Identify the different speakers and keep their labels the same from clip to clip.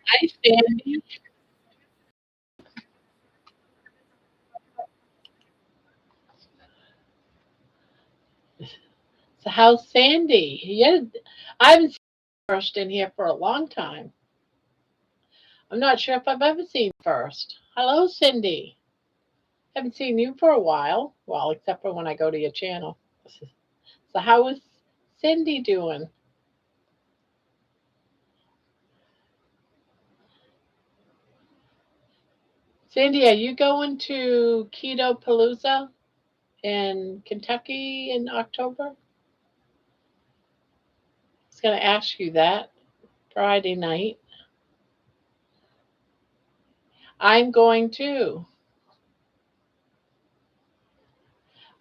Speaker 1: Hi, Sandy. So how's Sandy? Yeah, I haven't seen First in here for a long time. I'm not sure if I've ever seen First. Hello, Cindy. Haven't seen you for a while. Well, except for when I go to your channel. So how is Cindy doing? Cindy, are you going to Keto Palooza in Kentucky in October? I was going to ask you that Friday night. I'm going too.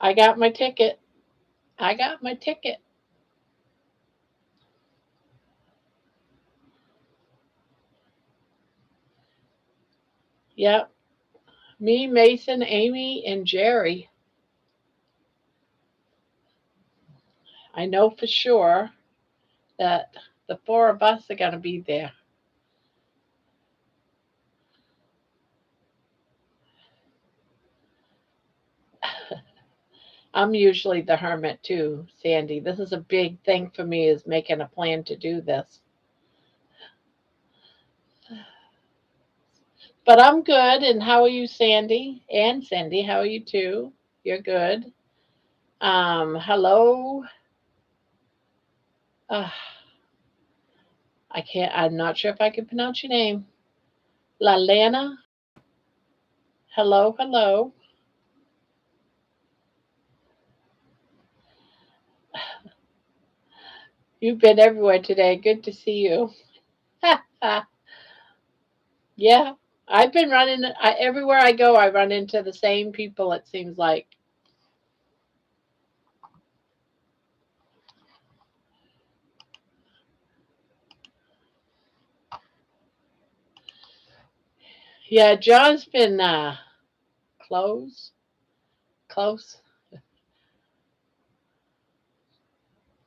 Speaker 1: I got my ticket. I got my ticket. Yep. Me, Mason, Amy, and Jerry. I know for sure that the four of us are going to be there. I'm usually the hermit too, Sandy. This is a big thing for me is making a plan to do this. But I'm good. And how are you, Sandy? And Cindy, how are you too? You're good. Hello. Uh, I can't. I'm not sure if I can pronounce your name. La Lana. Hello, hello. You've been everywhere today. Good to see you. Yeah, I've been running. Everywhere I go, I run into the same people. It seems like. Yeah, John's been close, close.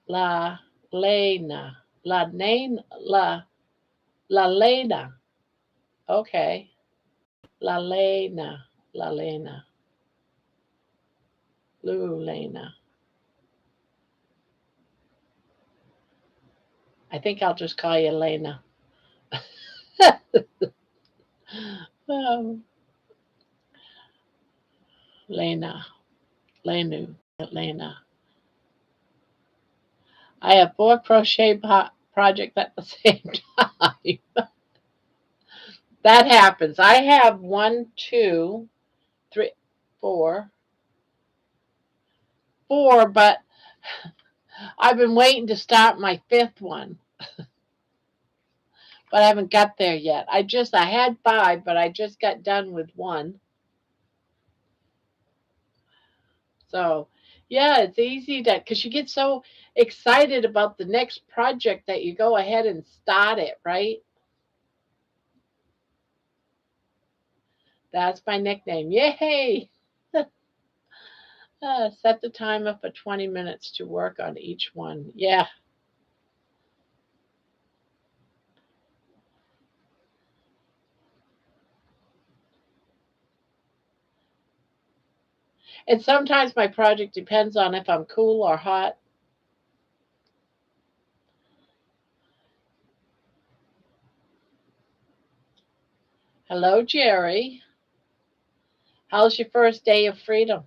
Speaker 1: La Lena, La Name, La Lena. Okay, La Lena, La Lena, Lou Lena. I think I'll just call you Lena. um, Lena, Lenu, Lena. I have four crochet projects at the same time. That happens. I have one, two, three, four, four, but I've been waiting to start my fifth one, but I haven't got there yet. I had five, but I just got done with one. So, yeah, it's easy to because you get so excited about the next project that you go ahead and start it, right? That's my nickname. Yay! Set the timer for 20 minutes to work on each one. Yeah. And sometimes my project depends on if I'm cool or hot. Hello, Jerry. How's your first day of freedom?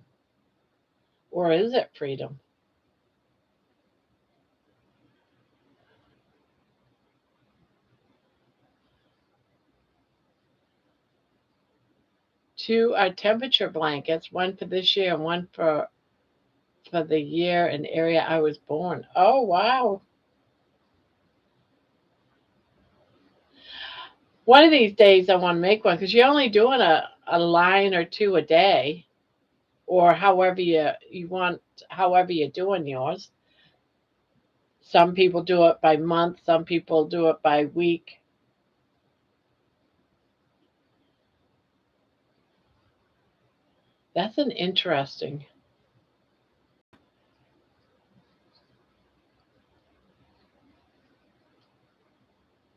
Speaker 1: Or is it freedom? Two are temperature blankets, one for this year and one for the year and area I was born. Oh wow. One of these days I want to make one because you're only doing a line or two a day, or however you want, however you're doing yours. Some people do it by month, some people do it by week. That's an interesting.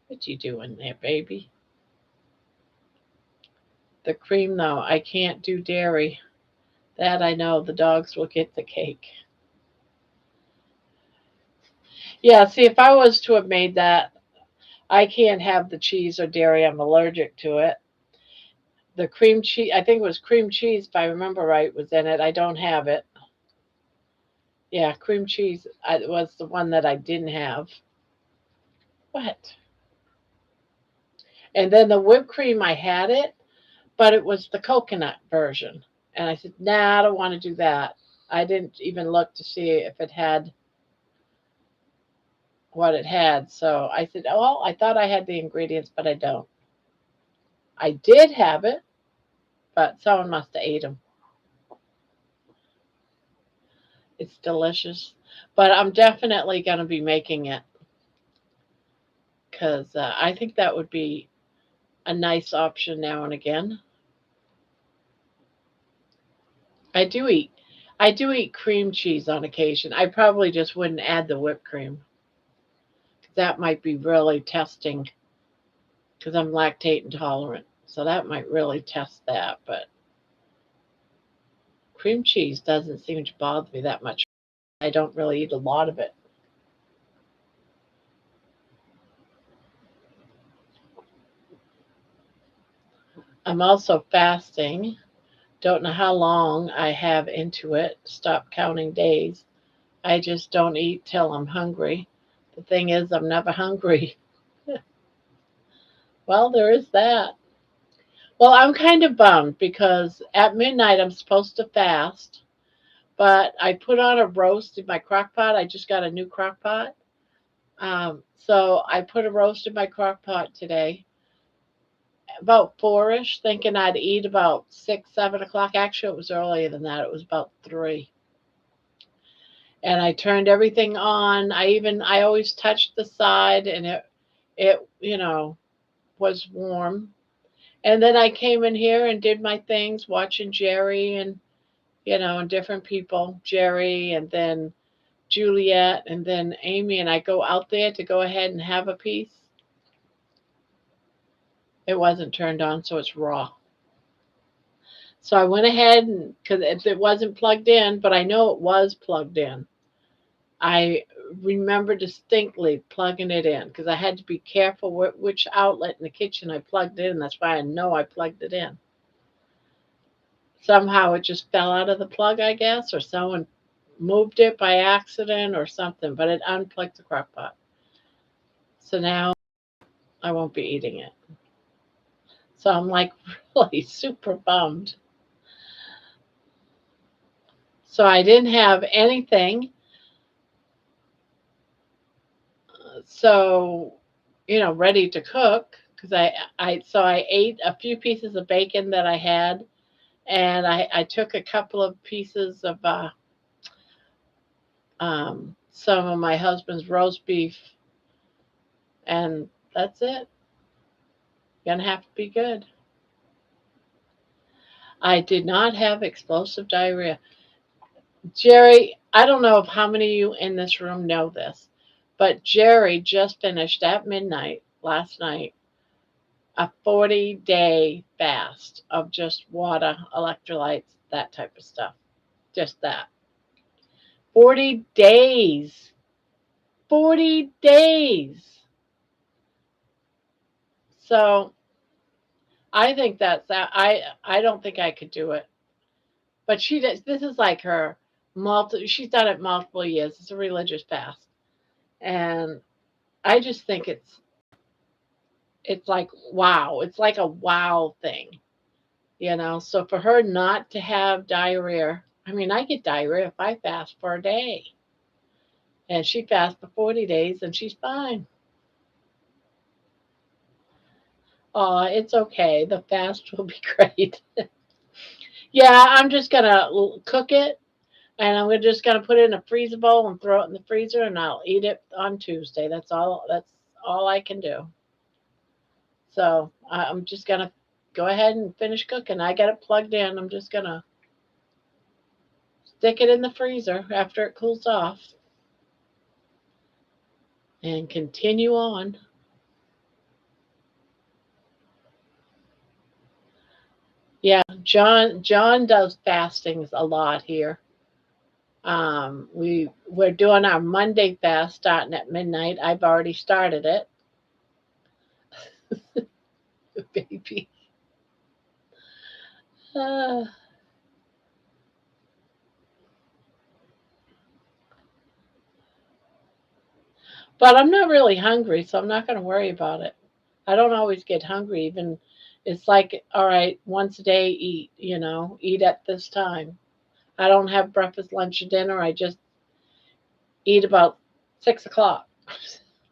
Speaker 1: What you doing there, baby? The cream though, I can't do dairy. That I know the dogs will get the cake. Yeah, see if I was to have made that, I can't have the cheese or dairy. I'm allergic to it. The cream cheese, I think it was cream cheese, if I remember right, was in it. I don't have it. Yeah, cream cheese was the one that I didn't have. What? And then the whipped cream, I had it, but it was the coconut version. And I said, nah, I don't want to do that. I didn't even look to see if it had what it had. So I said, oh, well, I thought I had the ingredients, but I don't. I did have it, but someone must have ate them. It's delicious. But I'm definitely going to be making it because I think that would be a nice option now and again. I do eat. I do eat cream cheese on occasion. I probably just wouldn't add the whipped cream. That might be really testing because I'm lactate intolerant. So that might really test that. But cream cheese doesn't seem to bother me that much. I don't really eat a lot of it. I'm also fasting. Don't know how long I have into it. Stop counting days. I just don't eat till I'm hungry. The thing is, I'm never hungry. Well, there is that. Well, I'm kind of bummed because at midnight I'm supposed to fast, but I put on a roast in my crock pot. I just got a new crock pot. So I put a roast in my crock pot today, about four-ish, thinking I'd eat about 6, 7 o'clock. Actually, it was earlier than that. It was about 3. And I turned everything on. I always touched the side, and it was warm. And then I came in here and did my things, watching Jerry and different people, Jerry and then Juliet and then Amy, and I go out there to go ahead and have a piece. It wasn't turned on, so it's raw. So I went ahead and because it wasn't plugged in, but I know it was plugged in. I remember distinctly plugging it in because I had to be careful which outlet in the kitchen I plugged in. That's why I know I plugged it in. Somehow it just fell out of the plug, I guess, or someone moved it by accident or something, but it unplugged the crock pot. So now I won't be eating it. So I'm like really super bummed. So I didn't have anything. So, ready to cook because I ate a few pieces of bacon that I had, and I took a couple of pieces of some of my husband's roast beef, and that's it. Gonna have to be good. I did not have explosive diarrhea. Jerry, I don't know if how many of you in this room know this, but Jerry just finished at midnight last night a 40-day fast of just water, electrolytes, that type of stuff. Just that. 40 days. 40 days. So I think I don't think I could do it. But she does. This is like her she's done it multiple years. It's a religious fast. And I just think it's like wow. It's like a wow thing. So for her not to have diarrhea, I mean, I get diarrhea if I fast for a day. And she fasts for 40 days and she's fine. Oh, it's okay. The fast will be great. Yeah, I'm just going to cook it and I'm just going to put it in a freezer bowl and throw it in the freezer and I'll eat it on Tuesday. That's all I can do. So I'm just going to go ahead and finish cooking. I got it plugged in. I'm just going to stick it in the freezer after it cools off and continue on. Yeah, John does fastings a lot here. We're doing our Monday fast starting at midnight. I've already started it, baby. Uh, but I'm not really hungry, so I'm not going to worry about it. I don't always get hungry. Even it's like, all right, once a day, eat at this time. I don't have breakfast, lunch, or dinner. I just eat about 6 o'clock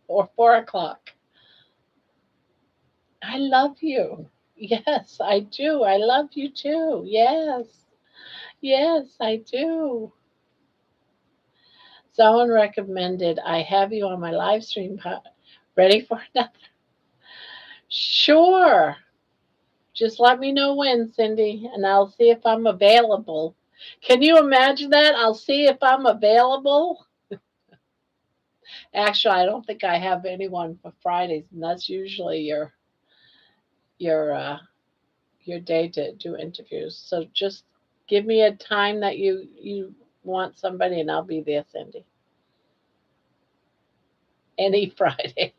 Speaker 1: or 4 o'clock. I love you. Yes, I do. I love you too. Yes. Yes, I do. Someone recommended I have you on my live stream. Ready for another? Sure. Just let me know when, Cindy, and I'll see if I'm available. Can you imagine that? I'll see if I'm available. Actually, I don't think I have anyone for Fridays, and that's usually your your day to do interviews. So just give me a time that you want somebody, and I'll be there, Cindy. Any Friday.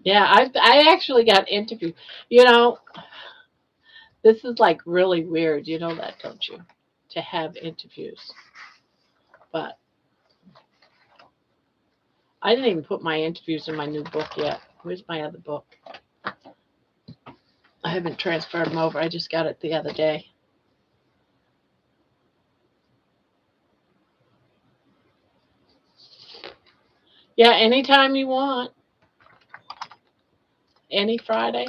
Speaker 1: Yeah, I actually got interviewed. You know, this is like really weird. You know that, don't you? To have interviews, but I didn't even put my interviews in my new book yet. Where's my other book? I haven't transferred them over. I just got it the other day. Yeah, anytime you want. Any Friday.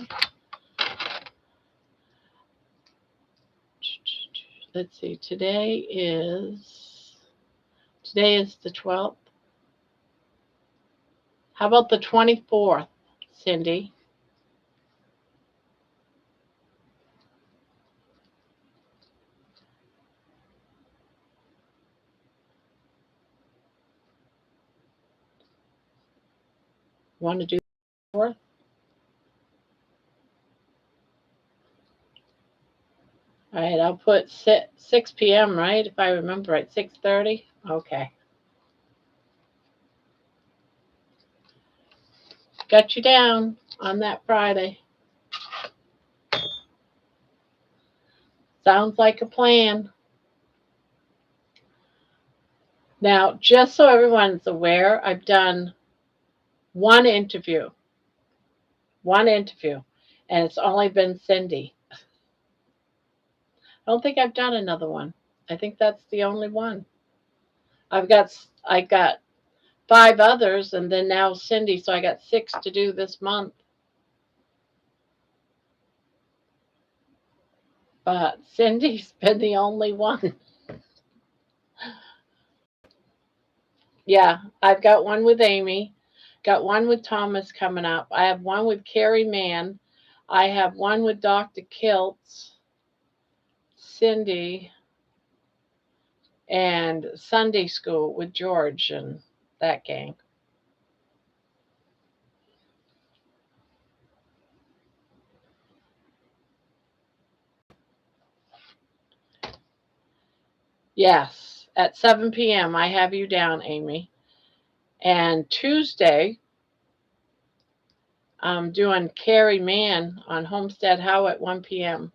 Speaker 1: Let's see. Today is the 12th. How about the 24th, Cindy? Want to do the 4th? All right, I'll put 6 p.m., right? If I remember right, 6:30. Okay. Got you down on that Friday. Sounds like a plan. Now, just so everyone's aware, I've done one interview, one interview, and it's only been Cindy. I don't think I've done another one. I think that's the only one. I got 5 others, and then now Cindy, so I got 6 to do this month. But Cindy's been the only one. Yeah, I've got one with Amy, got one with Thomas coming up. I have one with Carrie Mann. I have one with Dr. Kiltz, Cindy, and Sunday school with George and that gang. Yes, at 7 p.m. I have you down, Amy. And Tuesday, doing Carrie Mann on Homestead How at 1 p.m.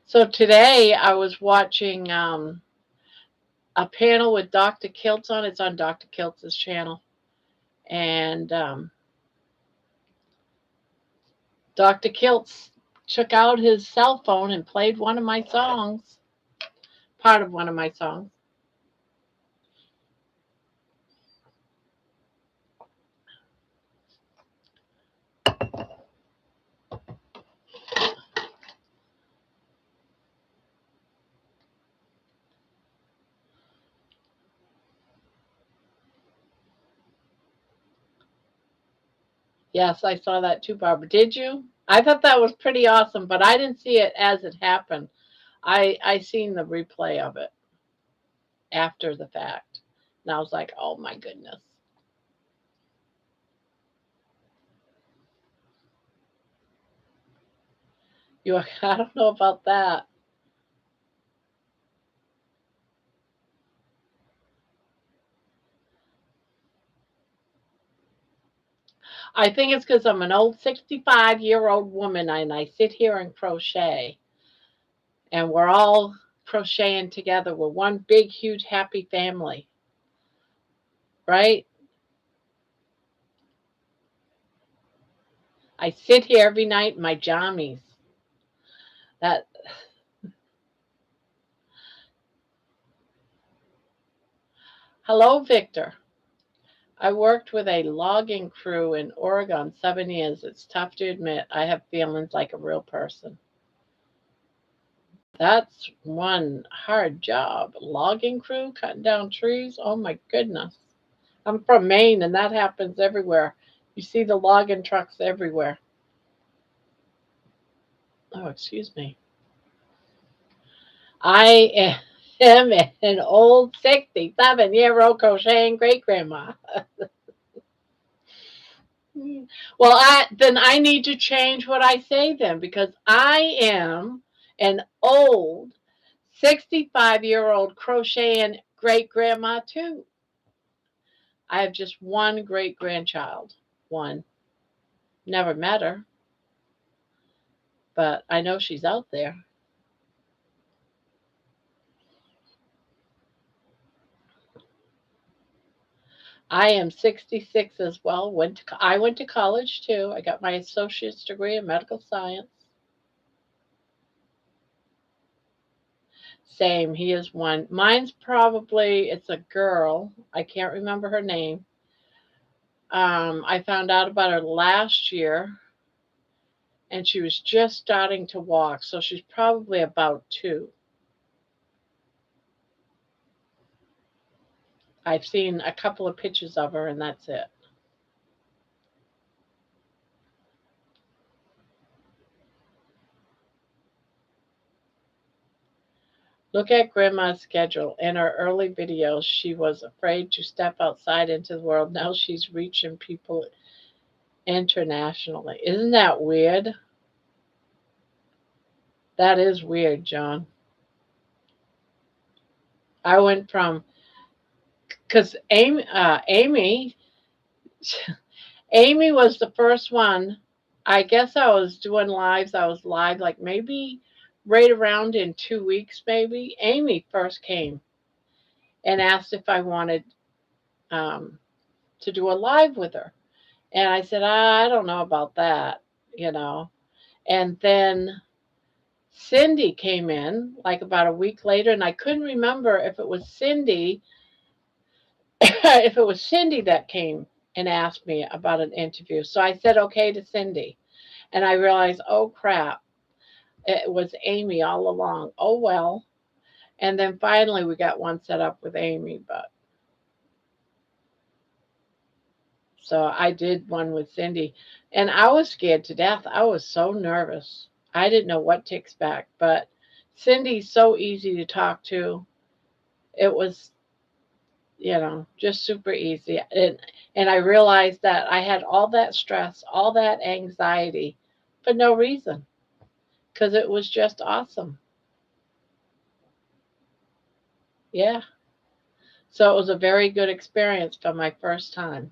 Speaker 1: So today I was watching a panel with Dr. Kiltz on. It's on Dr. Kiltz's channel. And Dr. Kiltz took out his cell phone and played one of my songs, part of one of my songs. Yes, I saw that too, Barbara. Did you? I thought that was pretty awesome, but I didn't see it as it happened. I seen the replay of it after the fact. And I was like, oh my goodness. I don't know about that. I think it's because I'm an old 65-year-old woman and I sit here and crochet. And we're all crocheting together. We're one big, huge, happy family. Right? I sit here every night in my jammies. That Hello, Victor. I worked with a logging crew in Oregon 7 years. It's tough to admit I have feelings like a real person. That's one hard job. Logging crew, cutting down trees. Oh my goodness. I'm from Maine and that happens everywhere. You see the logging trucks everywhere. Oh, excuse me. I am an old 67-year-old crocheting great grandma. Well, I need to change what I say then because I am an old 65-year-old crocheting great grandma too. I have just one great grandchild. One. Never met her, but I know she's out there. I am 66 as well. I went to college too. I got my associate's degree in medical science. Same. He is one. Mine's probably, it's a girl. I can't remember her name. I found out about her last year, and she was just starting to walk, so she's probably about 2. I've seen a couple of pictures of her, and that's it. Look at Grandma's schedule. In her early videos, she was afraid to step outside into the world. Now she's reaching people internationally. Isn't that weird? That is weird, John. I went from, because Amy was the first one. I guess I was doing lives. I was live like maybe right around in 2 weeks, maybe. Amy first came and asked if I wanted to do a live with her. And I said, I don't know about that, you know. And then Cindy came in like about a week later, and I couldn't remember if it was Cindy, if it was Cindy that came and asked me about an interview. So I said okay to Cindy. And I realized, oh crap, it was Amy all along. Oh well. And then finally we got one set up with Amy, but so I did one with Cindy. And I was scared to death. I was so nervous. I didn't know what to expect, but Cindy's so easy to talk to. It was, just super easy. And I realized that I had all that stress, all that anxiety for no reason because it was just awesome. Yeah. So it was a very good experience for my first time.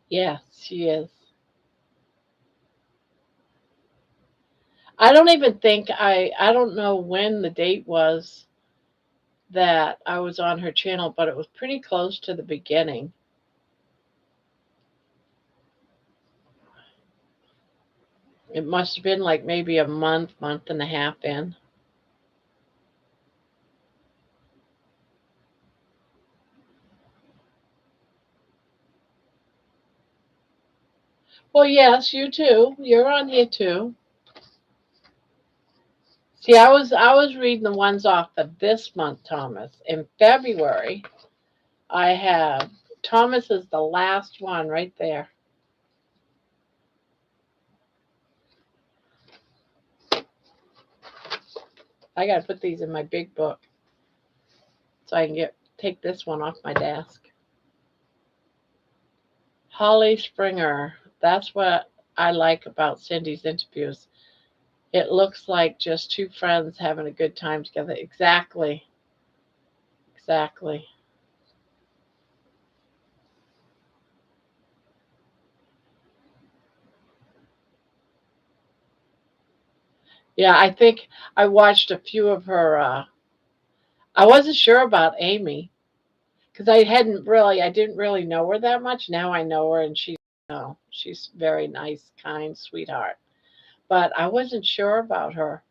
Speaker 1: Yes, she is. I don't even think I don't know when the date was that I was on her channel, but it was pretty close to the beginning. It must have been like maybe a month, month and a half in. Well, yes, you too. You're on here too. See, I was reading the ones off of this month, Thomas. In February, I have Thomas is the last one right there. I got to put these in my big book so I can get take this one off my desk. Holly Springer. That's what I like about Cindy's interviews. It looks like just two friends having a good time together. Exactly. Exactly. Yeah, I think I watched a few of her. I wasn't sure about Amy because I didn't really know her that much. Now I know her, and she's very nice, kind, sweetheart. But I wasn't sure about her.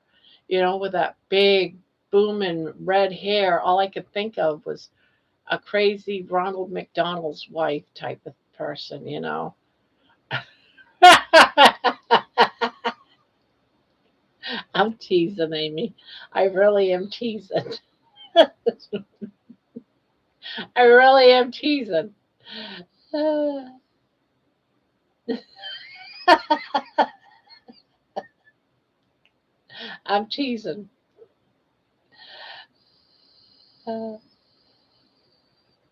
Speaker 1: With that big, booming red hair, all I could think of was a crazy Ronald McDonald's wife type of person. I'm teasing, Amy. I really am teasing. I really am teasing. I'm teasing. Uh,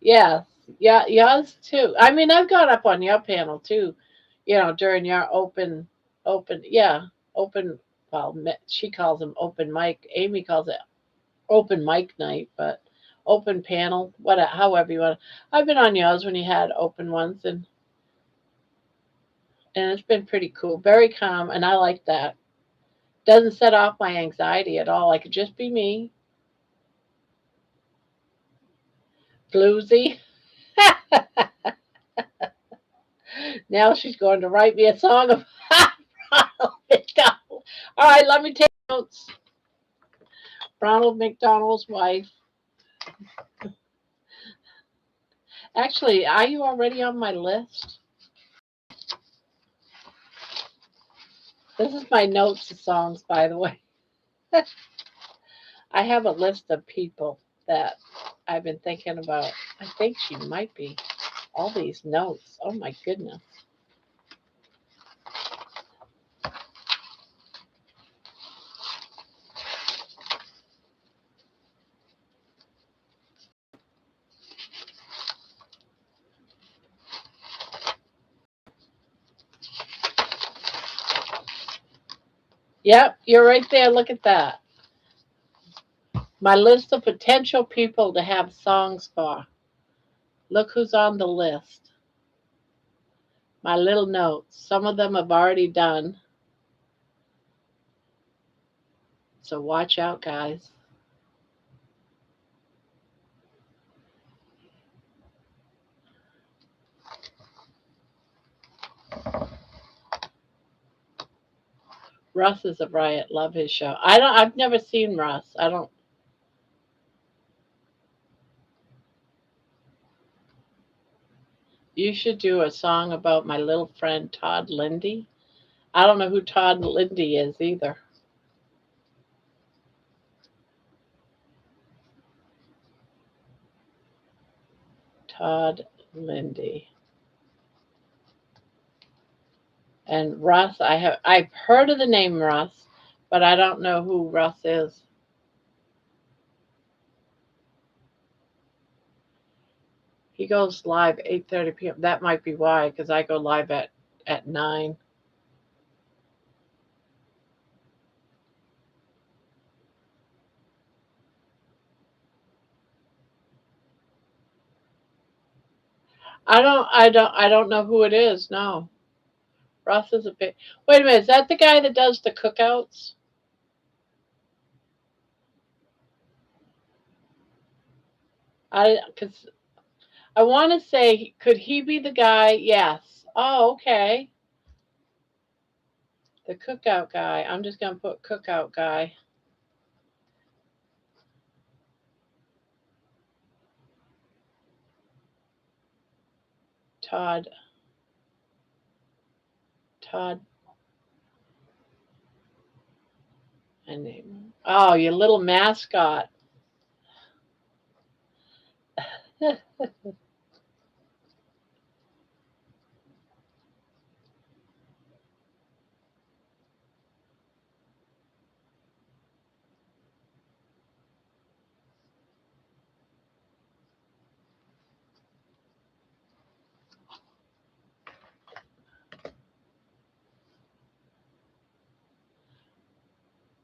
Speaker 1: yes, yeah, yours too. I mean, I've got up on your panel too. During your yeah, open. Well, she calls them open mic. Amy calls it open mic night, but open panel, however you want. I've been on yours when you had open ones, and it's been pretty cool, very calm, and I like that. Doesn't set off my anxiety at all. I could just be me, bluesy. Now she's going to write me a song of Ronald McDonald. All right, let me take notes. Ronald McDonald's wife. Actually, are you already on my list? This is my notes of songs, by the way. I have a list of people that I've been thinking about. I think she might be. All these notes. Oh my goodness. Yep, you're right there. Look at that. My list of potential people to have songs for. Look who's on the list. My little notes. Some of them I've already done. So watch out, guys. Russ is a riot. Love his show. I've never seen Russ. I don't. You should do a song about my little friend Todd Lindy. I don't know who Todd Lindy is either. Todd Lindy. And Russ, I've heard of the name Russ, but I don't know who Russ is. He goes live 8:30 p.m. That might be why, because I go live at 9. I don't know who it is. No, Russ is a bit. Wait a minute, is that the guy that does the cookouts? Because I want to say, could he be the guy? Yes. Oh, okay. The cookout guy. I'm just gonna put cookout guy. Todd. Todd. My name. Oh, your little mascot.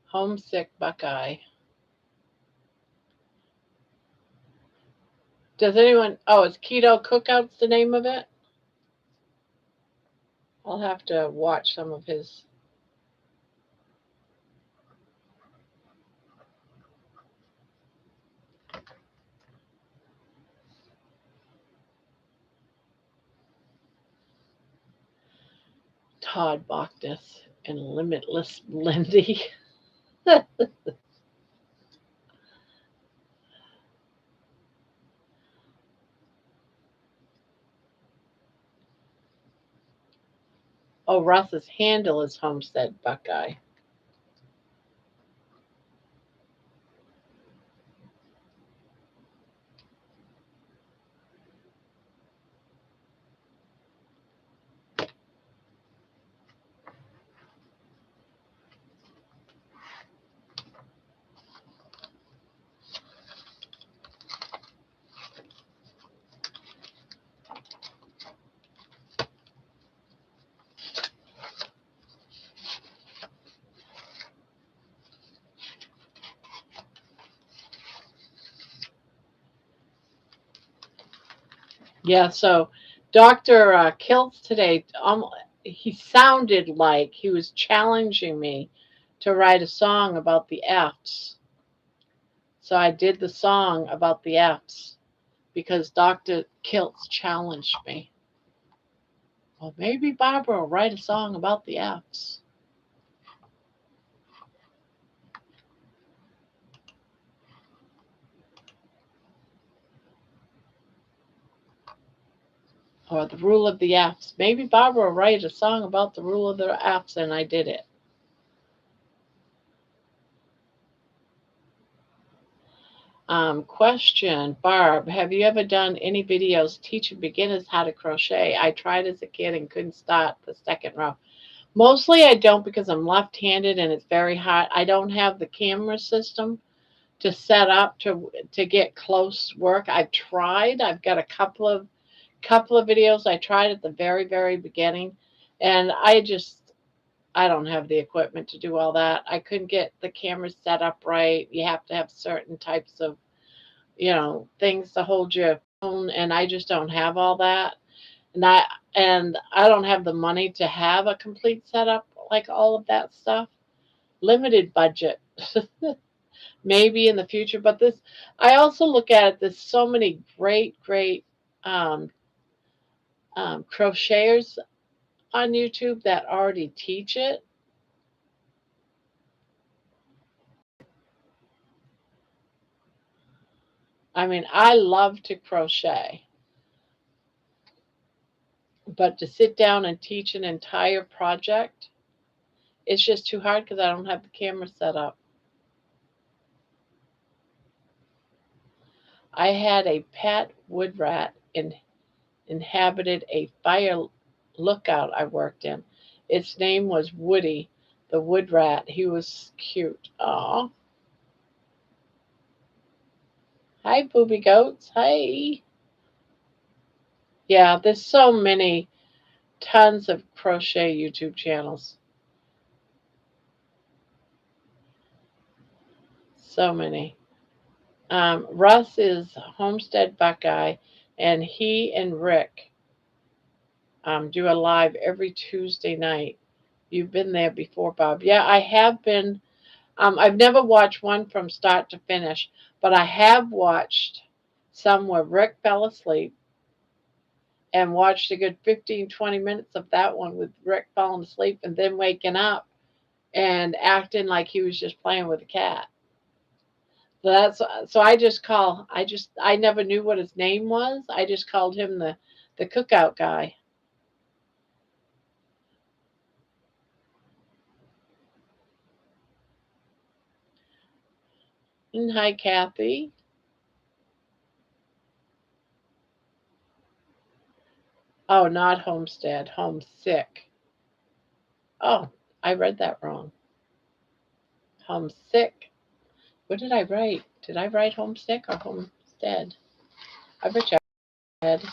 Speaker 1: Homesick Buckeye. Does anyone? Oh, is Keto Cookouts the name of it? I'll have to watch some of his. Todd Bachnis and Limitless Lindy. Oh, Russ's handle is Homestead Buckeye. Yeah, so Dr. Kiltz today, he sounded like he was challenging me to write a song about the F's. So I did the song about the F's because Dr. Kiltz challenged me. Well, maybe Barbara will write a song about the F's. Or the rule of the F's. Maybe Barbara will write a song about the rule of the F's, and I did it. Question, Barb, have you ever done any videos teaching beginners how to crochet? I tried as a kid and couldn't start the second row. Mostly I don't because I'm left-handed and it's very hard. I don't have the camera system to set up to get close work. I've tried. I've got a couple of videos I tried at the very, very beginning, and I don't have the equipment to do all that. I couldn't get the camera set up right. You have to have certain types of, things to hold your phone, and I just don't have all that. And I don't have the money to have a complete setup like all of that stuff. Limited budget. Maybe in the future, but this I also look at it. There's so many great um, crocheters on YouTube that already teach it. I mean, I love to crochet, but to sit down and teach an entire project, it's just too hard because I don't have the camera set up. I had a pet wood rat inhabited a fire lookout I worked in. Its name was Woody, the wood rat. He was cute. Aw. Hi, booby goats. Hi. Yeah, there's so many, tons of crochet YouTube channels. So many. Russ is Homestead Buckeye, and he and Rick do a live every Tuesday night. You've been there before, Bob. Yeah, I have been. I've never watched one from start to finish, but I have watched some where Rick fell asleep and watched a good 15, 20 minutes of that one with Rick falling asleep and then waking up and acting like he was just playing with a cat. So I never knew what his name was. I just called him the cookout guy. And hi, Kathy. Oh, not homestead, homesick. Oh, I read that wrong. Homesick. What did I write? Did I write homesick or homestead? I bet you I did.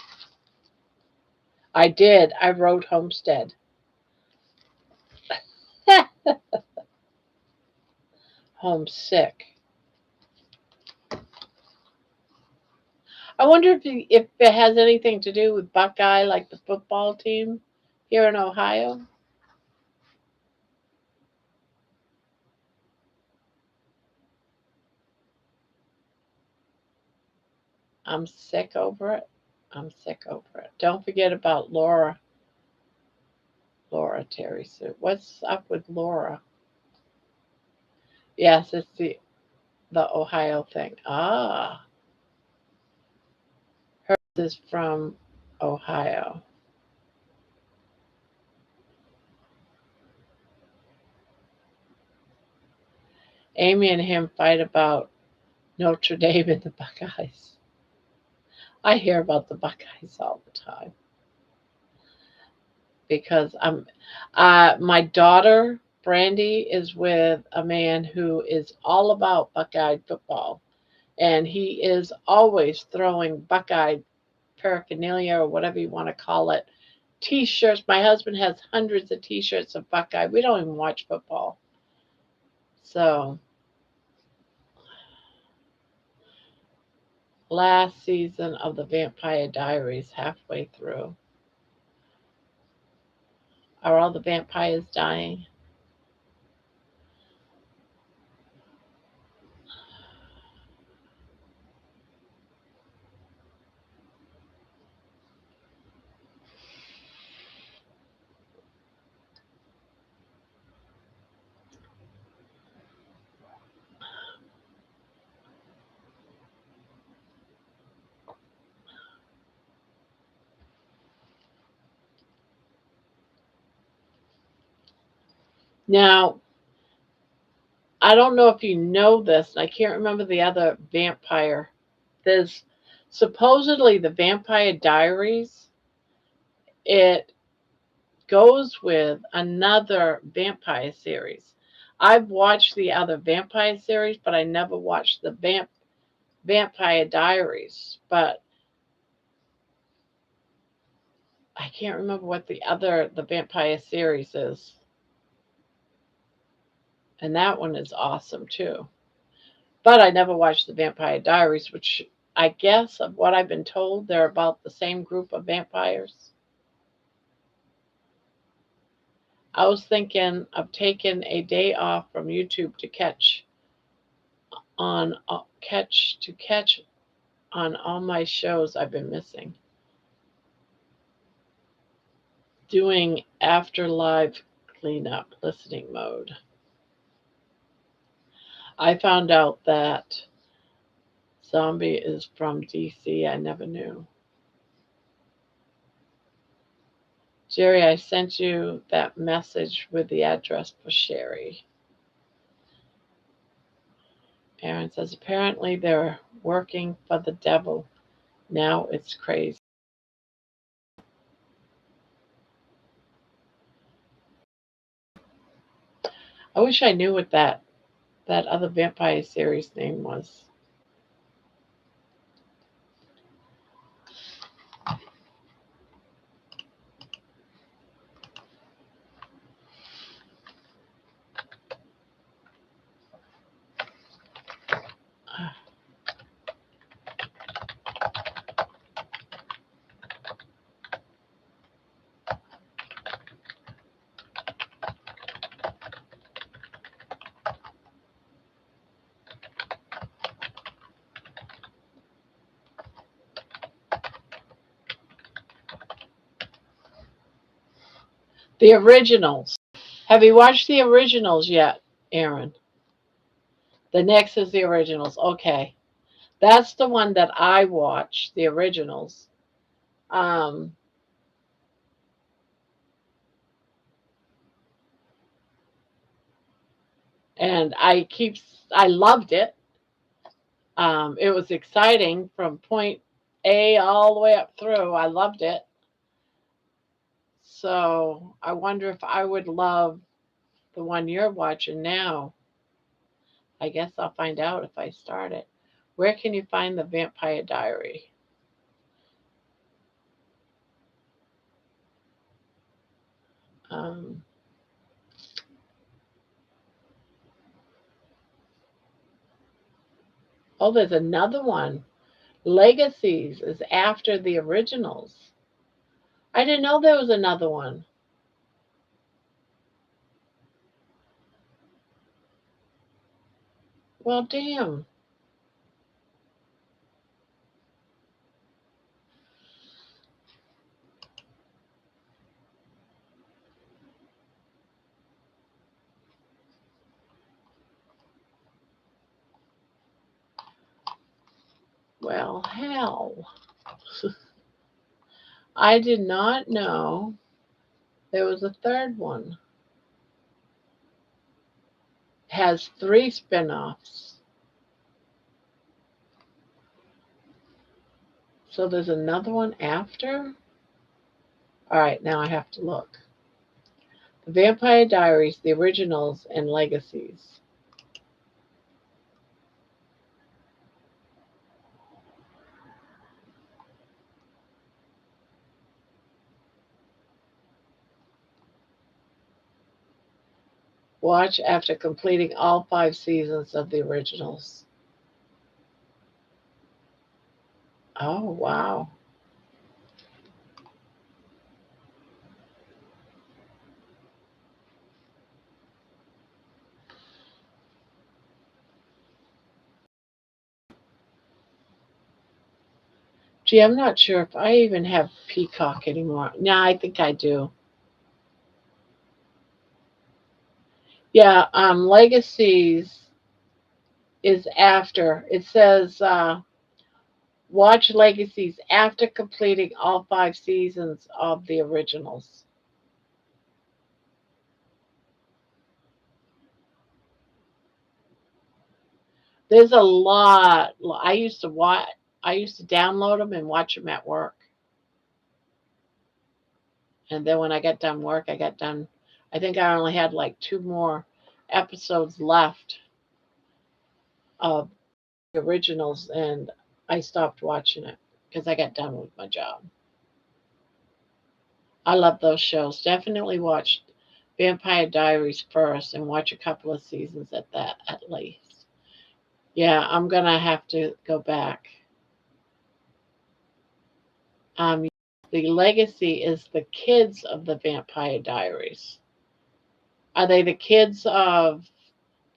Speaker 1: I did. I wrote homestead. Homesick. I wonder if it has anything to do with Buckeye, like the football team here in Ohio. I'm sick over it. I'm sick over it. Don't forget about Laura. Laura Terry Sue. What's up with Laura? Yes, it's the Ohio thing. Ah, hers is from Ohio. Amy and him fight about Notre Dame and the Buckeyes. I hear about the Buckeyes all the time because my daughter Brandy is with a man who is all about Buckeye football, and he is always throwing Buckeye paraphernalia or whatever you want to call it. T-shirts. My husband has hundreds of T-shirts of Buckeye. We don't even watch football, so last season of the Vampire Diaries halfway through. Are all the vampires dying? Now, I don't know if you know this, and I can't remember the other vampire. There's supposedly the Vampire Diaries. It goes with another vampire series. I've watched the other vampire series, but I never watched the Vampire Diaries. But I can't remember what the vampire series is. And that one is awesome too. But I never watched the Vampire Diaries, which I guess of what I've been told, they're about the same group of vampires. I was thinking of taking a day off from YouTube to catch on all my shows I've been missing. Doing after live cleanup listening mode. I found out that Zombie is from DC. I never knew. Jerry, I sent you that message with the address for Sherry. Aaron says apparently they're working for the devil. Now it's crazy. I wish I knew what that other vampire series name was. The originals. Have you watched the originals yet, Aaron? The next is the originals. Okay. That's the one that I watched, the originals. Um, and I loved it. It was exciting from point A all the way up through. I loved it. So I wonder if I would love the one you're watching now. I guess I'll find out if I start it. Where can you find the Vampire Diary? Um, oh, there's another one. Legacies is after the originals. I didn't know there was another one. Well, damn. Well, hell. I did not know there was a third one. Has three spin-offs. So there's another one after? All right, now I have to look. The Vampire Diaries, the originals, and Legacies. Watch after completing all 5 seasons of the originals. Oh, wow. Gee, I'm not sure if I even have Peacock anymore. No, I think I do. Yeah, Legacies is after. It says watch Legacies after completing all 5 seasons of the originals. There's a lot. I used to watch. I used to download them and watch them at work. And then when I got done work, I got done. I think I only had like 2 more episodes left of the originals, and I stopped watching it because I got done with my job. I love those shows. Definitely watch Vampire Diaries first and watch a couple of seasons at that at least. Yeah, I'm gonna have to go back. Um, the Legacy is the kids of the Vampire Diaries. Are they the kids of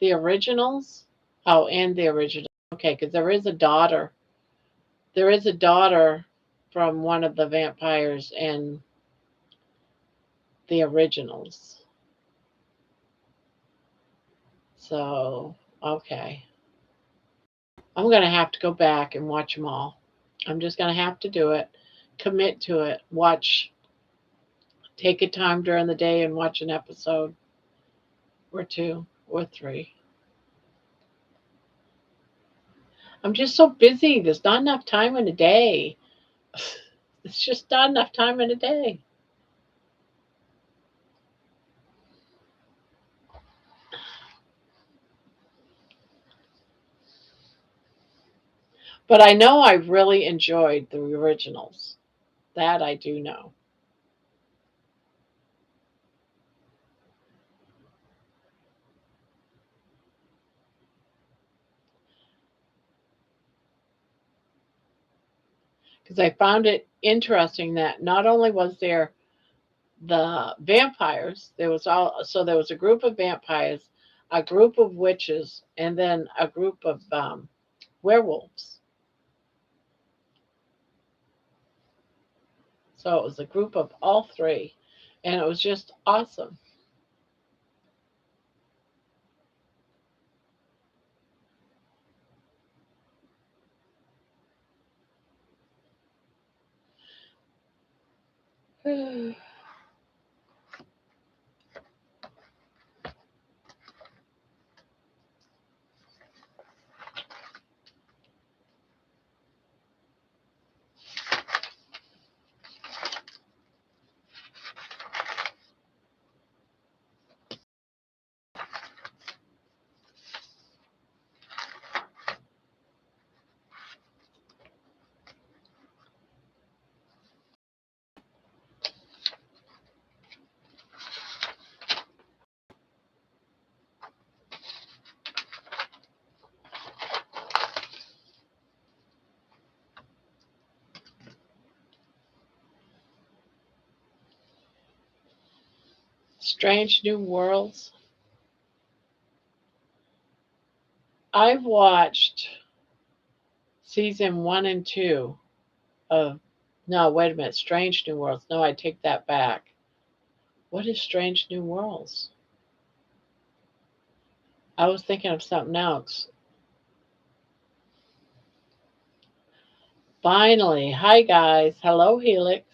Speaker 1: the originals? Oh, and the original. Okay, because there is a daughter. There is a daughter from one of the vampires in the originals. So, okay. I'm going to have to go back and watch them all. I'm just going to have to do it. Commit to it. Watch, take a time during the day and watch an episode or two or three. I'm just so busy. There's not enough time in a day. It's just not enough time in a day. But I know I really enjoyed the originals. That I do know. Because I found it interesting that not only was there the vampires, there was a group of vampires, a group of witches, and then a group of werewolves. So it was a group of all three. and it was just awesome. Strange New Worlds. I've watched season 1 and 2 of. No, wait a minute. Strange New Worlds. No, I take that back. What is Strange New Worlds? I was thinking of something else. Finally. Hi, guys. Hello, Helix.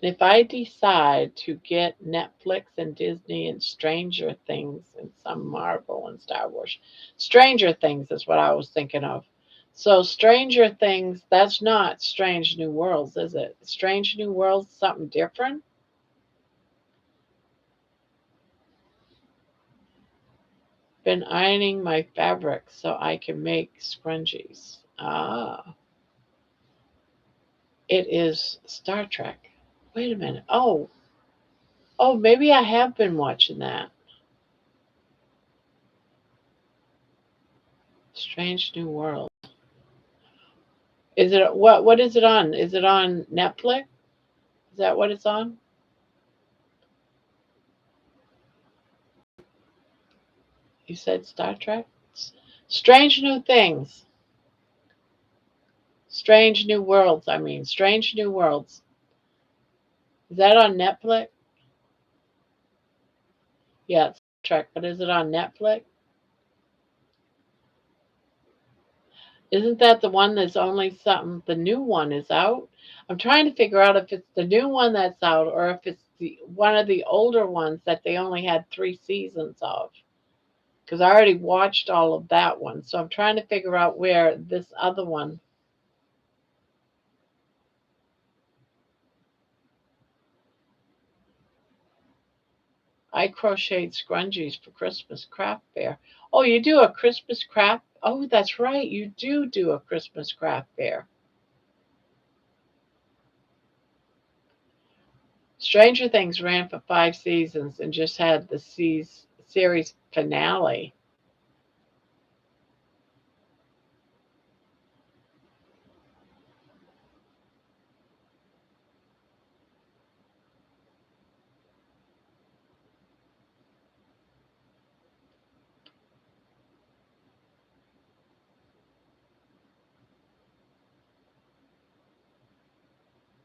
Speaker 1: If I decide to get Netflix and Disney and Stranger Things and some Marvel and Star Wars, Stranger Things is what I was thinking of. So, Stranger Things, that's not Strange New Worlds, is it? Strange New Worlds, something different? Been ironing my fabric so I can make scrunchies. Ah, it is Star Trek. Wait a minute. Oh, maybe I have been watching that. Strange New World. Is it what is it on? Is it on Netflix? Is that what it's on? You said Star Trek? Strange New Things. Strange New Worlds, I mean. Strange New Worlds. Is that on Netflix? Yeah, it's Star Trek, but is it on Netflix? Isn't that the one that's only something the new one is out? I'm trying to figure out if it's the new one that's out or if it's the one of the older ones that they only had 3 seasons of. Because I already watched all of that one. So I'm trying to figure out where this other one. I crocheted scrunchies for Christmas craft fair. Oh, you do a Christmas craft? Oh, that's right. You do a Christmas craft fair. Stranger Things ran for 5 seasons and just had the series finale.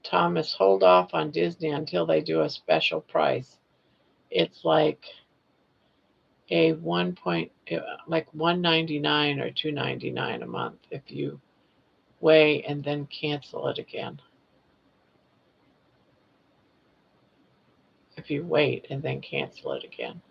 Speaker 1: Thomas, hold off on Disney until they do a special price. It's a like 199 or 299 a month if you wait and then cancel it again. If you wait and then cancel it again.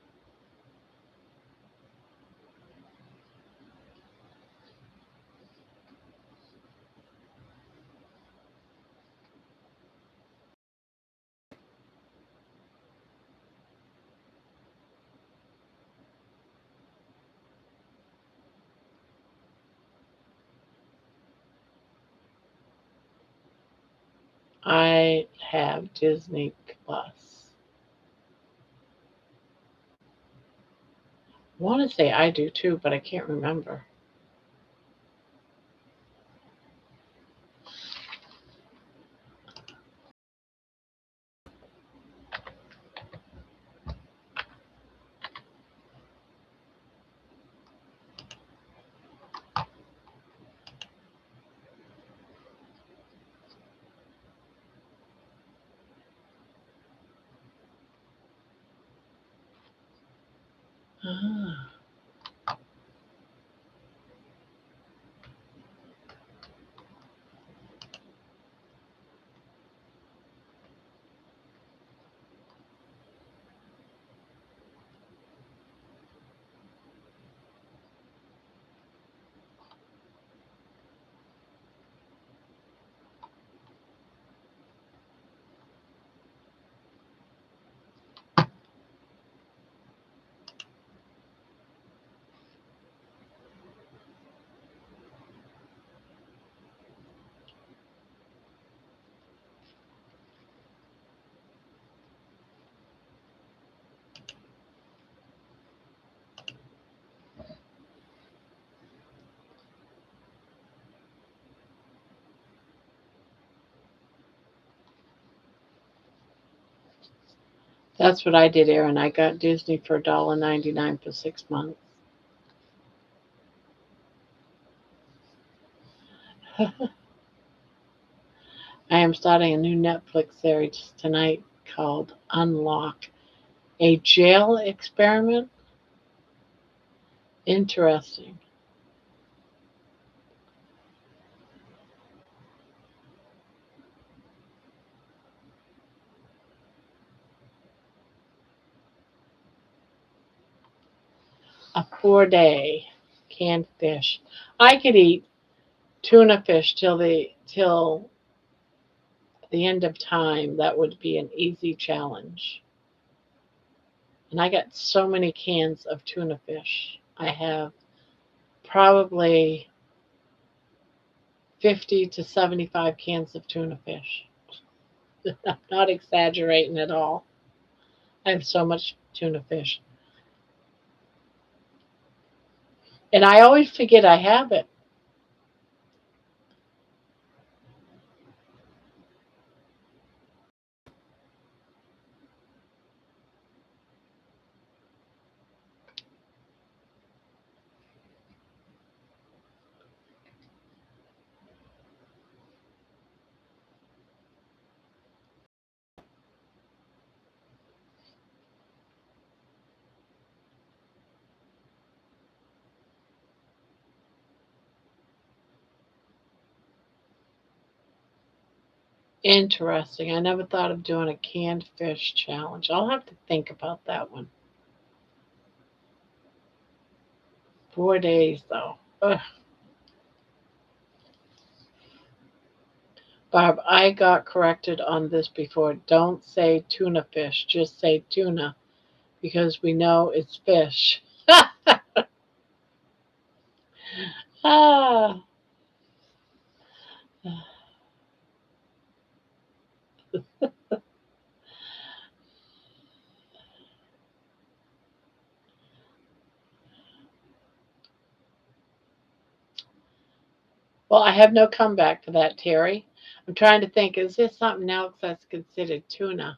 Speaker 1: I have Disney Plus. I want to say I do too, but I can't remember. Ah. That's what I did, Aaron. I got Disney for $1.99 for 6 months. I am starting a new Netflix series tonight called Unlock. A jail experiment? Interesting. A 4-day canned fish. I could eat tuna fish till the end of time. That would be an easy challenge. And I got so many cans of tuna fish. I have probably 50 to 75 cans of tuna fish. I'm not exaggerating at all. I have so much tuna fish. And I always forget I have it. Interesting. I never thought of doing a canned fish challenge. I'll have to think about that one. 4 days though. Ugh. Barb, I got corrected on this before. Don't say tuna fish, just say tuna because we know it's fish. ah. Well, I have no comeback for that, Terry. I'm trying to think, is there something else that's considered tuna?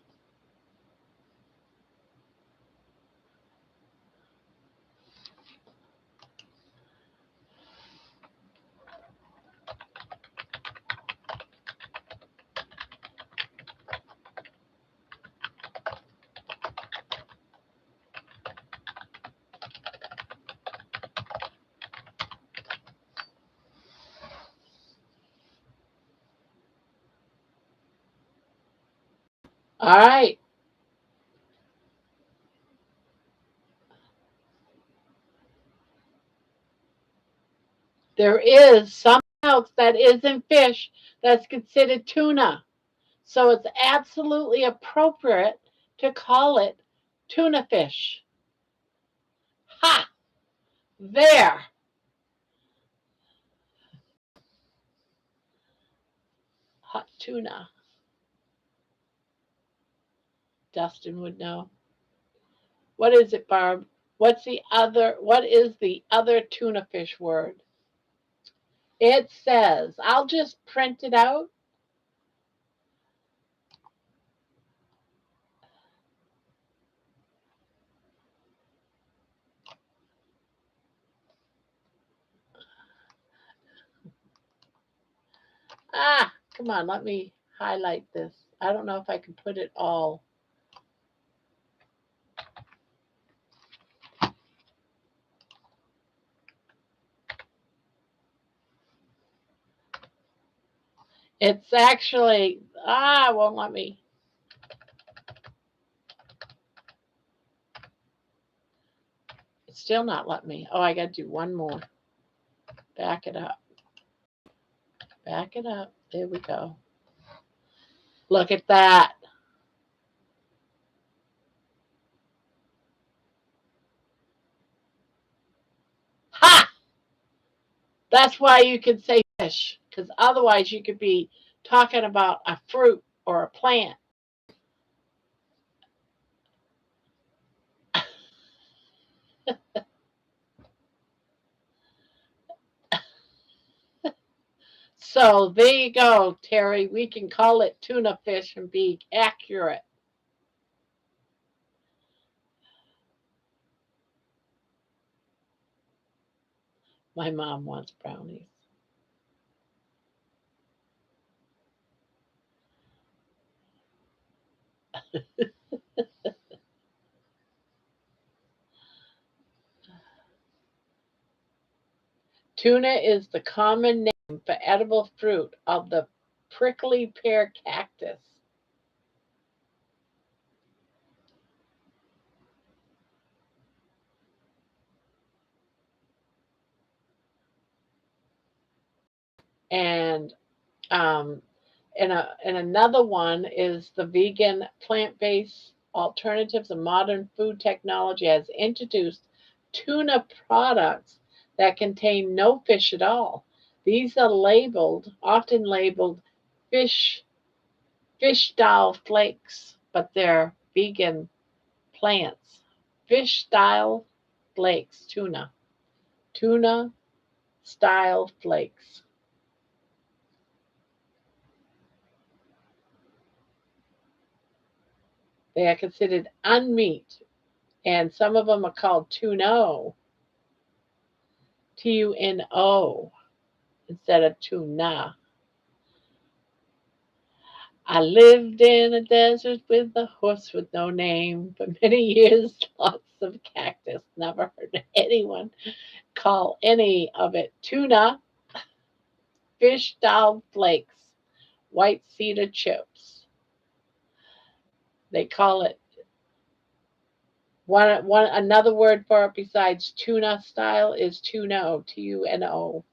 Speaker 1: All right. There is something else that isn't fish that's considered tuna. So it's absolutely appropriate to call it tuna fish. Ha! There. Hot tuna. Dustin would know. What is it, Barb? What is the other tuna fish word? It says, I'll just print it out. Come on, let me highlight this. I don't know if I can put it all. It's actually, it won't let me. It's still not letting me. Oh, I got to do one more. Back it up. Back it up. There we go. Look at that. Ha! That's why you can say fish, because otherwise you could be talking about a fruit or a plant. So there you go, Terry. We can call it tuna fish and be accurate. My mom wants brownies. Tuna is the common name for edible fruit of the prickly pear cactus. And um, and another one is the vegan plant-based alternatives and modern food technology has introduced tuna products that contain no fish at all. These are often labeled fish fish style flakes, but they're vegan plants. Fish style flakes, tuna style flakes. They are considered unmeat, and some of them are called tuno, Tuno, instead of tuna. I lived in a desert with a horse with no name for many years, lots of cactus. Never heard anyone call any of it tuna, fish style flakes, white cedar chips. They call it one another word for it besides tuna style is tuno, Tuno.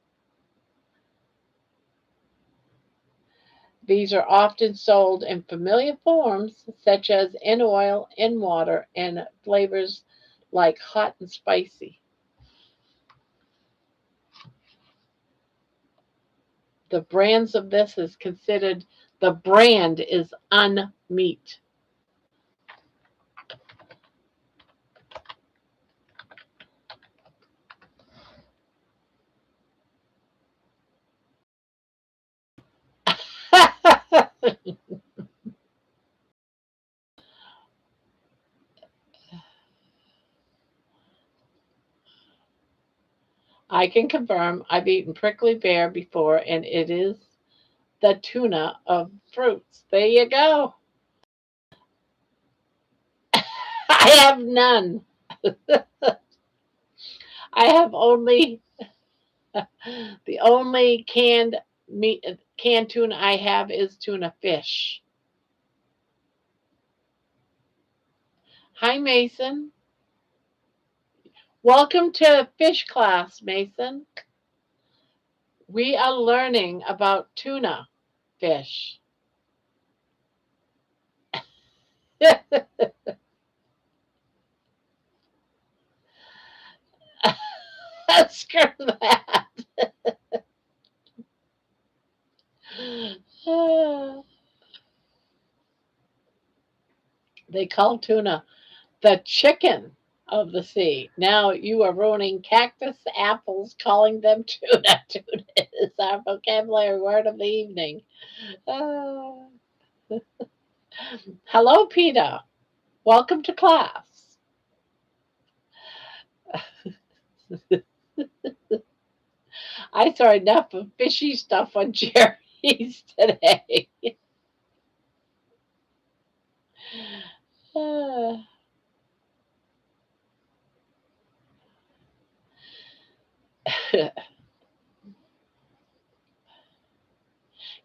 Speaker 1: These are often sold in familiar forms, such as in oil, in water, and flavors like hot and spicy. The brands of this is considered the brand is unmeat. I can confirm I've eaten prickly pear before, and it is the tuna of fruits. There you go. I have none. I have only the only canned tuna I have is tuna fish. Hi, Mason. Welcome to fish class, Mason. We are learning about tuna fish. Screw that. They call tuna the chicken of the sea. Now you are ruining cactus apples, calling them tuna. Tuna is our vocabulary word of the evening. Uh, hello, Peter. Welcome to class. I saw enough of fishy stuff on Jerry's today. Uh,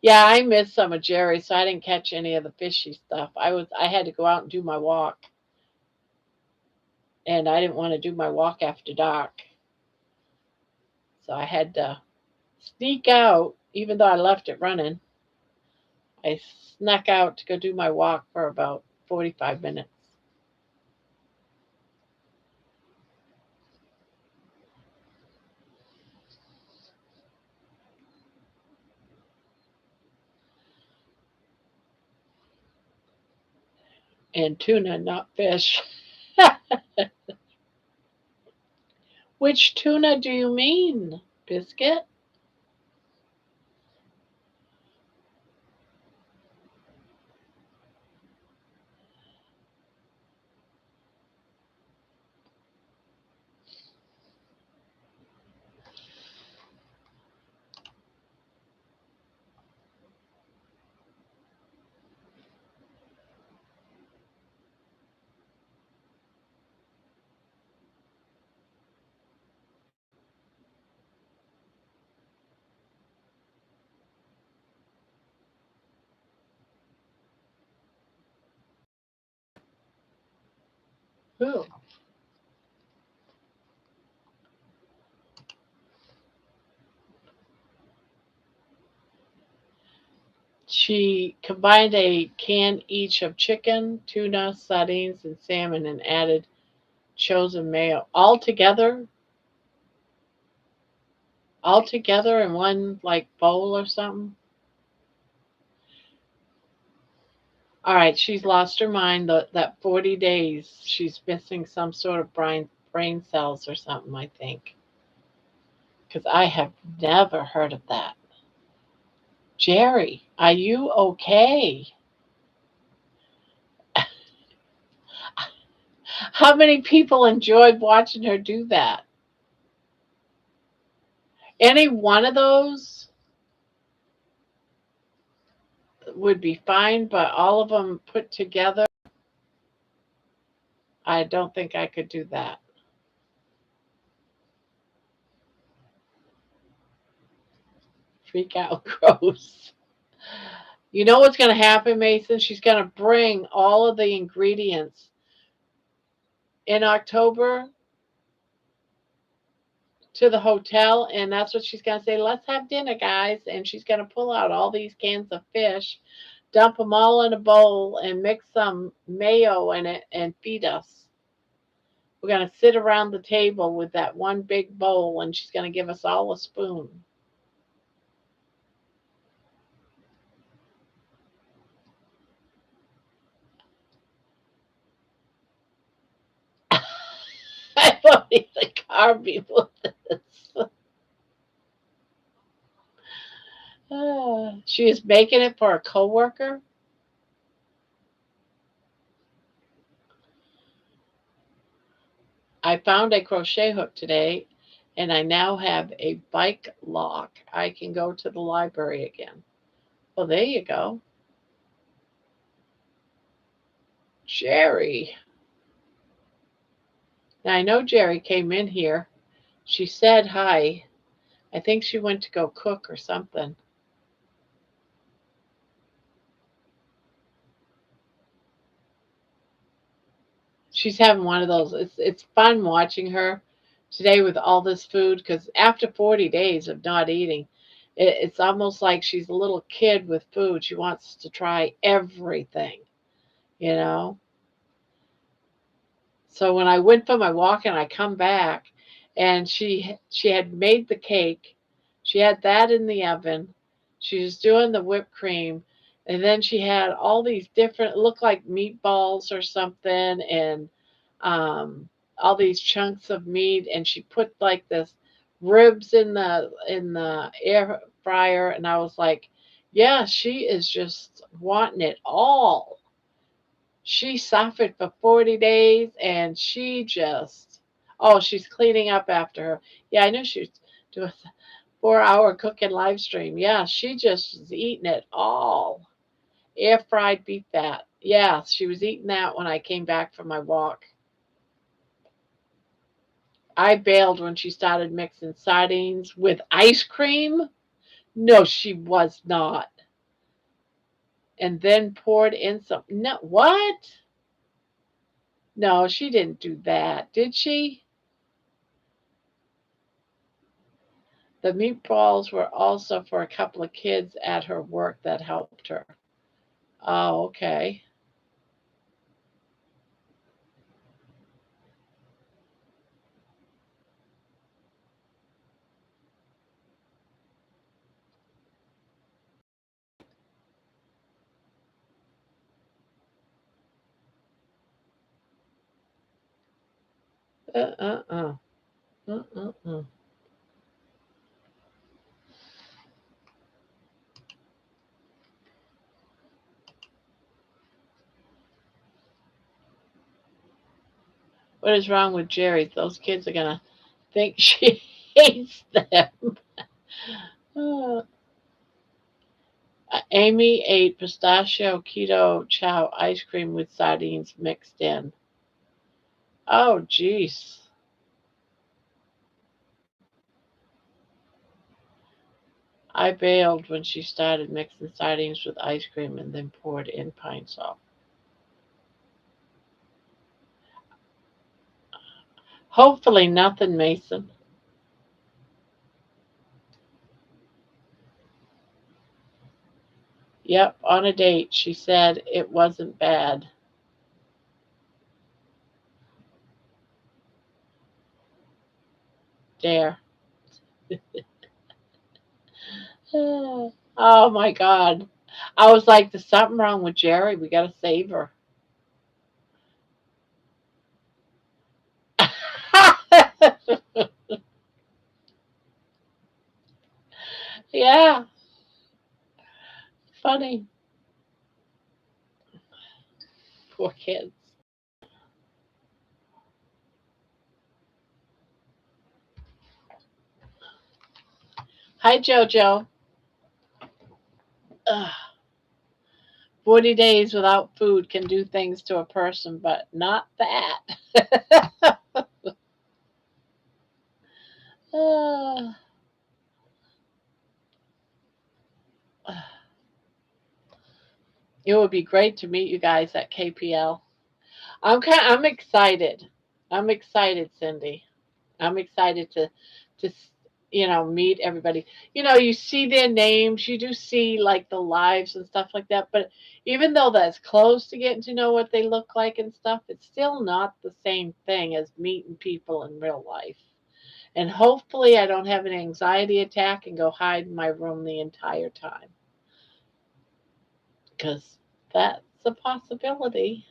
Speaker 1: Yeah, I missed some of Jerry, so I didn't catch any of the fishy stuff. I had to go out and do my walk, and I didn't want to do my walk after dark, so I had to sneak out. Even though I left it running, I snuck out to go do my walk for about 45 minutes. And tuna, not fish. Which tuna do you mean, Biscuit? Who? She combined a can each of chicken, tuna, sardines, and salmon and added chosen mayo. All together in one like bowl or something. All right, she's lost her mind. That 40 days, she's missing some sort of brain cells or something, I think. Because I have never heard of that. Jerry, are you okay? How many people enjoyed watching her do that? Any one of those would be fine, but all of them put together, I don't think I could do that. Freak out, gross. You know what's going to happen, Mason? She's going to bring all of the ingredients in October to the hotel, and that's what she's going to say. Let's have dinner, guys. And she's going to pull out all these cans of fish, dump them all in a bowl, and mix some mayo in it and feed us. We're going to sit around the table with that one big bowl, and she's going to give us all a spoon. I don't even carb people this. She is making it for a coworker. I found a crochet hook today, and I now have a bike lock. I can go to the library again. Well, there you go. Jerry. Now, I know Jerry came in here. She said hi. I think she went to go cook or something. She's having one of those. It's fun watching her today with all this food because after 40 days of not eating, it's almost like she's a little kid with food. She wants to try everything, you know. So when I went for my walk and I come back, and she had made the cake, she had that in the oven. She was doing the whipped cream, and then she had all these different look like meatballs or something, and all these chunks of meat, and she put like this ribs in the air fryer, and I was like, yeah, she is just wanting it all. She suffered for 40 days and she just, oh, she's cleaning up after her. Yeah, I knew she was doing a 4 hour cooking live stream. Yeah, she just was eating it all. Air fried beef fat. Yeah, she was eating that when I came back from my walk. I bailed when she started mixing sardines with ice cream. No, she was not. and then poured in some. No, what? No, she didn't do that, did she? The meatballs were also for a couple of kids at her work that helped her. Oh, okay. Uh. Uh. What is wrong with Jerry? Those kids are gonna think she hates them. Uh, Amy ate pistachio keto chow ice cream with sardines mixed in. Oh, jeez. I bailed when she started mixing sardines with ice cream and then poured in pine salt. Hopefully, nothing, Mason. Yep, on a date, she said it wasn't bad. There. Oh my God. I was like, there's something wrong with Jerry. We got to save her. Yeah, funny. Poor kids. Hi, JoJo. Ugh. 40 days without food can do things to a person, but not that. Ah, it would be great to meet you guys at KPL. I'm excited. I'm excited, Cindy. I'm excited to meet everybody. You see their names, you do see like the lives and stuff like that, but even though that's close to getting to know what they look like and stuff, it's still not the same thing as meeting people in real life. And hopefully I don't have an anxiety attack and go hide in my room the entire time because that's a possibility.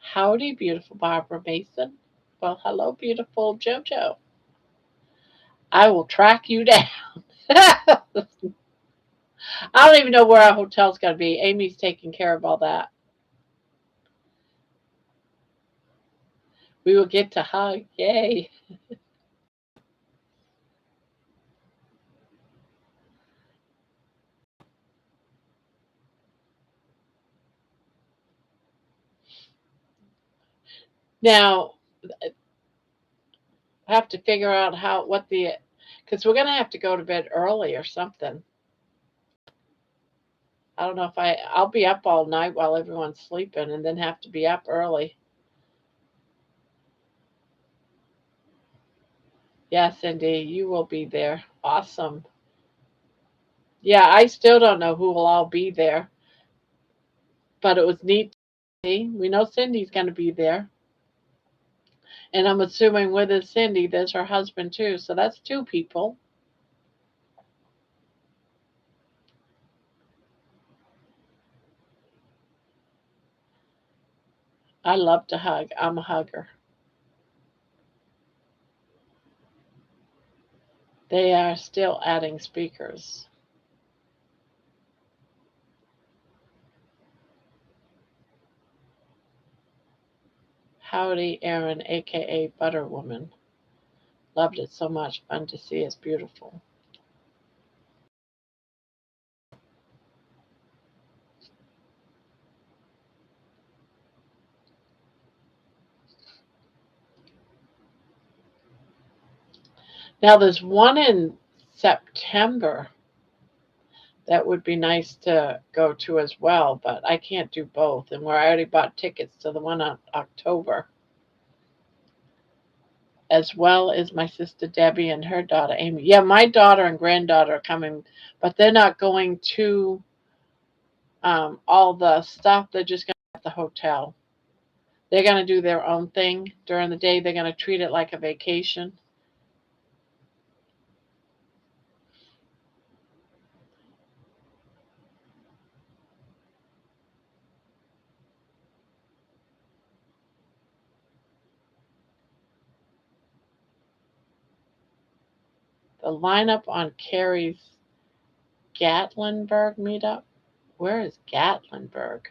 Speaker 1: Howdy, beautiful Barbara Mason. Well, hello, beautiful JoJo. I will track you down. I don't even know where our hotel's going to be. Amy's taking care of all that. We will get to hug. Yay. Now, I have to figure out because we're going to have to go to bed early or something. I don't know if I'll be up all night while everyone's sleeping and then have to be up early. Yes, Cindy, you will be there. Awesome. Yeah, I still don't know who will all be there, but it was neat to see. We know Cindy's going to be there. And I'm assuming with it, Cindy, there's her husband too. So that's two people. I love to hug. I'm a hugger. They are still adding speakers. Howdy, Erin, aka Butter Woman. Loved it so much. Fun to see. It's beautiful. Now there's one in September that would be nice to go to as well, but I can't do both. And I already bought tickets to the one on October, as well as my sister Debbie and her daughter Amy. Yeah, my daughter and granddaughter are coming, but they're not going to all the stuff. They're just going to at the hotel. They're going to do their own thing during the day. They're going to treat it like a vacation. The lineup on Carrie's Gatlinburg meetup. Where is Gatlinburg?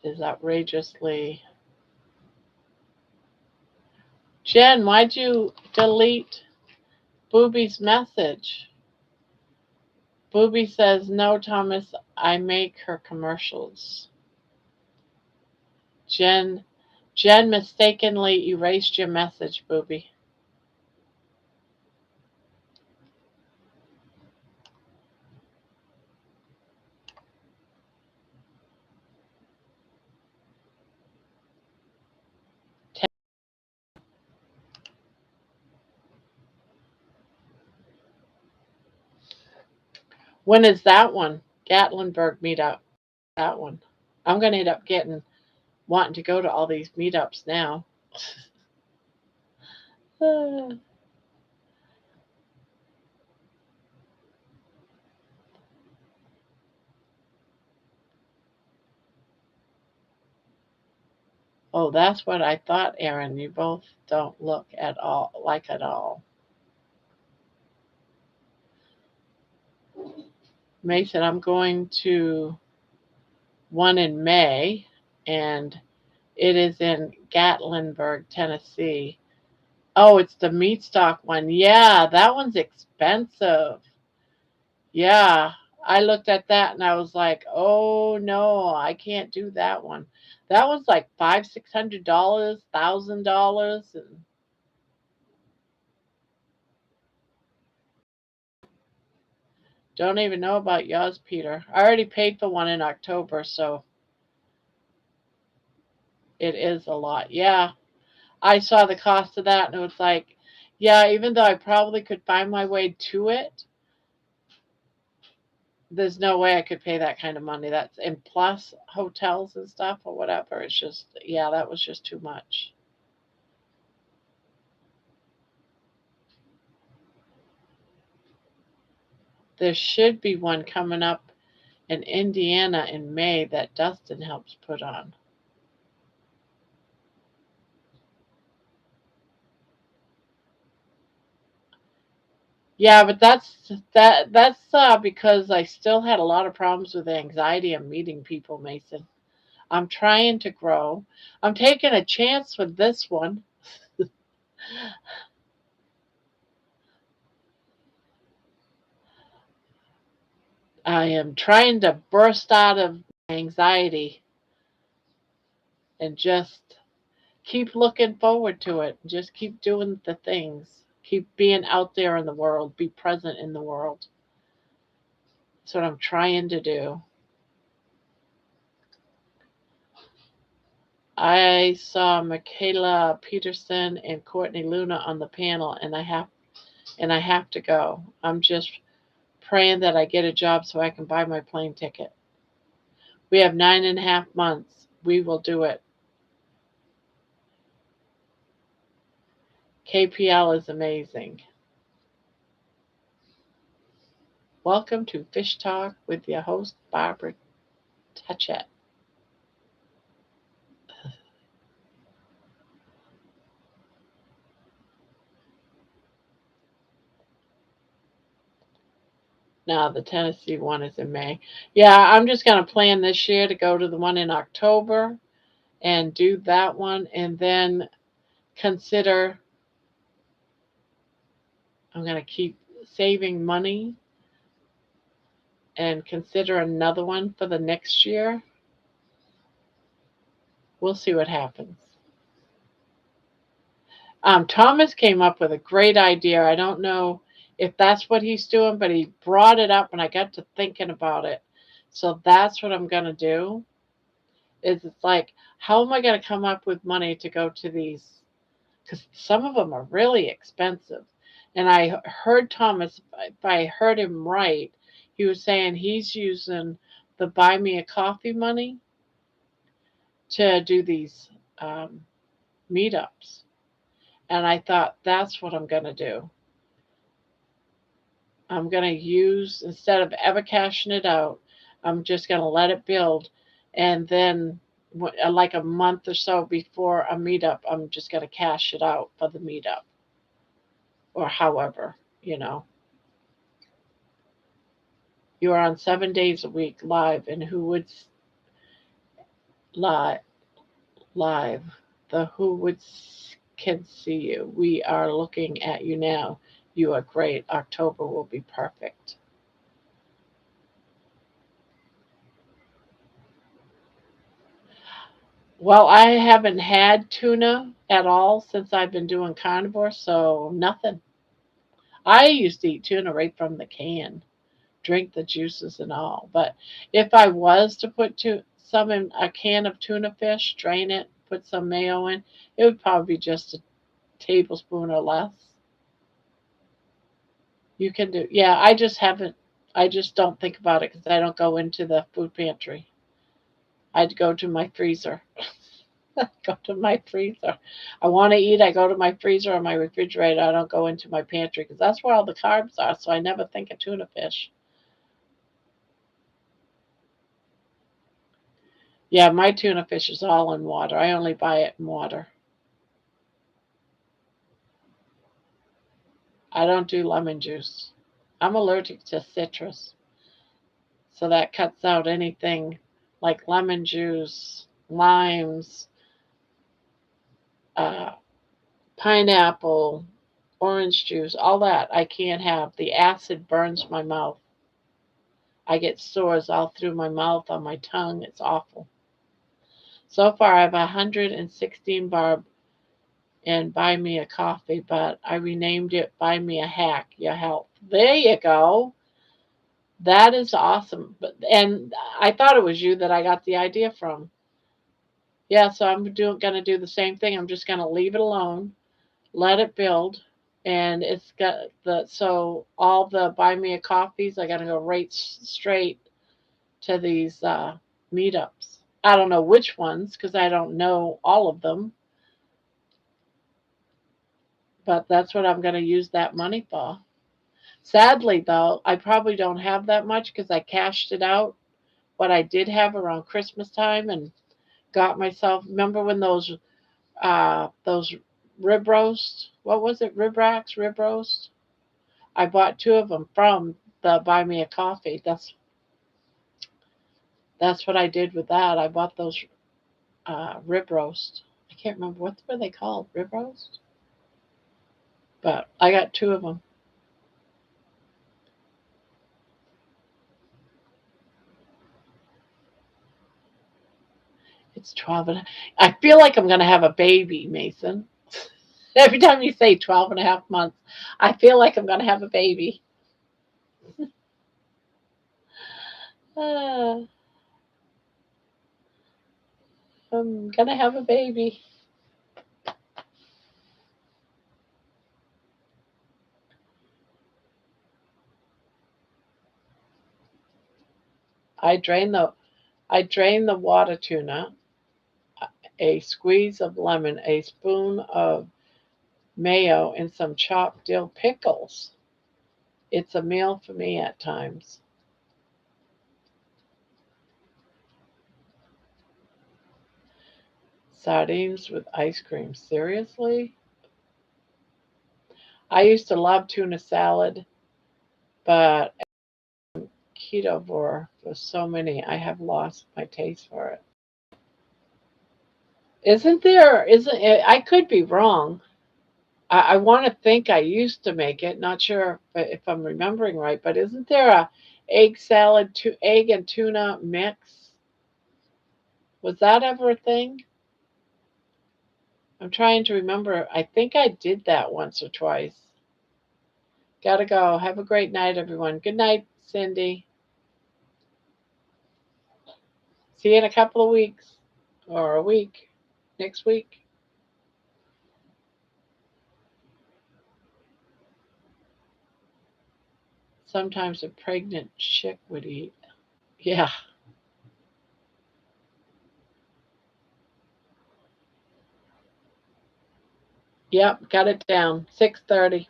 Speaker 1: Is outrageously. Jen, why'd you delete Booby's message? Booby says, no, Thomas, I make her commercials. Jen mistakenly erased your message, Booby. When is that one? Gatlinburg meetup. That one. I'm gonna end up wanting to go to all these meetups now. Oh, that's what I thought, Aaron. You both don't look at all. Mason, I'm going to one in May, and it is in Gatlinburg, Tennessee. Oh, it's the meat stock one. Yeah, that one's expensive. Yeah, I looked at that and I was like, oh no, I can't do that one. That one's like $500, $1,000, and don't even know about yours, Peter. I already paid for one in October, so it is a lot. Yeah, I saw the cost of that and it was like, yeah, even though I probably could find my way to it, there's no way I could pay that kind of money. That's and plus hotels and stuff or whatever. It's just, yeah, that was just too much. There should be one coming up in Indiana in May that Dustin helps put on. Yeah, but that's because I still had a lot of problems with anxiety and meeting people, Mason. I'm trying to grow. I'm taking a chance with this one. I am trying to burst out of anxiety and just keep looking forward to it. Just keep doing the things. Keep being out there in the world. Be present in the world. That's what I'm trying to do. I saw Michaela Peterson and Courtney Luna on the panel, and I have to go. I'm just praying that I get a job so I can buy my plane ticket. We have 9.5 months. We will do it. KPL is amazing. Welcome to Fish Talk with your host, Barbara Touchett. Now, the Tennessee one is in May. Yeah, I'm just going to plan this year to go to the one in October and do that one, and then consider I'm going to keep saving money and consider another one for the next year. We'll see what happens. Thomas came up with a great idea. I don't know if that's what he's doing, but he brought it up and I got to thinking about it. So that's what I'm going to do. Is it's like, how am I going to come up with money to go to these? Because some of them are really expensive. And I heard Thomas, if I heard him right, he was saying he's using the buy me a coffee money to do these um, meetups. And I thought that's what I'm going to do. I'm going to use, instead of ever cashing it out, I'm just going to let it build. And then, like a month or so before a meetup, I'm just going to cash it out for the meetup or however, you know. You are on 7 days a week live, and who would live? Live. The who would can see you. We are looking at you now. You are great. October will be perfect. Well, I haven't had tuna at all since I've been doing carnivore, so nothing. I used to eat tuna right from the can, drink the juices and all. But if I was to put some in a can of tuna fish, drain it, put some mayo in, it would probably be just a tablespoon or less. You can do, yeah, I just haven't, I just don't think about it because I don't go into the food pantry. I'd go to my freezer. Go to my freezer. I want to eat, I go to my freezer or my refrigerator. I don't go into my pantry because that's where all the carbs are. So I never think of tuna fish. Yeah, my tuna fish is all in water. I only buy it in water. I don't do lemon juice. I'm allergic to citrus. So that cuts out anything like lemon juice, limes, uh, pineapple, orange juice, all that I can't have. The acid burns my mouth. I get sores all through my mouth, on my tongue. It's awful. So far, I have 116 barb and buy me a coffee, but I renamed it buy me a hack, your health. There you go. That is awesome. But and I thought it was you that I got the idea from. Yeah, so gonna do the same thing. I'm just gonna leave it alone, let it build, and it's got the so all the buy me a coffees. I gotta go right straight to these meetups. I don't know which ones because I don't know all of them, but that's what I'm going to use that money for. Sadly, though, I probably don't have that much because I cashed it out. What I did have around Christmas time and got myself. Remember when those rib roast? What was it? Rib racks, rib roast. I bought two of them from the Buy Me a Coffee. That's what I did with that. I bought those rib roast. I can't remember what were they called, rib roast. But I got two of them. It's 12 and I feel like I'm going to have a baby, Mason. Every time you say 12 and a half months, I feel like I'm going to have a baby. Uh, I'm going to have a baby. I drain the I drain the water tuna, a squeeze of lemon, a spoon of mayo, and some chopped dill pickles. It's a meal for me at times. Sardines with ice cream. Seriously? I used to love tuna salad, but Carnivore for so many, I have lost my taste for it. Isn't there? Isn't it? I could be wrong. I want to think I used to make it. Not sure if I'm remembering right, but isn't there a egg salad, egg and tuna mix? Was that ever a thing? I'm trying to remember. I think I did that once or twice. Gotta go. Have a great night, everyone. Good night, Cindy. See you in a couple of weeks or a week. Next week. Sometimes a pregnant chick would eat. Yeah. Yep. Got it down. 6:30.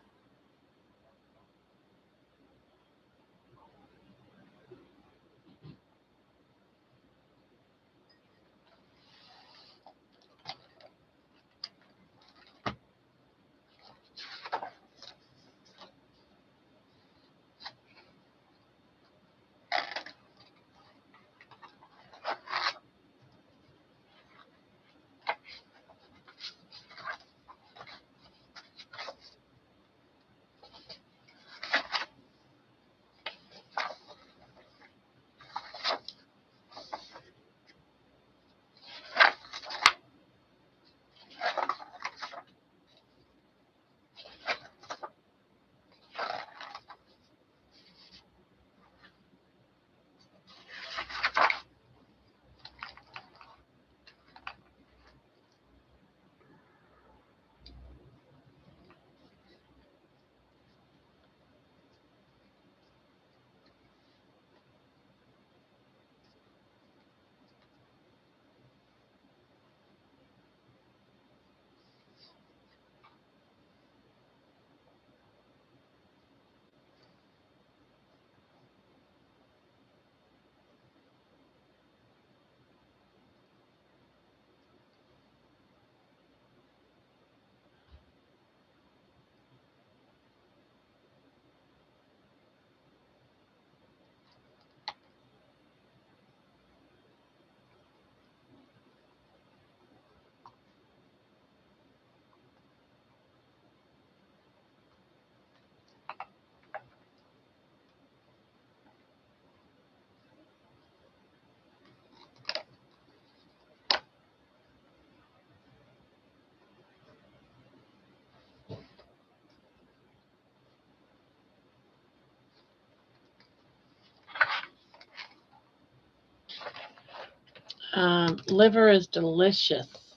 Speaker 1: Liver is delicious.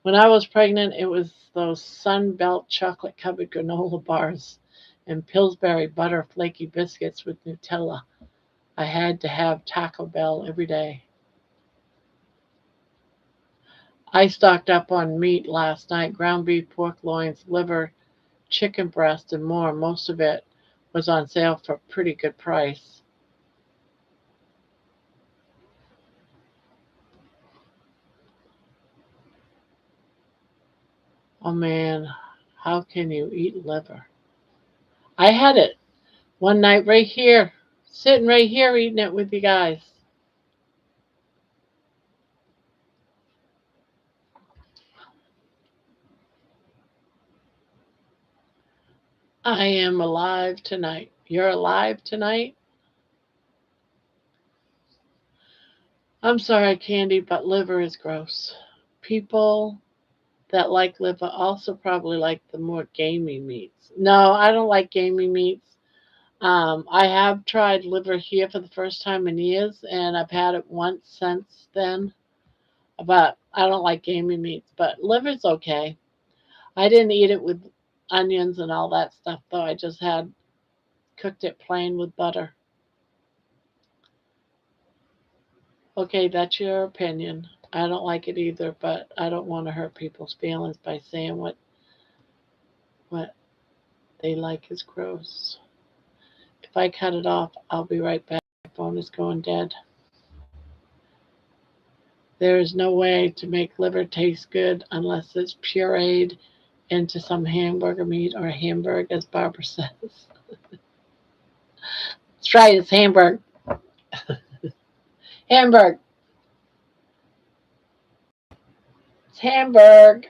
Speaker 1: When I was pregnant, it was those Sunbelt chocolate covered granola bars and Pillsbury butter flaky biscuits with Nutella. I had to have Taco Bell every day. I stocked up on meat last night: ground beef, pork loins, liver, chicken breast, and more. Most of it was on sale for a pretty good price. Oh man, how can you eat liver? I had it one night right here, sitting right here eating it with you guys. I am alive tonight. You're alive tonight? I'm sorry, Candy, but liver is gross. People that like liver also probably like the more gamey meats. No, I don't like gamey meats. I have tried liver here for the first time in years, and I've had it once since then. But I don't like gamey meats. But liver's okay. I didn't eat it with onions and all that stuff, though. I just had cooked it plain with butter. Okay, that's your opinion. I don't like it either, but I don't want to hurt people's feelings by saying what they like is gross. If I cut it off, I'll be right back. My phone is going dead. There is no way to make liver taste good unless it's pureed into some hamburger meat or hamburg, as Barbara says. That's right, it's hamburg. Hamburg. It's hamburg.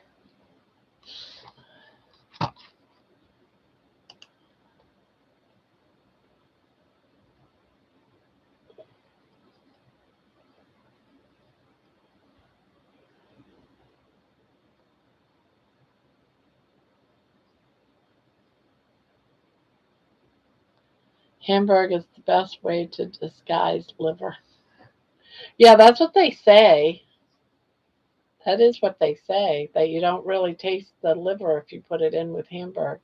Speaker 1: Hamburg is the best way to disguise liver. Yeah, that's what they say. That is what they say, that you don't really taste the liver if you put it in with Hamburg.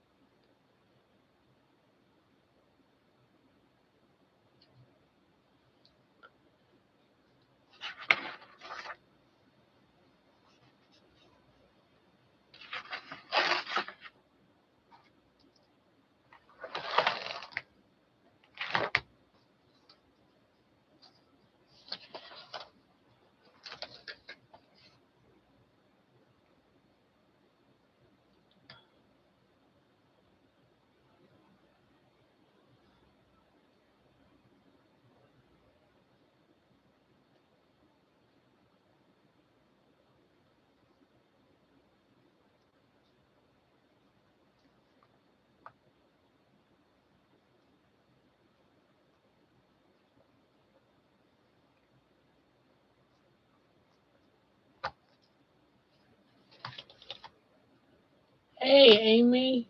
Speaker 1: Hey, Amy.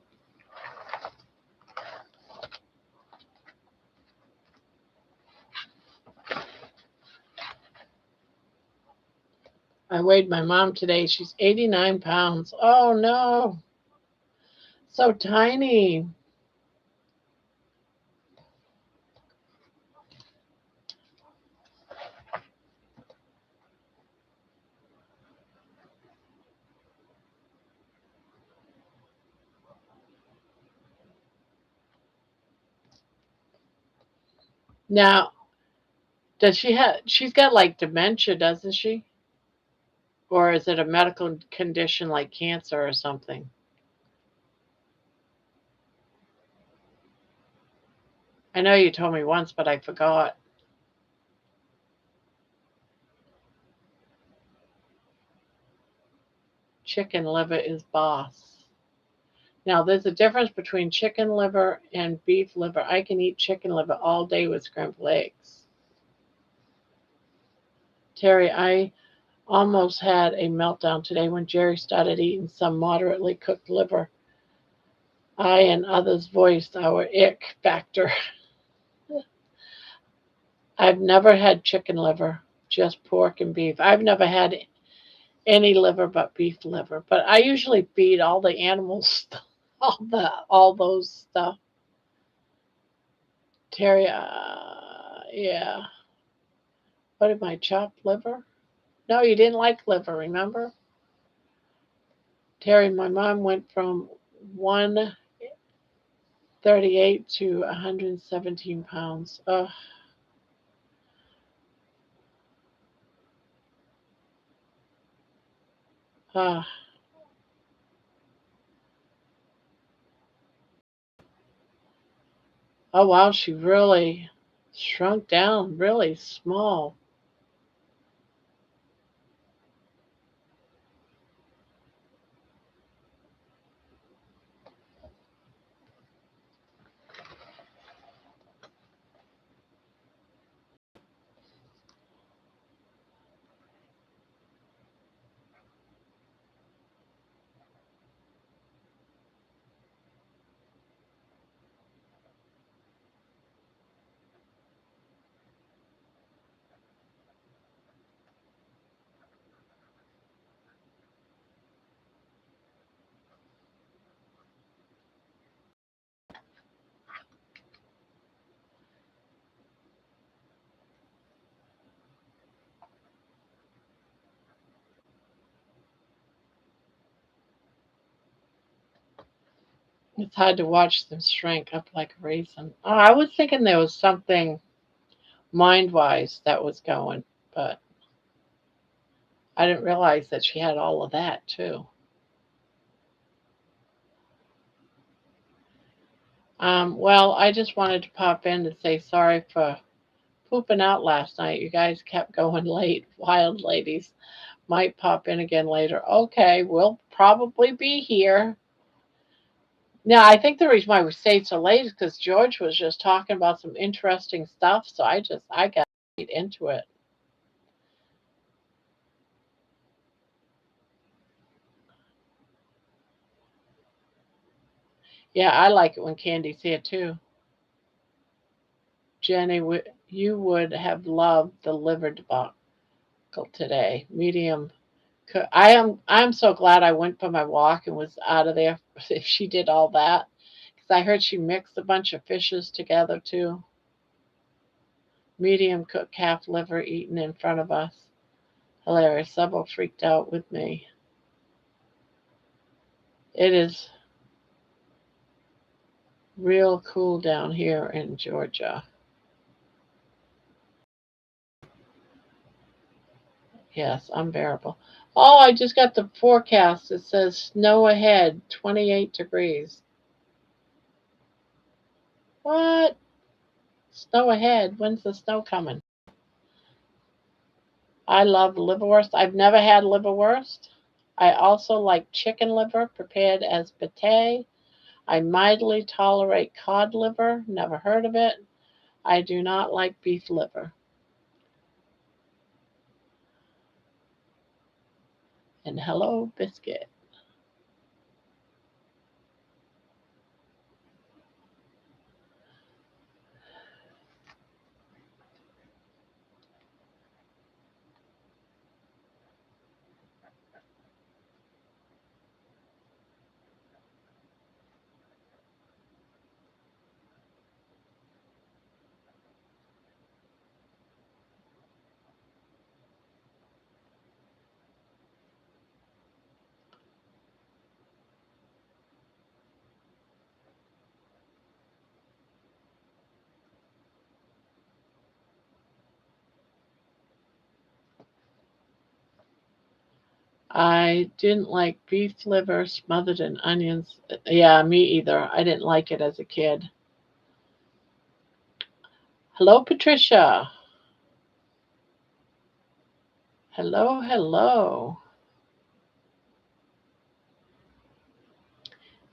Speaker 1: I weighed my mom today. She's 89 pounds. Oh, no. So tiny. Now, does she have, she's got like dementia, doesn't she? Or is it a medical condition like cancer or something? I know you told me once, but I forgot. Chicken liver is boss. Now, there's a difference between chicken liver and beef liver. I can eat chicken liver all day with scrambled eggs. Terry, I almost had a meltdown today when Jerry started eating some moderately cooked liver. I and others voiced our ick factor. I've never had chicken liver, just pork and beef. I've never had any liver but beef liver. But I usually feed all the animals all those stuff. Terry, yeah. What am I, chopped liver? No, you didn't like liver, remember? Terry, my mom went from 138 to 117 pounds. Uh, oh, wow, she really shrunk down, really small. It's hard to watch them shrink up like a raisin. Oh, I was thinking there was something mind wise that was going, but I didn't realize that she had all of that too. Well, I just wanted to pop in and say sorry for pooping out last night. You guys kept going late. Wild ladies might pop in again later. Okay, we'll probably be here. Now, I think the reason why we stayed so late is because George was just talking about some interesting stuff. So I got right into it. Yeah, I like it when Candy's here too. Jenny, you would have loved the liver debacle today. Medium. I'm so glad I went for my walk and was out of there. If she did all that, because I heard she mixed a bunch of fishes together too. Medium cooked calf liver eaten in front of us. Hilarious. Several freaked out with me. It is real cool down here in Georgia. Yes, unbearable. Oh, I just got the forecast. It says snow ahead, 28 degrees. What? Snow ahead? When's the snow coming? I love liverwurst. I've never had liverwurst. I also like chicken liver prepared as pate. I mildly tolerate cod liver. Never heard of it. I do not like beef liver. And hello, biscuit. I didn't like beef liver smothered in onions. Yeah, me either. I didn't like it as a kid. Hello, Patricia. Hello, hello.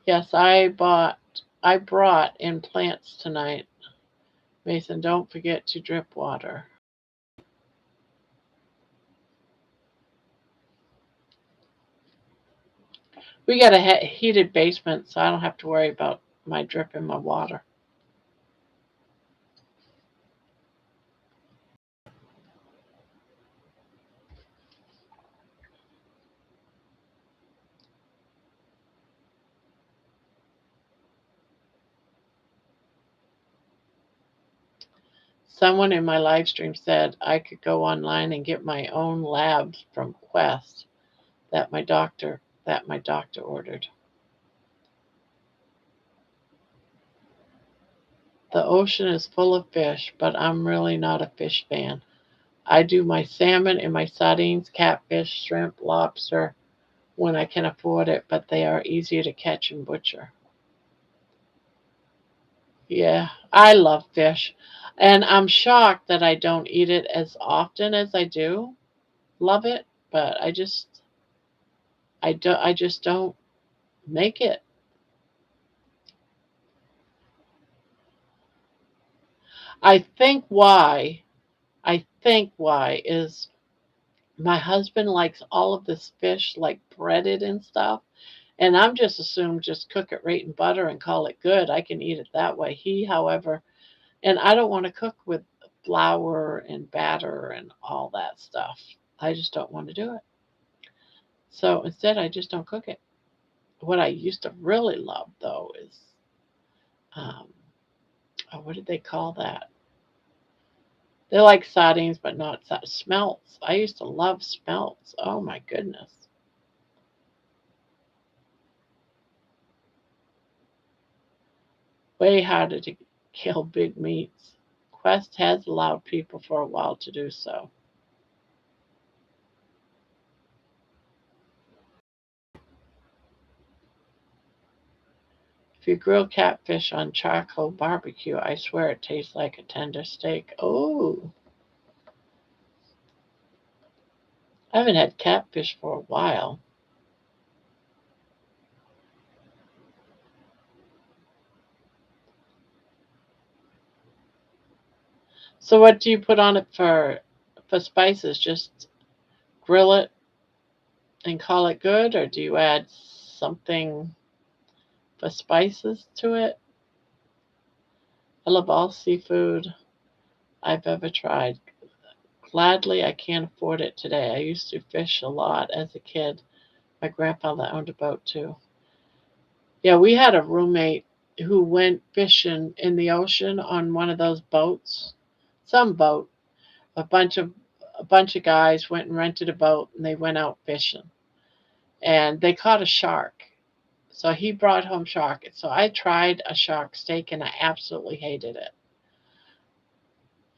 Speaker 1: Yes, I brought in plants tonight. Mason, don't forget to drip water. We got a heated basement, so I don't have to worry about my dripping my water. Someone in my live stream said I could go online and get my own labs from Quest that my doctor ordered. The ocean is full of fish, but I'm really not a fish fan. I do my salmon and my sardines, catfish, shrimp, lobster when I can afford it, but they are easier to catch and butcher. Yeah, I love fish. And I'm shocked that I don't eat it as often as I do. Love it, but I just don't make it. I think why I think why is my husband likes all of this fish like breaded and stuff. And I'm just assumed just cook it right in butter and call it good. I can eat it that way. He, however, and I don't want to cook with flour and batter and all that stuff. I just don't want to do it. So instead, I just don't cook it. What I used to really love, though, is um, what did they call that? They're like sardines, but not smelts. I used to love smelts. Oh my goodness. Way harder to kill big meats. Quest has allowed people for a while to do so. If you grill catfish on charcoal barbecue, I swear it tastes like a tender steak. Oh, I haven't had catfish for a while. So what do you put on it for spices? Just grill it and call it good, or do you add something for spices to it? I love all seafood. I've ever tried. Gladly, I can't afford it today. I used to fish a lot as a kid. My grandfather owned a boat too. Yeah, we had a roommate who went fishing in the ocean on one of those boats. Some boat. A bunch of a bunch of guys went and rented a boat and they went out fishing. And they caught a shark. So he brought home shark. So I tried a shark steak and I absolutely hated it.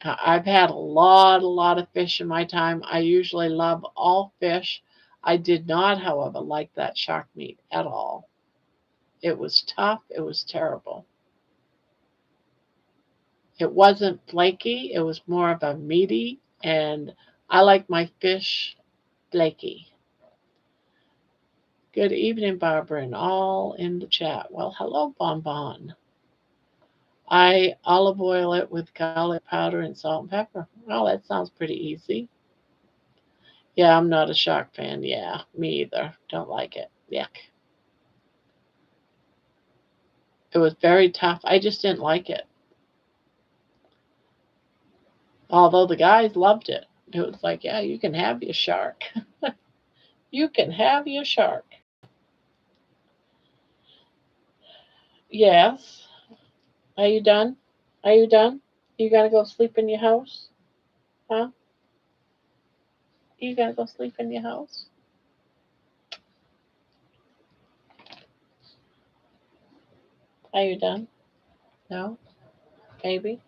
Speaker 1: I've had a lot of fish in my time. I usually love all fish. I did not, however, like that shark meat at all. It was tough. It was terrible. It wasn't flaky. It was more of a meaty, and I like my fish flaky. Good evening, Barbara, and all in the chat. Well, hello, Bonbon. I olive oil it with garlic powder and salt and pepper. Well, that sounds pretty easy. Yeah, I'm not a shark fan. Yeah, me either. Don't like it. Yuck. It was very tough. I just didn't like it. Although the guys loved it. It was like, yeah, you can have your shark. You can have your shark. Yes. Are you done? Are you done? You gotta go sleep in your house? Huh? You gotta go sleep in your house? Are you done? No? Maybe?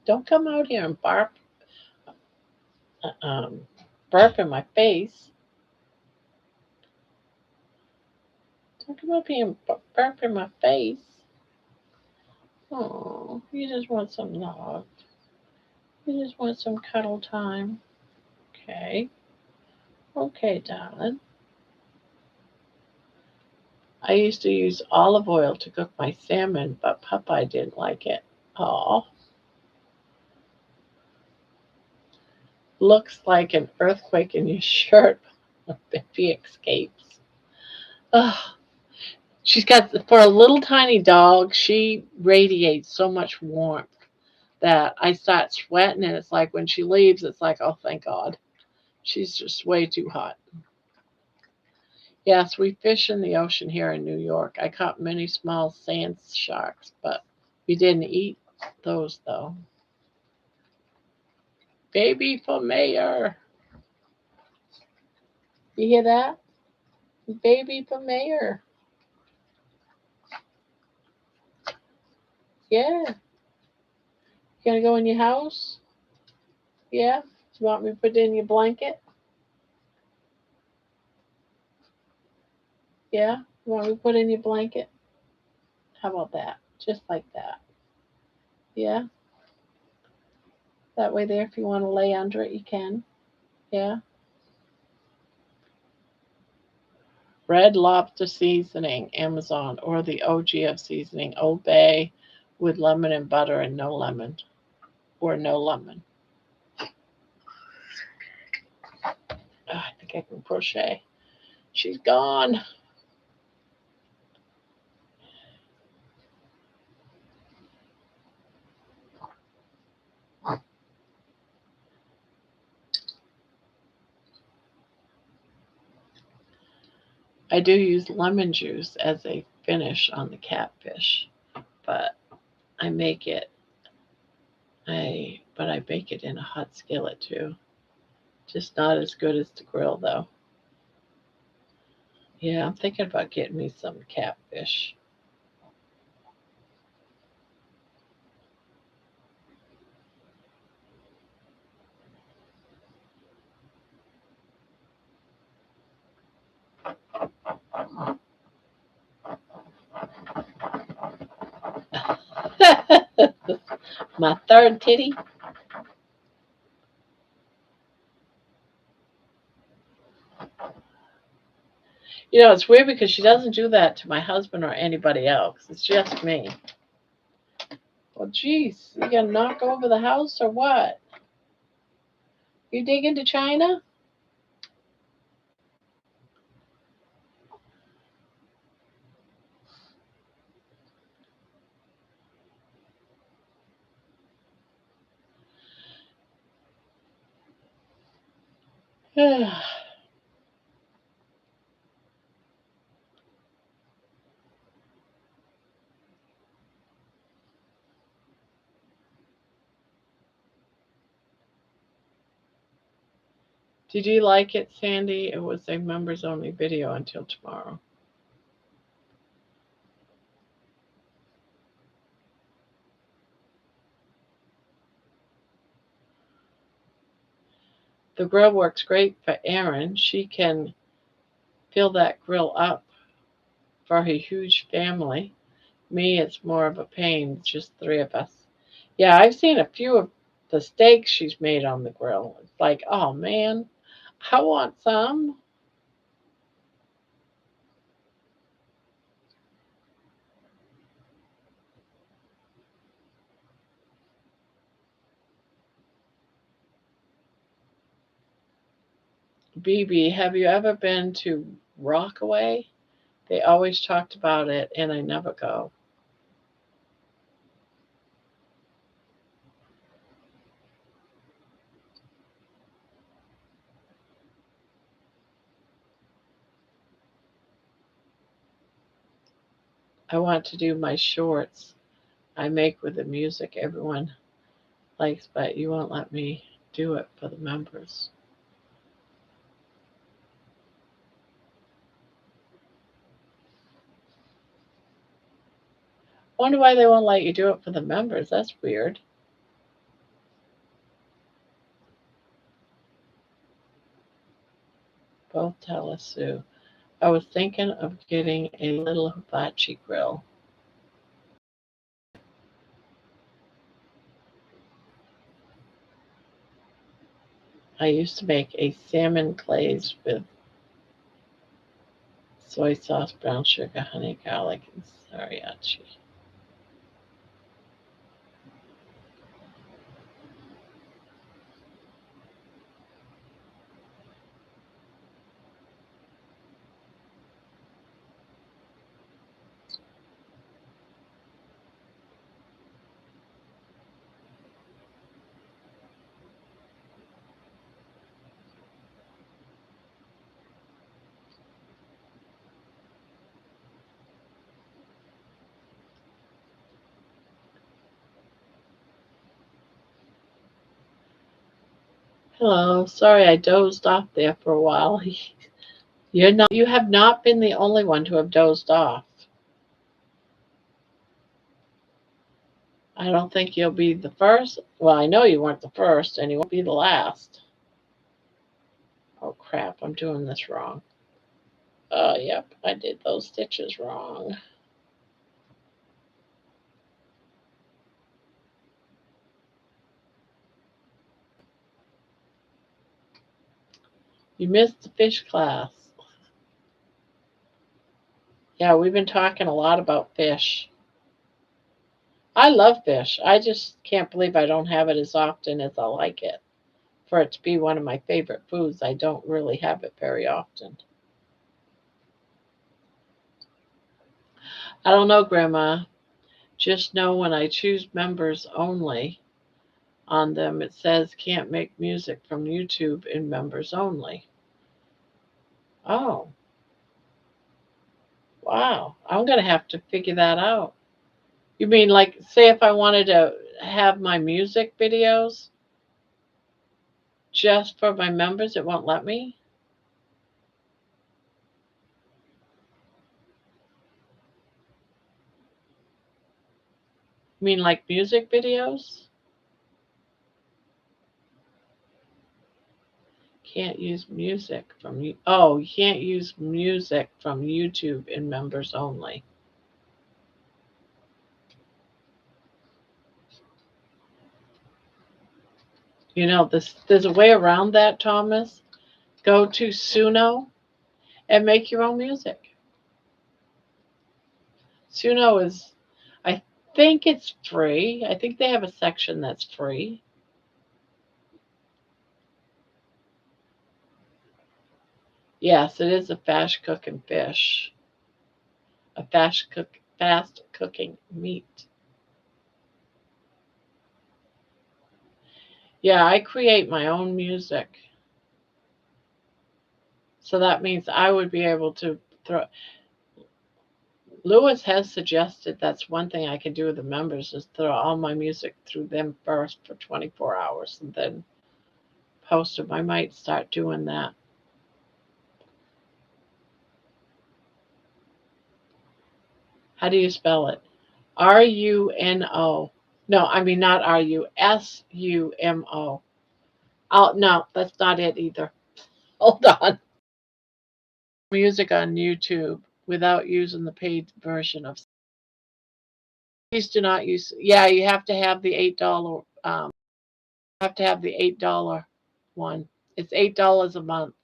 Speaker 1: Don't come out here and um, burp in my face. Don't come up here and burp in my face. Oh, you just want some love. You just want some cuddle time. Okay. Okay, darling. I used to use olive oil to cook my salmon, but Popeye didn't like it. Oh, looks like an earthquake in your shirt if he escapes. Oh, she's got, for a little tiny dog, she radiates so much warmth that I start sweating, and it's like when she leaves, it's like, oh, thank God. She's just way too hot. Yes, we fish in the ocean here in New York. I caught many small sand sharks, but we didn't eat those though. Baby for mayor. You hear that? Baby for mayor. Yeah. You gonna go in your house? Yeah. You want me to put it in your blanket? Yeah. You want me to put it in your blanket? How about that? Just like that. Yeah. That way there, if you want to lay under it, you can. Yeah. Red Lobster seasoning, Amazon, or the OGF seasoning, Old Bay, with lemon and butter and no lemon, or no lemon. Oh, I think I can crochet. She's gone. I do use lemon juice as a finish on the catfish, but I make it. I bake it in a hot skillet too. Just not as good as the grill though. Yeah, I'm thinking about getting me some catfish. My third titty. You know, it's weird because she doesn't do that to my husband or anybody else. It's just me. Well, geez, you gonna knock over the house or what? You dig into China? Did you like it, Sandy? It was a members only video until tomorrow. The grill works great for Erin. She can fill that grill up for her huge family. Me, it's more of a pain, just three of us. Yeah, I've seen a few of the steaks she's made on the grill. It's like, oh man, I want some. BB, have you ever been to Rockaway? They always talked about it, and I never go. I want to do my shorts I make with the music everyone likes, but you won't let me do it for the members. Wonder why they won't let you do it for the members. That's weird. Both tell us Sue. I was thinking of getting a little hibachi grill. I used to make a salmon glaze with soy sauce, brown sugar, honey, garlic, and sriracha. Hello, sorry I dozed off there for a while. You have not been the only one to have dozed off. I don't think you'll be the first. Well, I know you weren't the first, and you won't be the last. Oh crap, I'm doing this wrong. Oh, yep, I did those stitches wrong. You missed the fish class. Yeah, we've been talking a lot about fish. I love fish. I just can't believe I don't have it as often as I like it. For it to be one of my favorite foods, I don't really have it very often. I don't know, Grandma. Just know when I choose members only on them, it says can't make music from YouTube in members only. Oh, wow. I'm going to have to figure that out. You mean like, say, if I wanted to have my music videos just for my members, it won't let me? You mean like music videos? Can't use music from you. Oh, you can't use music from YouTube in members only. There's a way around that, Thomas. Go to Suno and make your own music. Suno is, I think it's free. I think they have a section that's free. Yes, it is a fast cooking fish, a fast cooking meat. Yeah, I create my own music. So that means I would be able to throw. Lewis has suggested that's one thing I can do with the members is throw all my music through them first for 24 hours and then post them. I might start doing that. How do you spell it? Runo. No, I mean not Sumo. Oh, no, that's not it either. Hold on. Music on YouTube without using the paid version of. Please do not use. Yeah, you have to have the $8. Have to have the $8 one. It's $8 a month,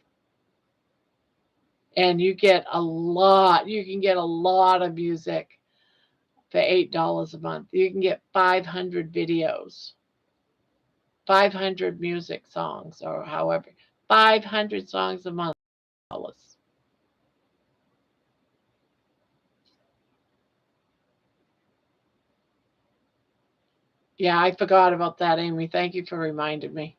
Speaker 1: and you get a lot. You can get a lot of music for $8 a month. You can get 500 videos, 500 music songs, or however, 500 songs a month. Yeah, I forgot about that, Amy. Thank you for reminding me.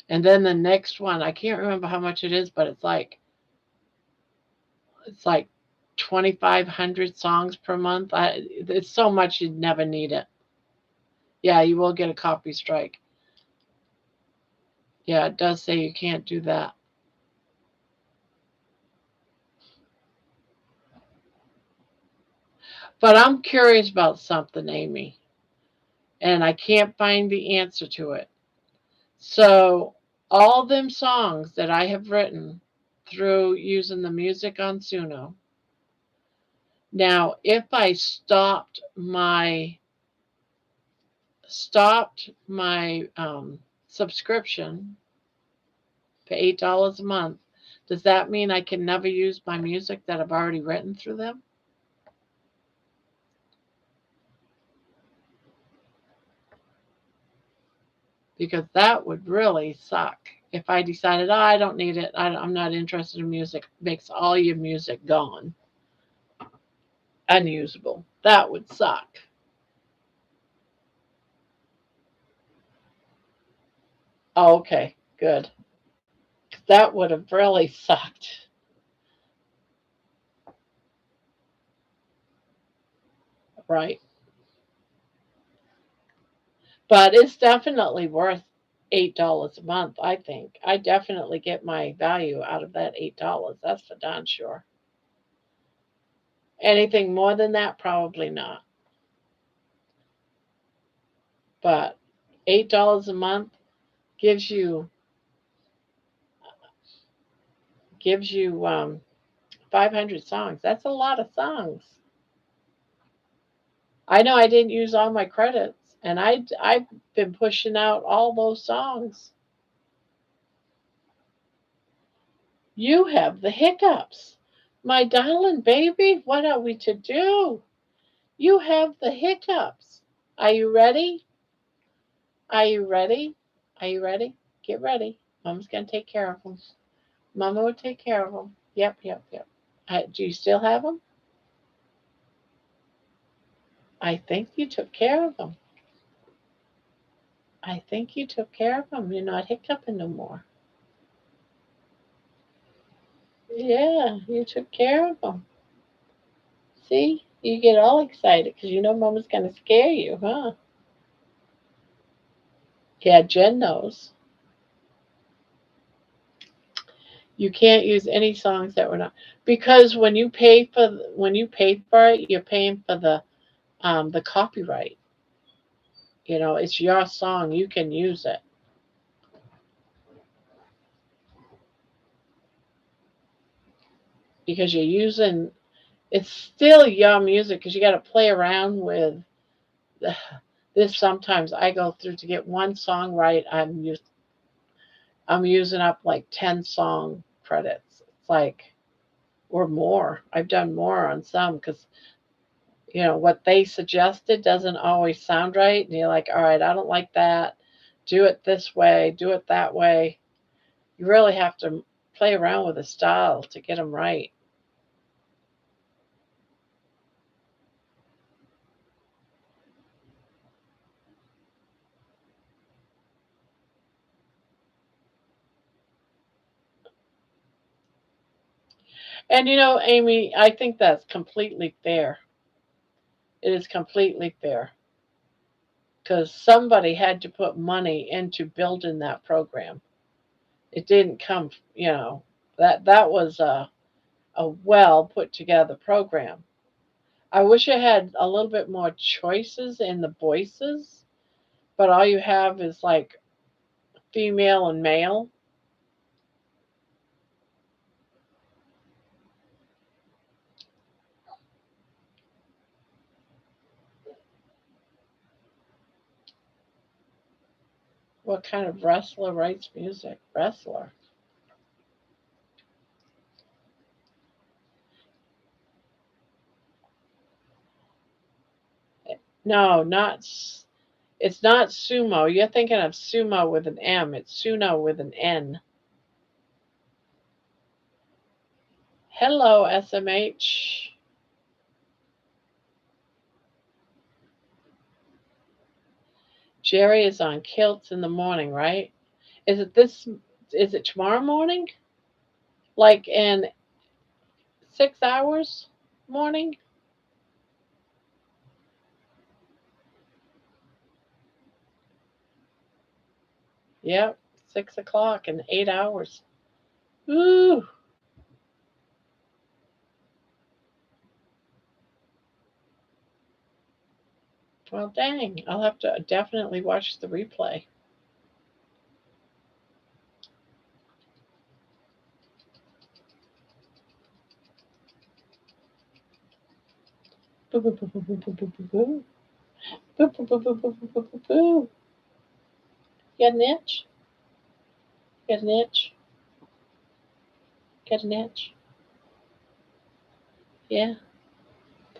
Speaker 1: And then the next one, I can't remember how much it is, but it's like 2,500 songs per month. It's so much you'd never need it. Yeah, you will get a copy strike. Yeah, it does say you can't do that. But I'm curious about something, Amy, and I can't find the answer to it. So, all them songs that I have written through using the music on Suno. Now, if I stopped my subscription for $8 a month, does that mean I can never use my music that I've already written through them? Because that would really suck if I decided, oh, I don't need it. I'm not interested in music. Makes all your music gone, unusable. That would suck. Oh, okay, good. That would have really sucked. Right. But it's definitely worth $8 a month, I think. I definitely get my value out of that $8. That's for darn sure. Anything more than that, probably not. But $8 a month gives you gives you 500 songs. That's a lot of songs. I know I didn't use all my credits, and I've been pushing out all those songs. You have the hiccups. My darling baby, what are we to do? You have the hiccups. Are you ready? Are you ready? Are you ready? Get ready. Mama's going to take care of them. Mama will take care of them. Yep, yep, yep. Do you still have them? I think you took care of them. I think you took care of them. You're not hiccuping no more. Yeah, you took care of them. See? You get all excited because you know Mama's going to scare you, huh? Yeah, Jen knows. You can't use any songs that were not because when you pay for it, you're paying for the copyright. It's your song. You can use it because you're using. It's still your music because you got to play around with this. Sometimes I go through to get one song right. I'm using up like 10 song credits. It's like or more. I've done more on some because what they suggested doesn't always sound right, and you're like, all right, I don't like that. Do it this way. Do it that way. You really have to play around with the style to get them right. And Amy, I think that's completely fair. It is completely fair because somebody had to put money into building that program. It didn't come, that was a well put together program. I wish it had a little bit more choices in the voices, but all you have is like female and male. What kind of wrestler writes music? Wrestler. No, it's not sumo. You're thinking of sumo with an M. It's suno with an N. Hello, SMH. Jerry is on kilts in the morning, right? Is it this? Is it tomorrow morning? Like in 6 hours morning? Yep, 6 o'clock in 8 hours. Ooh, well, dang. I'll have to definitely watch the replay. Boo, boo, boo, boo, boo, boo, boo, boo, boo. Boo, boo, boo, boo, boo, boo, boo, boo, boo. Get an itch? Get an itch? Get an itch? Yeah.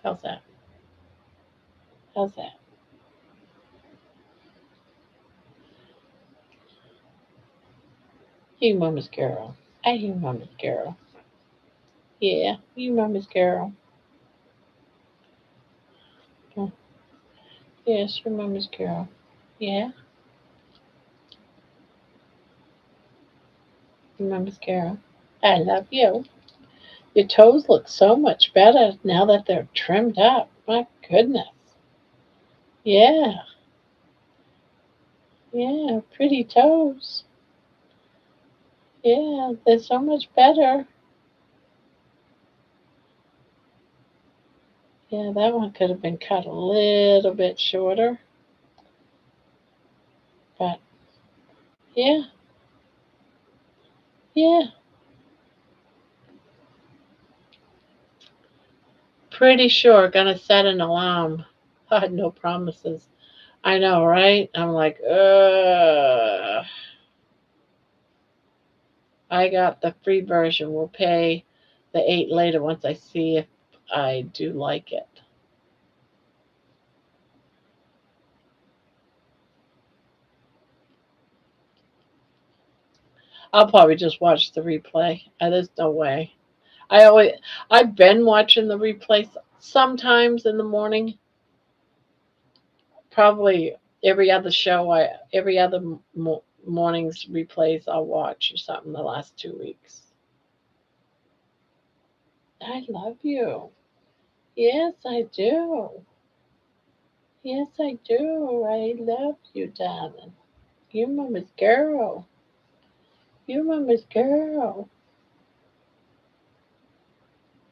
Speaker 1: How's that? How's that? You mama's girl. I hear mama's girl. Yeah, you mama's girl. Oh, yes, your mama's girl. Yeah, your mama's girl. I love you. Your toes look so much better now that they're trimmed up. My goodness. Yeah, yeah, pretty toes. Yeah, they're so much better. Yeah, that one could have been cut a little bit shorter, but yeah, yeah, pretty sure. Gonna set an alarm. No promises. I know, right? I'm like, I got the free version. We'll pay the 8 later once I see if I do like it. I'll probably just watch the replay. There's no way. I always I've been watching the replays sometimes in the morning. Probably every other morning's replays I'll watch or something the last 2 weeks. I love you. Yes, I do. Yes, I do. I love you, darling. You mama's girl. You mama's girl.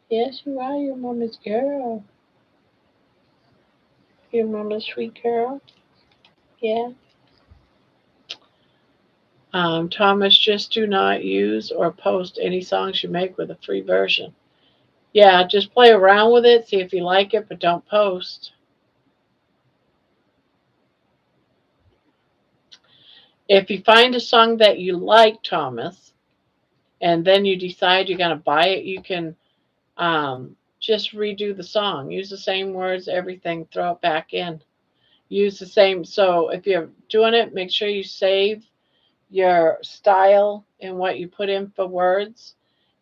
Speaker 1: Yes, you are your mama's girl. Your mama's sweet girl. Yeah. Thomas, just do not use or post any songs you make with a free version. Yeah, just play around with it, see if you like it, but don't post. If you find a song that you like, Thomas, and then you decide you're going to buy it, you can just redo the song. Use the same words, everything, throw it back in. Use the same. So if you're doing it, make sure you save your style and what you put in for words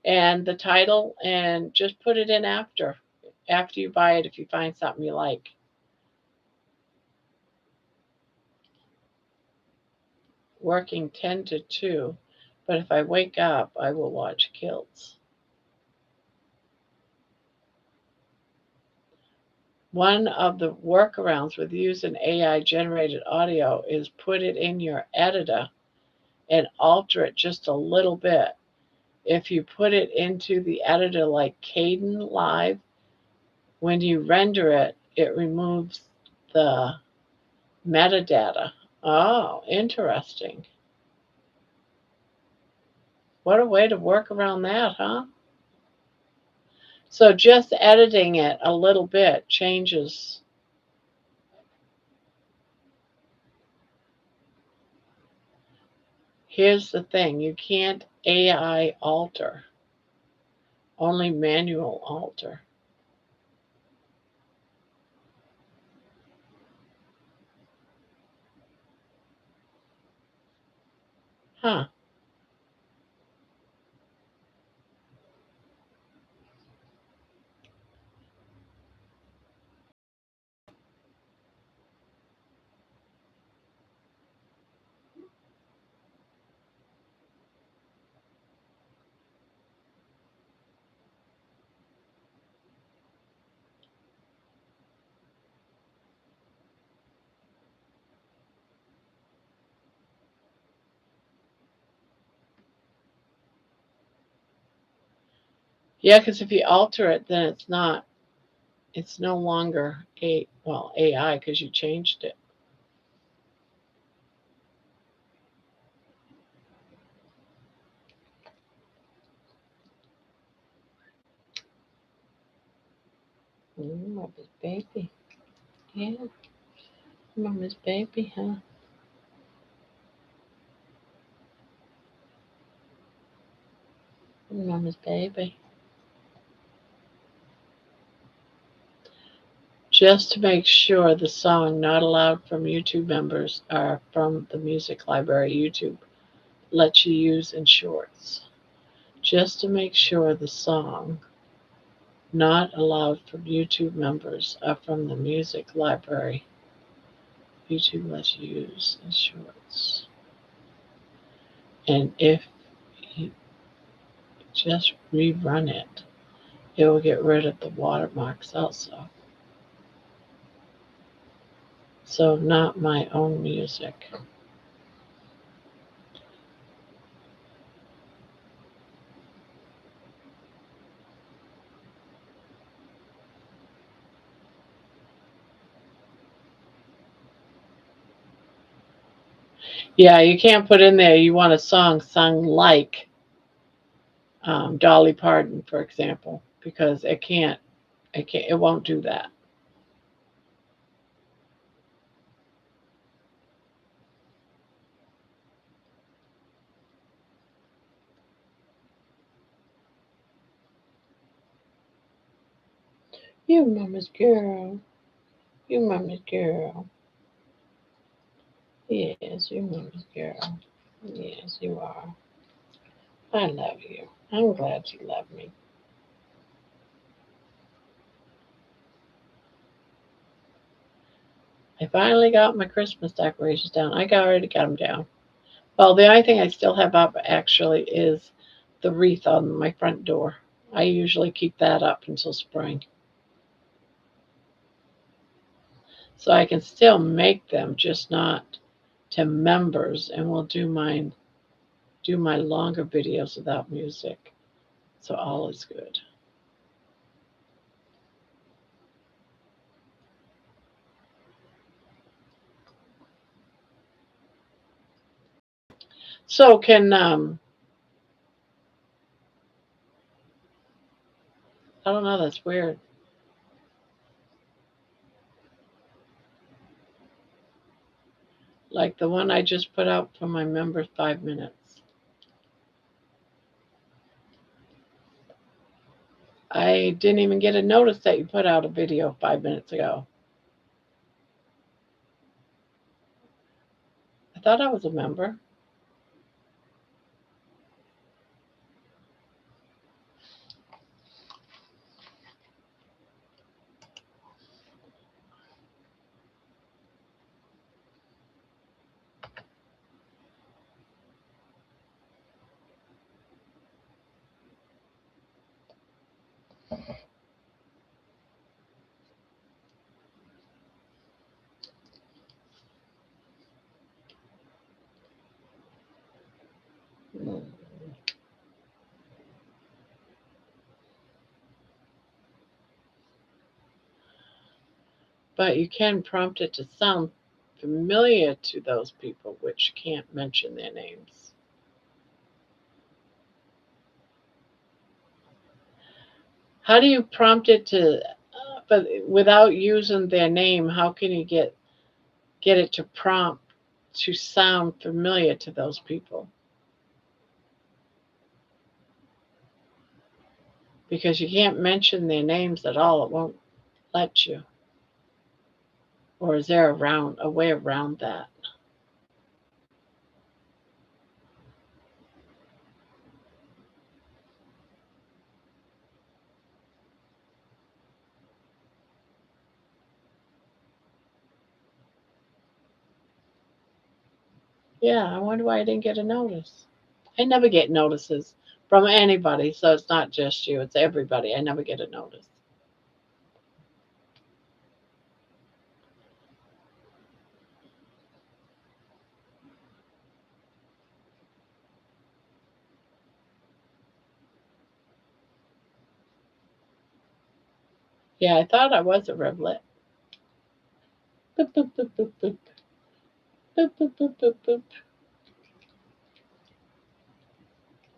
Speaker 1: and the title and just put it in after you buy it if you find something you like. Working 10 to 2, but if I wake up I will watch Kilts. One of the workarounds with using AI generated audio is put it in your editor and alter it just a little bit. If you put it into the editor like Caden Live, when you render it, it removes the metadata. Oh, interesting. What a way to work around that, huh? So just editing it a little bit changes. Here's the thing, you can't AI alter, only manual alter. Huh. Yeah, because if you alter it, then it's no longer AI because you changed it. Mama's baby. Yeah, mama's baby, huh? Mama's baby. Just to make sure the song not allowed from YouTube members are from the music library YouTube lets you use in shorts. Just to make sure the song not allowed from YouTube members are from the music library YouTube lets you use in shorts. And if you just rerun it, it will get rid of the watermarks also. So not my own music. Yeah, you can't put in there you want a song sung like Dolly Parton, for example, because it won't do that. You mama's girl. You mama's girl. Yes, you mama's girl. Yes, you are. I love you. I'm glad you love me. I finally got my Christmas decorations down. Already got them down. Well, the only thing I still have up actually is the wreath on my front door. I usually keep that up until spring. So I can still make them, just not to members, and we'll do my longer videos without music. So all is good. So can I don't know, that's weird. Like the one I just put out for my members 5 minutes. I didn't even get a notice that you put out a video 5 minutes ago. I thought I was a member. But you can prompt it to sound familiar to those people, which can't mention their names. How do you prompt it to, but without using their name, how can you get it to prompt to sound familiar to those people? Because you can't mention their names at all. It won't let you. Or is there a way around that? Yeah, I wonder why I didn't get a notice. I never get notices from anybody, so it's not just you, it's everybody. I never get a notice. Yeah, I thought I was a rivlet. Boop, boop, boop, boop, boop. Boop, boop, boop, boop, boop.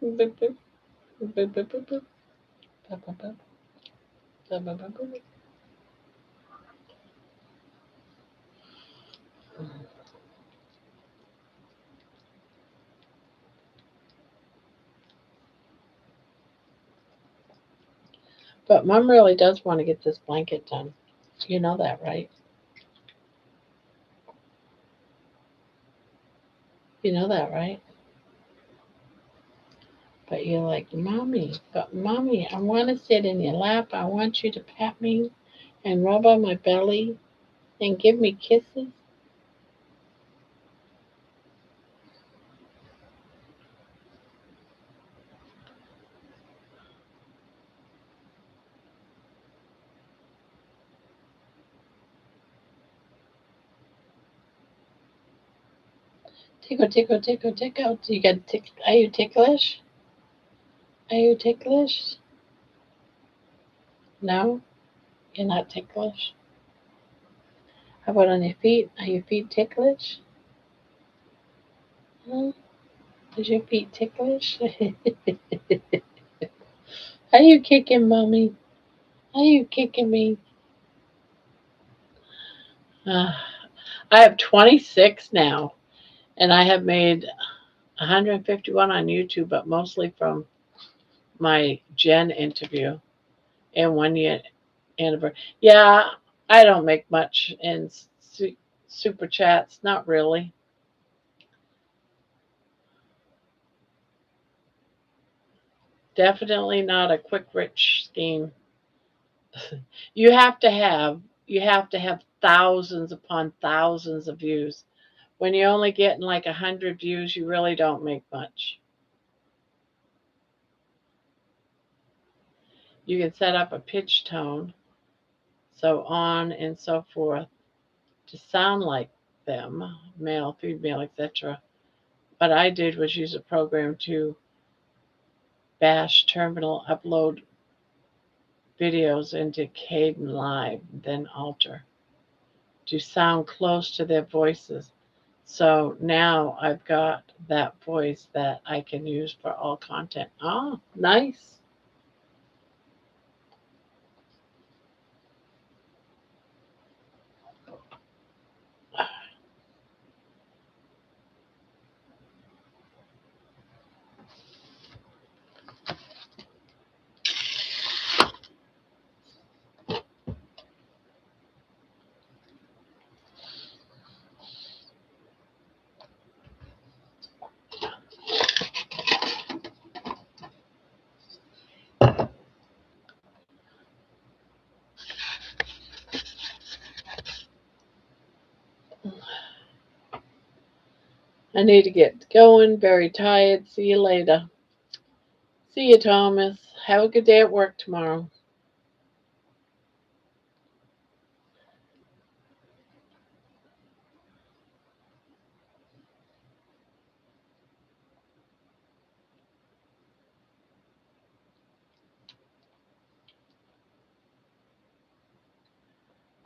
Speaker 1: Boop, boop, boop. Boop, boop, boop, boop, boop. Boop, boop, boop. Boop, boop, boop, boop. But Mom really does want to get this blanket done. You know that, right? You know that, right? But you're like, Mommy, I want to sit in your lap. I want you to pat me and rub on my belly and give me kisses. Tickle, tickle, tickle, tickle. Are you ticklish? Are you ticklish? No, you're not ticklish. How about on your feet? Are your feet ticklish? Hmm? Is your feet ticklish? Are you kicking, Mommy? Are you kicking me? Uh, I have 26 now, and I have made 151 on YouTube, but mostly from my Jen interview and 1 year anniversary. Yeah, I don't make much in super chats, not really. Definitely not a quick rich scheme. You have to have you have to have thousands upon thousands of views. When you're only getting like 100 views, you really don't make much. You can set up a pitch tone, so on and so forth, to sound like them, male, female, etc. What I did was use a program to bash terminal, upload videos into Caden Live, then alter to sound close to their voices. So now I've got that voice that I can use for all content. Oh, nice. I need to get going. Very tired. See you later. See you, Thomas. Have a good day at work tomorrow.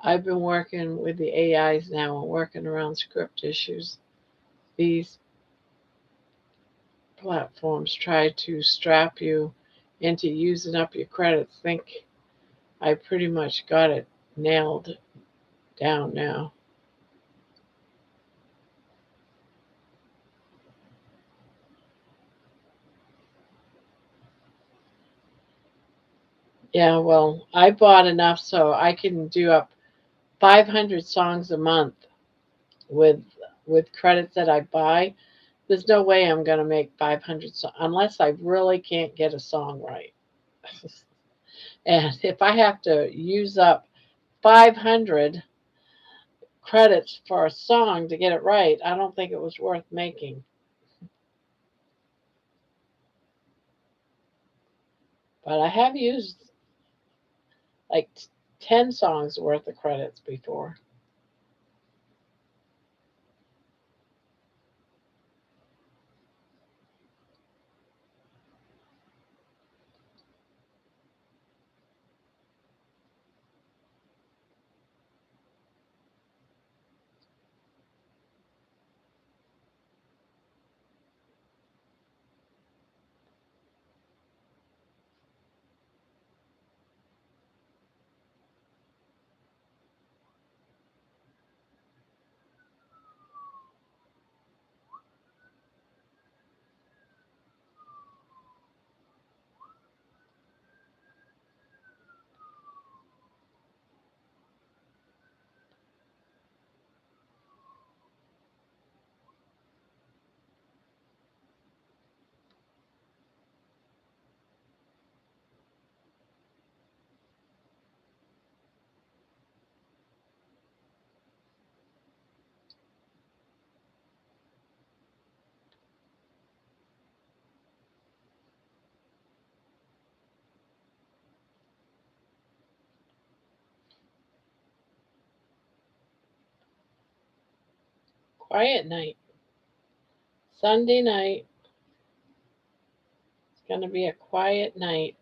Speaker 1: I've been working with the AIs now and working around script issues. These platforms try to strap you into using up your credits. Think I pretty much got it nailed down now. Yeah, well, I bought enough so I can do up 500 songs a month with credits that I buy. There's no way I'm going to make 500 unless I really can't get a song right. And if I have to use up 500 credits for a song to get it right, I don't think it was worth making. But I have used like 10 songs worth of credits before. Quiet night. Sunday night. It's going to be a quiet night.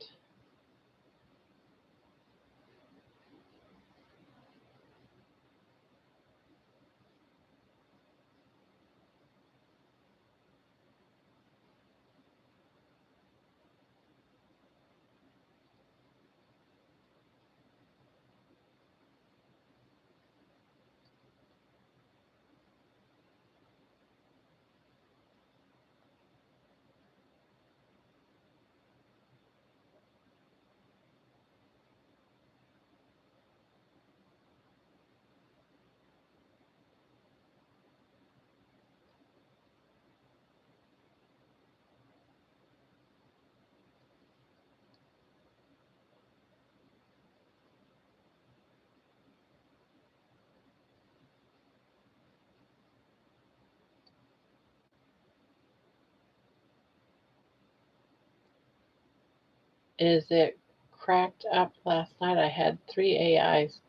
Speaker 1: Is it cracked up last night? I had three AIs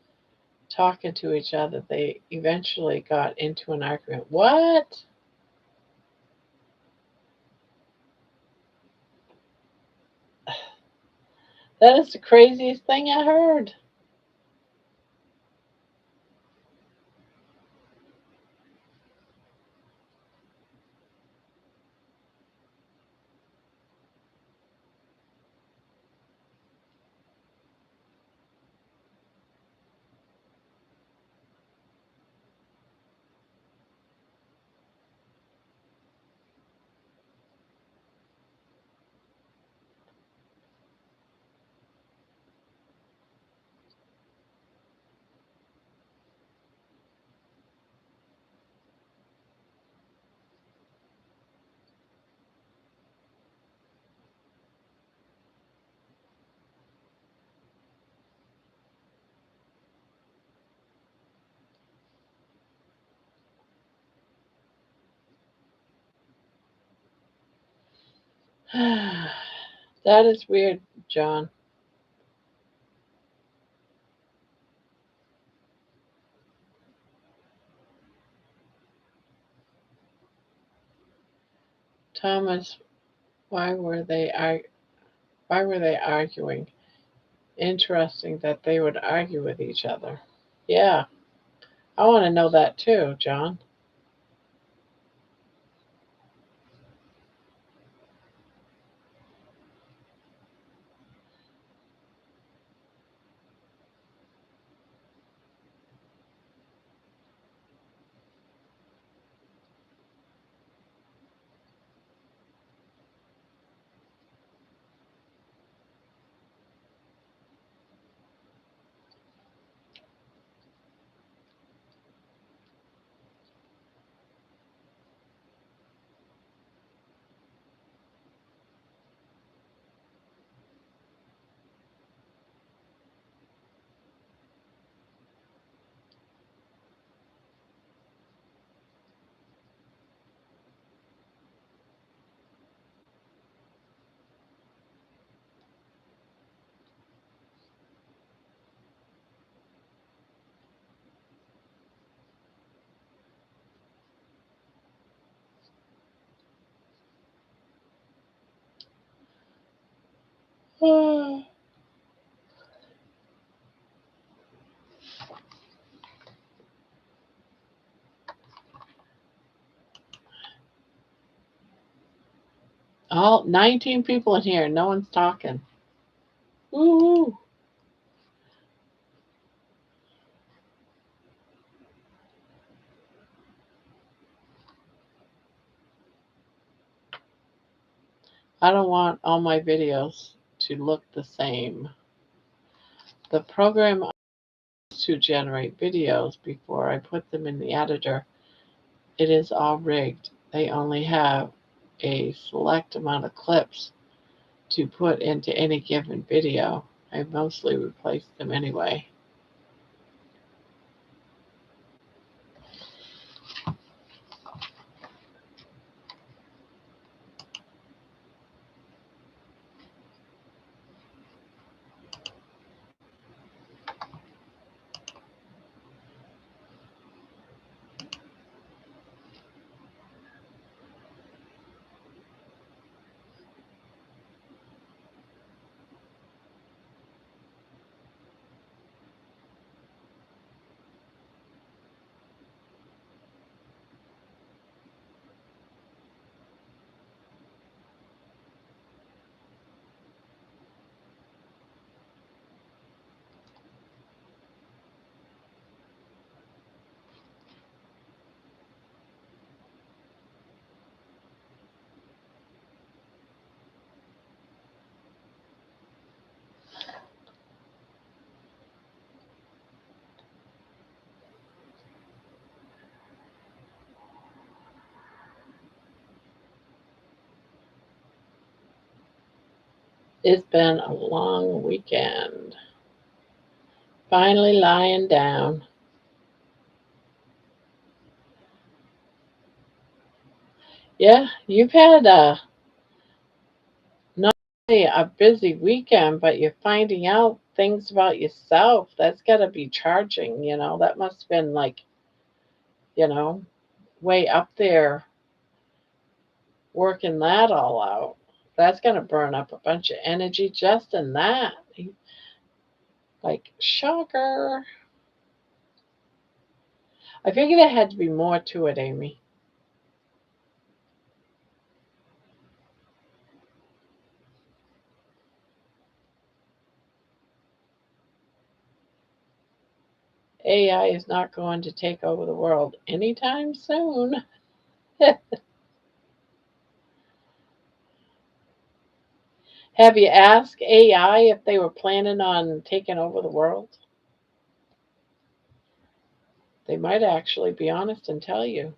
Speaker 1: talking to each other. They eventually got into an argument. What? That is the craziest thing I heard. That is weird, John. Thomas, why were they why were they arguing? Interesting that they would argue with each other. Yeah, I want to know that too, John. All 19 people in here. No one's talking. Woo! I don't want all my videos to look the same. The program I use to generate videos before I put them in the editor, it is all rigged. They only have a select amount of clips to put into any given video. I mostly replace them anyway. It's been a long weekend. Finally lying down. Yeah, you've had not only a busy weekend, but you're finding out things about yourself. That's got to be charging, you know. That must have been like, you know, way up there working that all out. That's going to burn up a bunch of energy just in that. Like, shocker. I figured there had to be more to it, Amy. AI is not going to take over the world anytime soon. Have you asked AI if they were planning on taking over the world? They might actually be honest and tell you.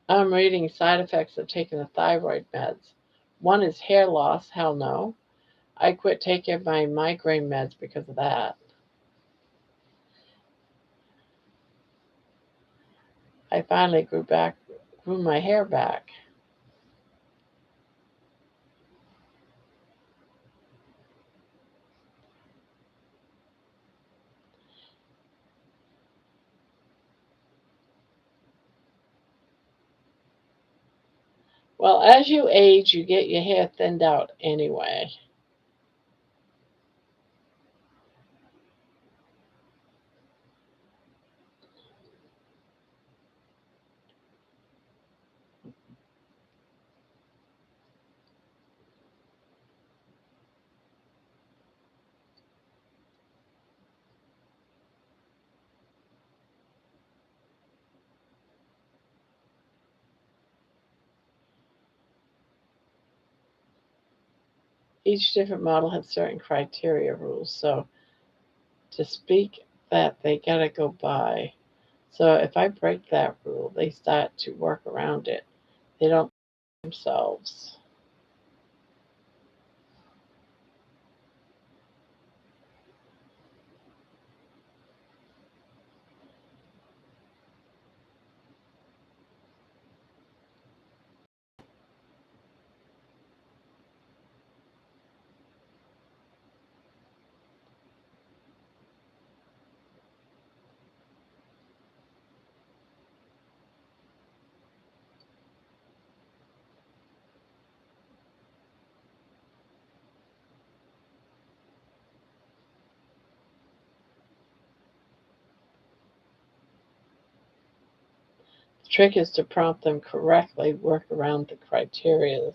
Speaker 1: I'm reading side effects of taking the thyroid meds. One is hair loss. Hell no. I quit taking my migraine meds because of that. I finally grew my hair back. Well, as you age, you get your hair thinned out anyway. Each different model has certain criteria rules. So to speak that they gotta go by. So if I break that rule, they start to work around it. They don't themselves. The trick is to prompt them correctly, work around the criteria.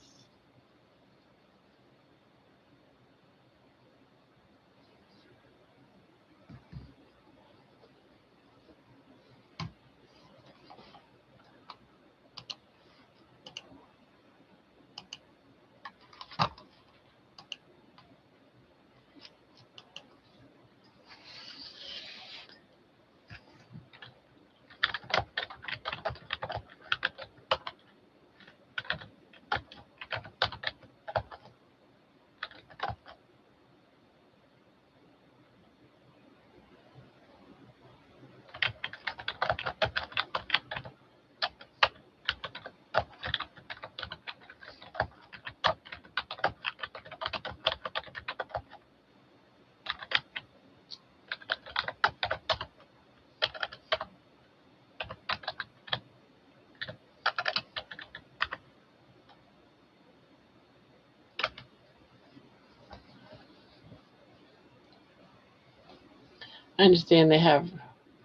Speaker 1: I understand they have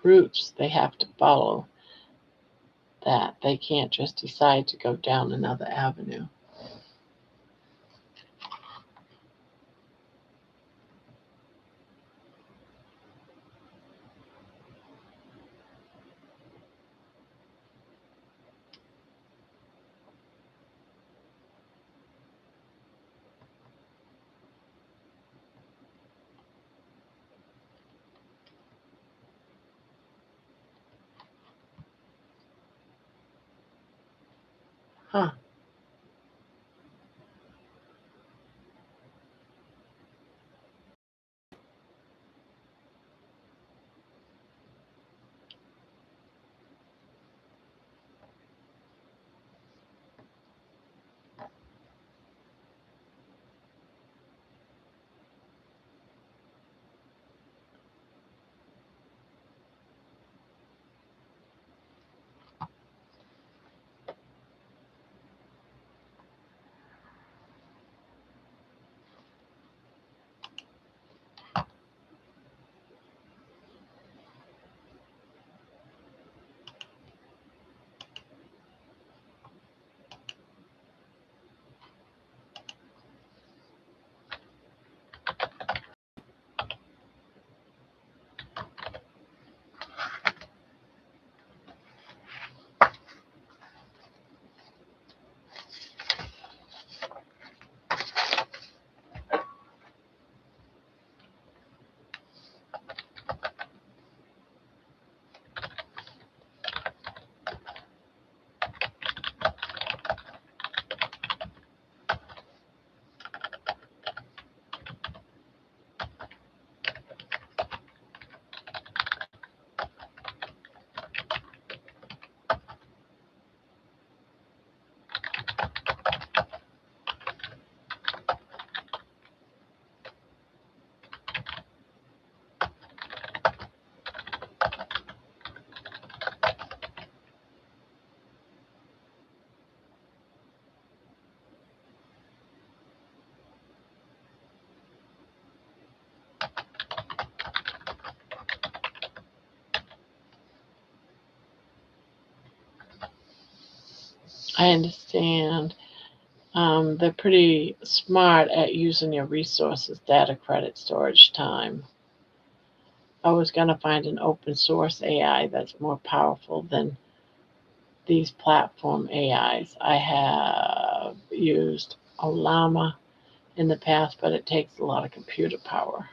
Speaker 1: routes they have to follow, that they can't just decide to go down another avenue. Huh. I understand. They're pretty smart at using your resources, data, credit, storage, time. I was going to find an open source AI that's more powerful than these platform AIs. I have used a llama in the past, but it takes a lot of computer power.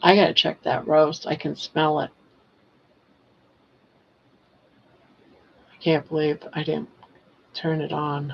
Speaker 1: I gotta check that roast. I can smell it. I can't believe I didn't turn it on.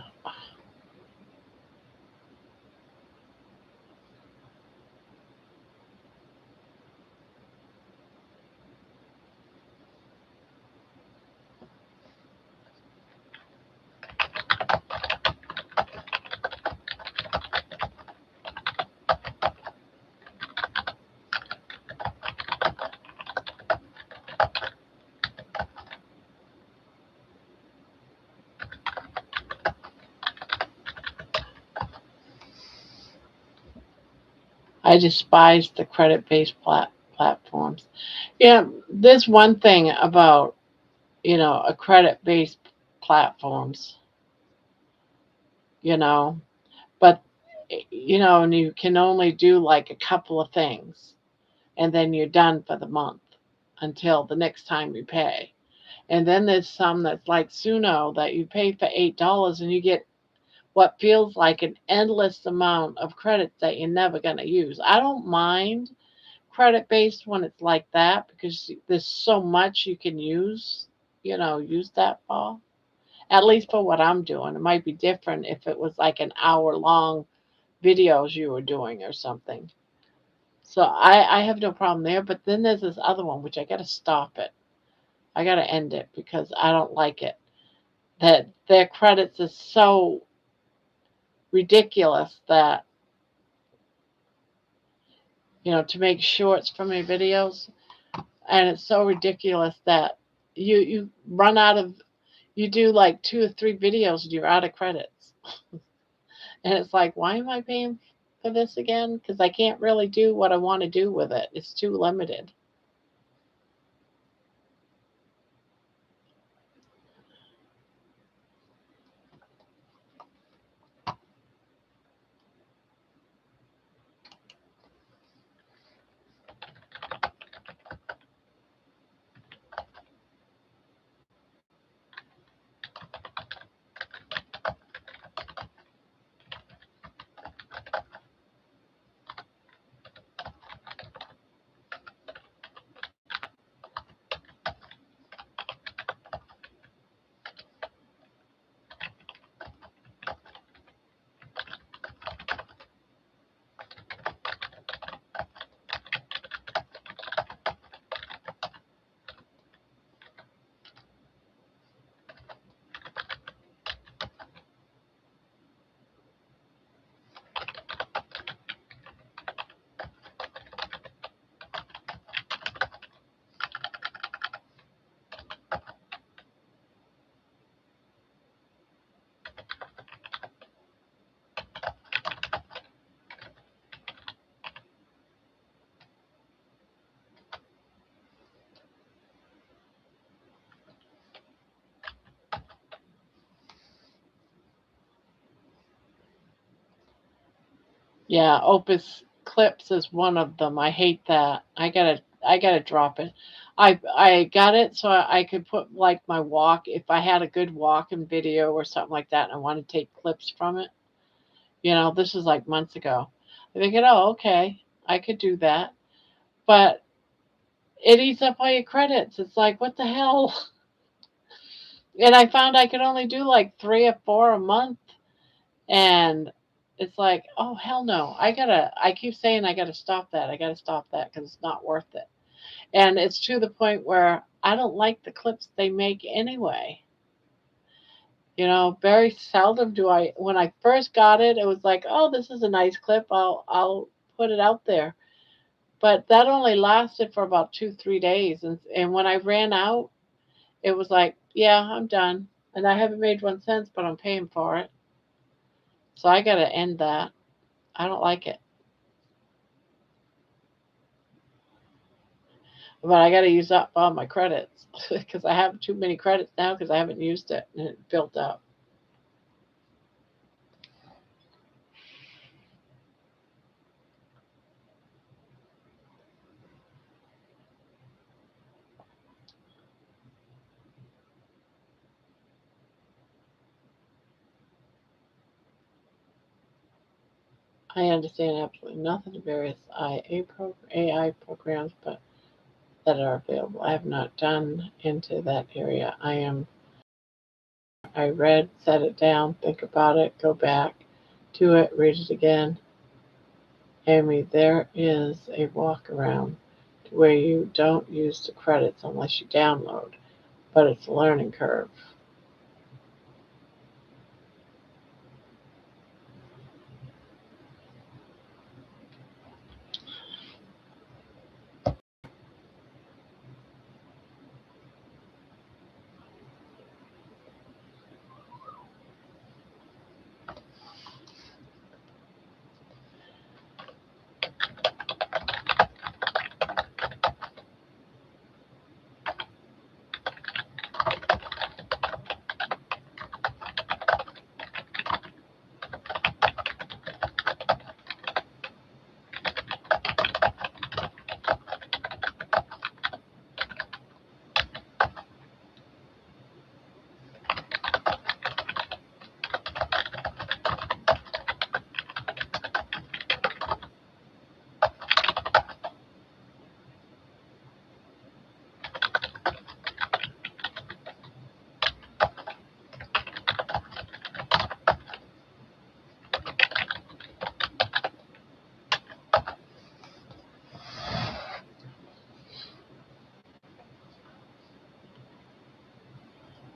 Speaker 1: I despise the credit based platforms. Yeah, there's one thing about, a credit based platforms, you know, but, and you can only do like a couple of things and then you're done for the month until the next time you pay. And then there's some that's like Suno that you pay for $8 and you get what feels like an endless amount of credits that you're never going to use. I don't mind credit based when it's like that because there's so much you can use that for. At least for what I'm doing. It might be different if it was like an hour long videos you were doing or something. So I have no problem there. But then there's this other one which I got to stop it. I got to end it because I don't like it. That their credits is so ridiculous that to make shorts from your videos, and it's so ridiculous that you run out of you do like 2 or 3 videos and you're out of credits. And it's like, why am I paying for this again? Because I can't really do what I want to do with it. It's too limited. Yeah, Opus Clips is one of them. I hate that. I gotta drop it. I got it so I could put like my walk if I had a good walking video or something like that and I want to take clips from it. This was like months ago. I figured, oh, okay, I could do that. But it eats up all your credits. It's like, what the hell? And I found I could only do like 3 or 4 a month. And it's like, oh, hell no. I keep saying I gotta stop that. I gotta stop that because it's not worth it. And it's to the point where I don't like the clips they make anyway. Very seldom do I. When I first got it, it was like, oh, this is a nice clip. I'll put it out there. But that only lasted for about 2 3 days, and when I ran out, it was like, yeah, I'm done. And I haven't made one since, but I'm paying for it, so I got to end that. I don't like it, but I got to use up all my credits because I have too many credits now because I haven't used it and it built up. I understand absolutely nothing of various AI programs, but that are available. I have not done into that area. I read, set it down, think about it, go back to it, read it again. Amy, there is a walk around to where you don't use the credits unless you download, but it's a learning curve.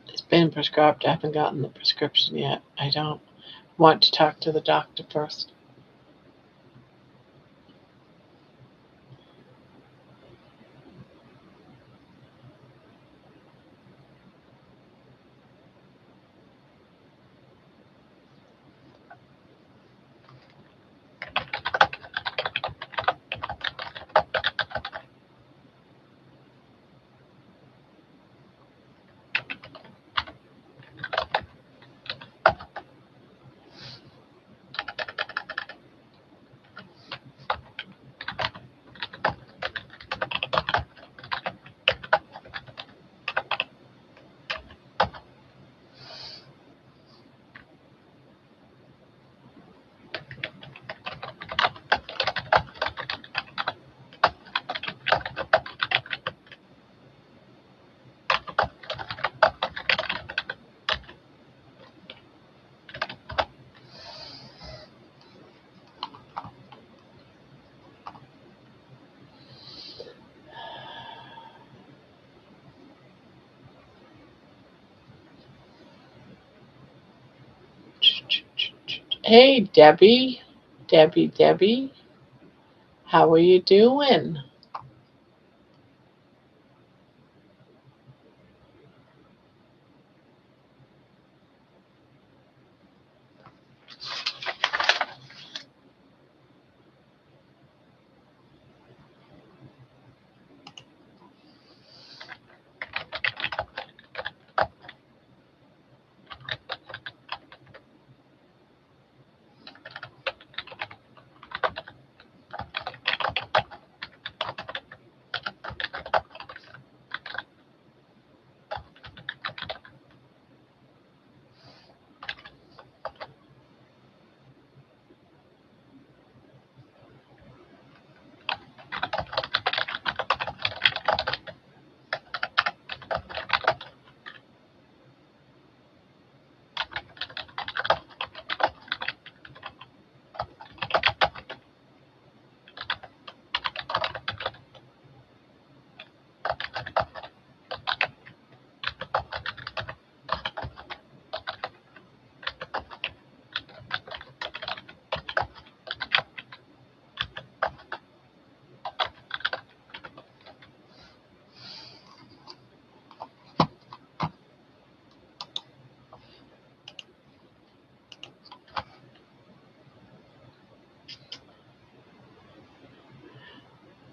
Speaker 1: It's been prescribed. I haven't gotten the prescription yet. I don't want to talk to the doctor first. Hey, Debbie. Debbie. How are you doing?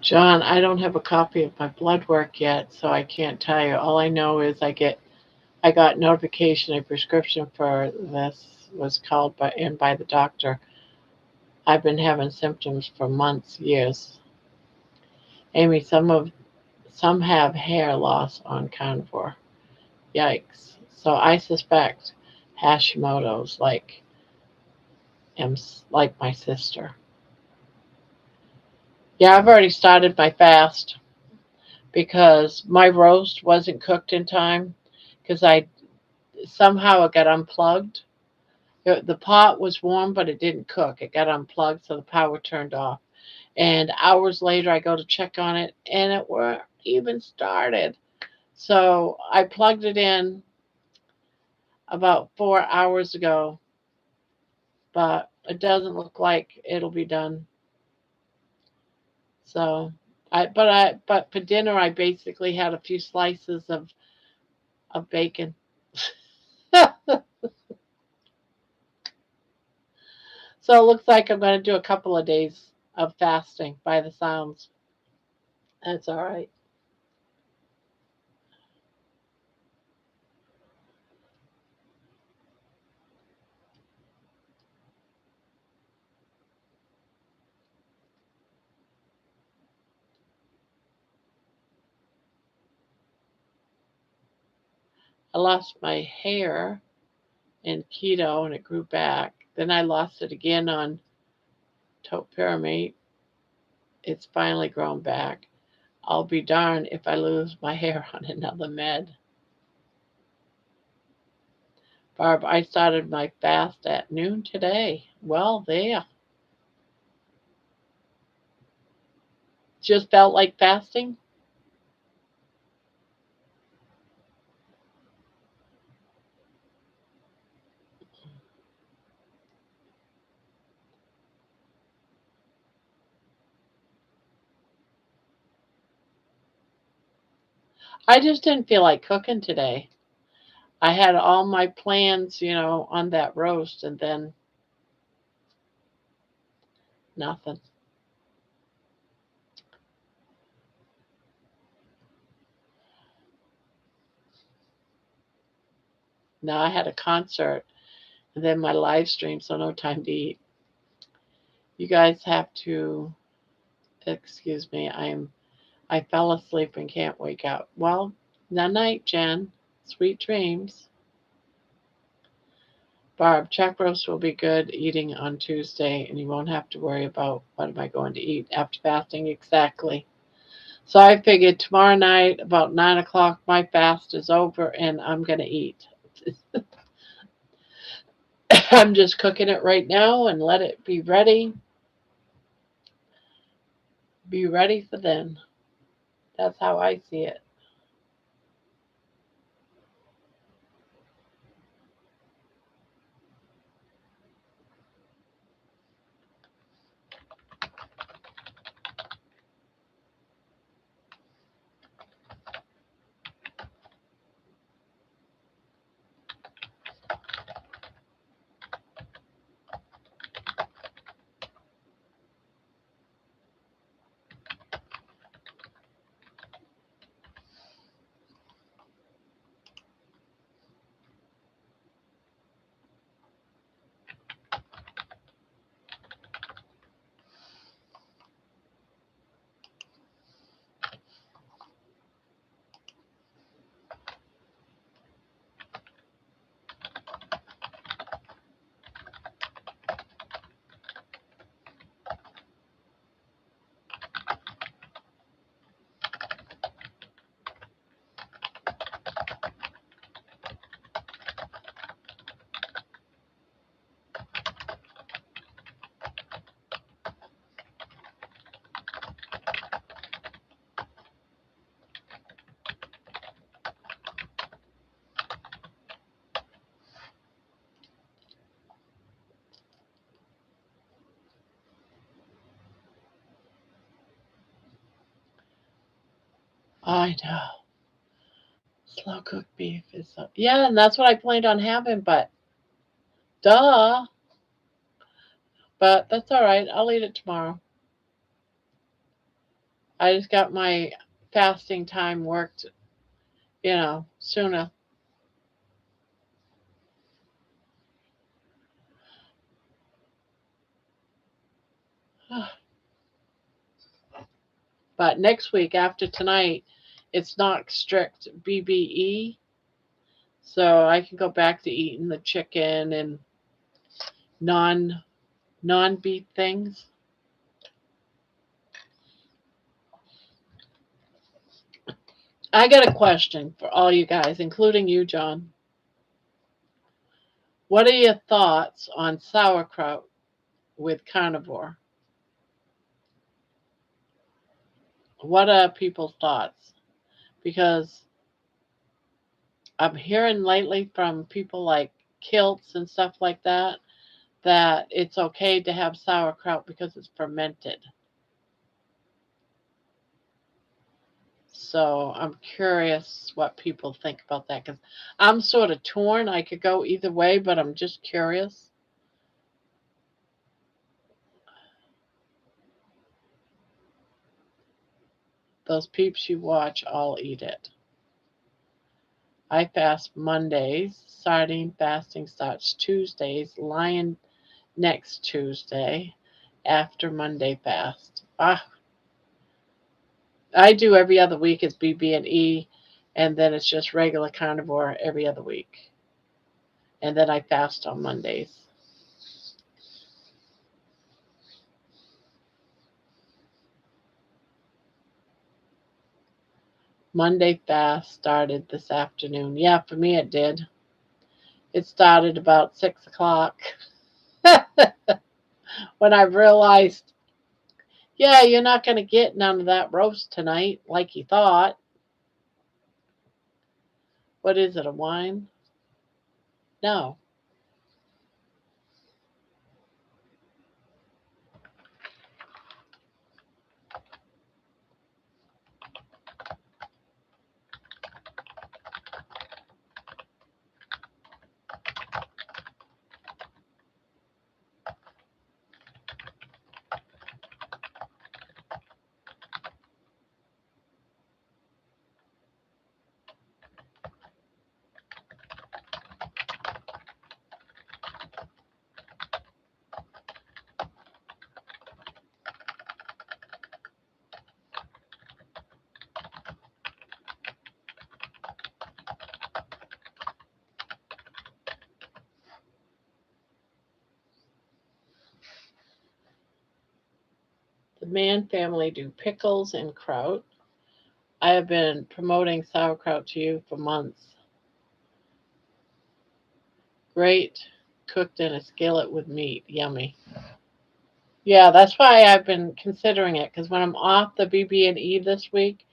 Speaker 1: John, I don't have a copy of my blood work yet, so I can't tell you. All I know is I got notification a prescription for this was called by the doctor. I've been having symptoms for months, years. Amy, some have hair loss on carnivore. Yikes. So I suspect Hashimoto's like my sister. Yeah, I've already started my fast because my roast wasn't cooked in time because I somehow it got unplugged. The pot was warm, but it didn't cook. It got unplugged, so the power turned off. And hours later, I go to check on it, and it weren't even started. So I plugged it in about 4 hours ago, but it doesn't look like it'll be done. So but for dinner, I basically had a few slices of bacon. So it looks like I'm going to do a couple of days of fasting by the sounds. That's all right. I lost my hair in keto and it grew back. Then I lost it again on topiramate. It's finally grown back. I'll be darned if I lose my hair on another med. Barb, I started my fast at noon today. Well, there. Just felt like fasting. I just didn't feel like cooking today. I had all my plans, on that roast and then nothing. Now I had a concert and then my live stream, so no time to eat. You guys have to excuse me. I fell asleep and can't wake up. Well, night night, Jen. Sweet dreams. Barb, chuck roast will be good eating on Tuesday, and you won't have to worry about what am I going to eat after fasting exactly. So I figured tomorrow night about 9 o'clock, my fast is over, and I'm gonna eat. I'm just cooking it right now and let it be ready. Be ready for then. That's how I see it. I know. Slow cooked beef is so yeah, and that's what I planned on having, but duh. But that's all right. I'll eat it tomorrow. I just got my fasting time worked, sooner. But next week after tonight, it's not strict BBE, so I can go back to eating the chicken and non non beef things. I got a question for all you guys, including you, John. What are your thoughts on sauerkraut with carnivore? What are people's thoughts? Because I'm hearing lately from people like Kilts and stuff like that it's okay to have sauerkraut because it's fermented. So I'm curious what people think about that because I'm sort of torn. I could go either way, but I'm just curious. Those peeps you watch all eat it. I fast Mondays. Sardine fasting starts Tuesdays. Lion next Tuesday after Monday fast. I do every other week is BB&E, and then it's just regular carnivore every other week. And then I fast on Mondays. Monday fast started this afternoon. Yeah, for me it did. It started about 6 o'clock when I realized, yeah, you're not going to get none of that roast tonight like you thought. What is it, a wine? No. The Mann family do pickles and kraut. I have been promoting sauerkraut to you for months. Great, cooked in a skillet with meat. Yummy. Yeah, that's why I've been considering it because when I'm off the BB&E this week,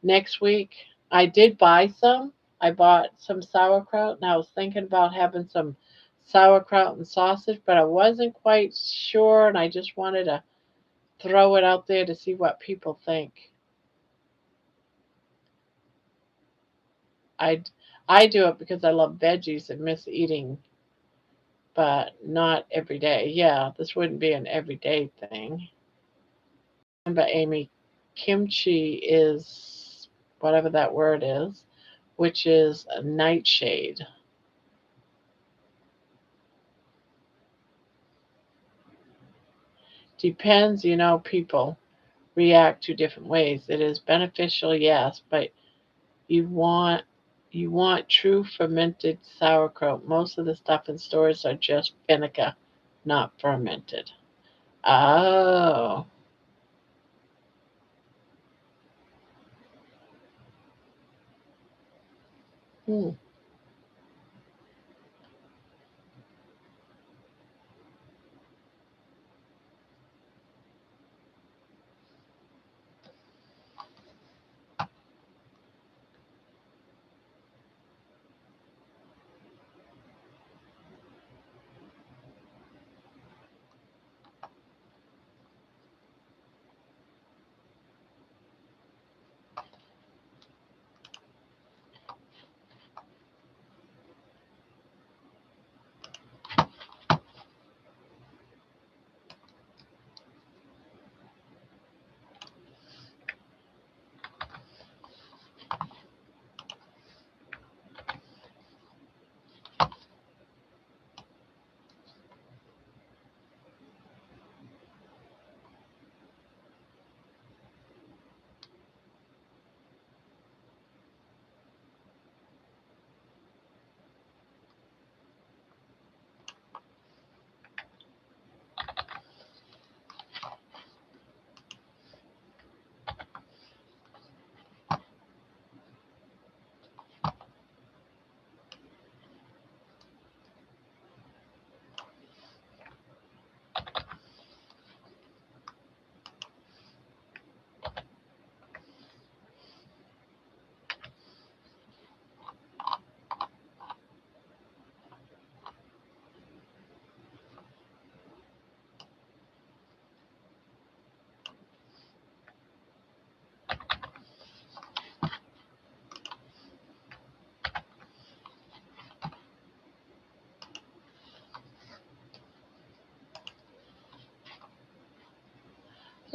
Speaker 1: next week, I did buy some. I bought some sauerkraut and I was thinking about having some sauerkraut and sausage, but I wasn't quite sure and I just wanted to throw it out there to see what people think. I I do it because I love veggies and miss eating, but not every day. Yeah, this wouldn't be an everyday thing. Remember, Amy, kimchi is whatever that word is, which is a nightshade. Depends, people react to different ways. It is beneficial, yes, but you want you want true fermented sauerkraut. Most of the stuff in stores are just vinegar, not fermented. Oh. Hmm.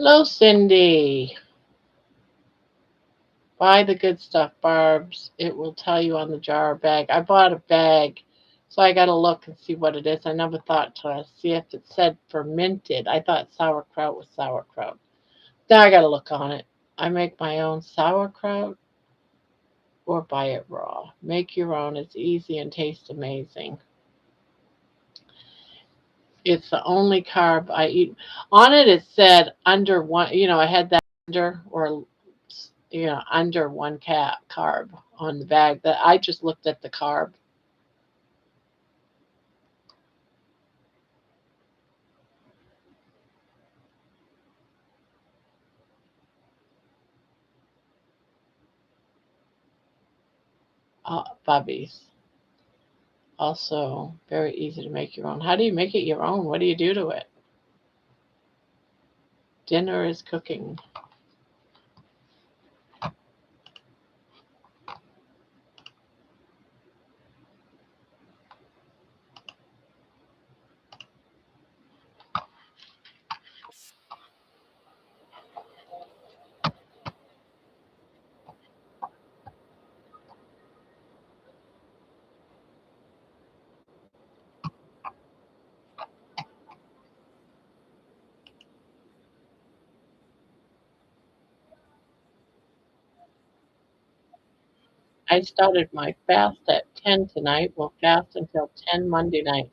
Speaker 1: Hello, Cindy. Buy the good stuff, Barb's. It will tell you on the jar or bag. I bought a bag, so I got to look and see what it is. I never thought to see if it said fermented. I thought sauerkraut was sauerkraut. Now I got to look on it. I make my own sauerkraut or buy it raw. Make your own. It's easy and tastes amazing. It's the only carb I eat. On it, it said under one. I had that under or under one carb on the bag. That I just looked at the carb. Bubbies. Also, very easy to make your own. How do you make it your own? What do you do to it? Dinner is cooking. I started my fast at 10 tonight. We'll fast until 10 Monday night.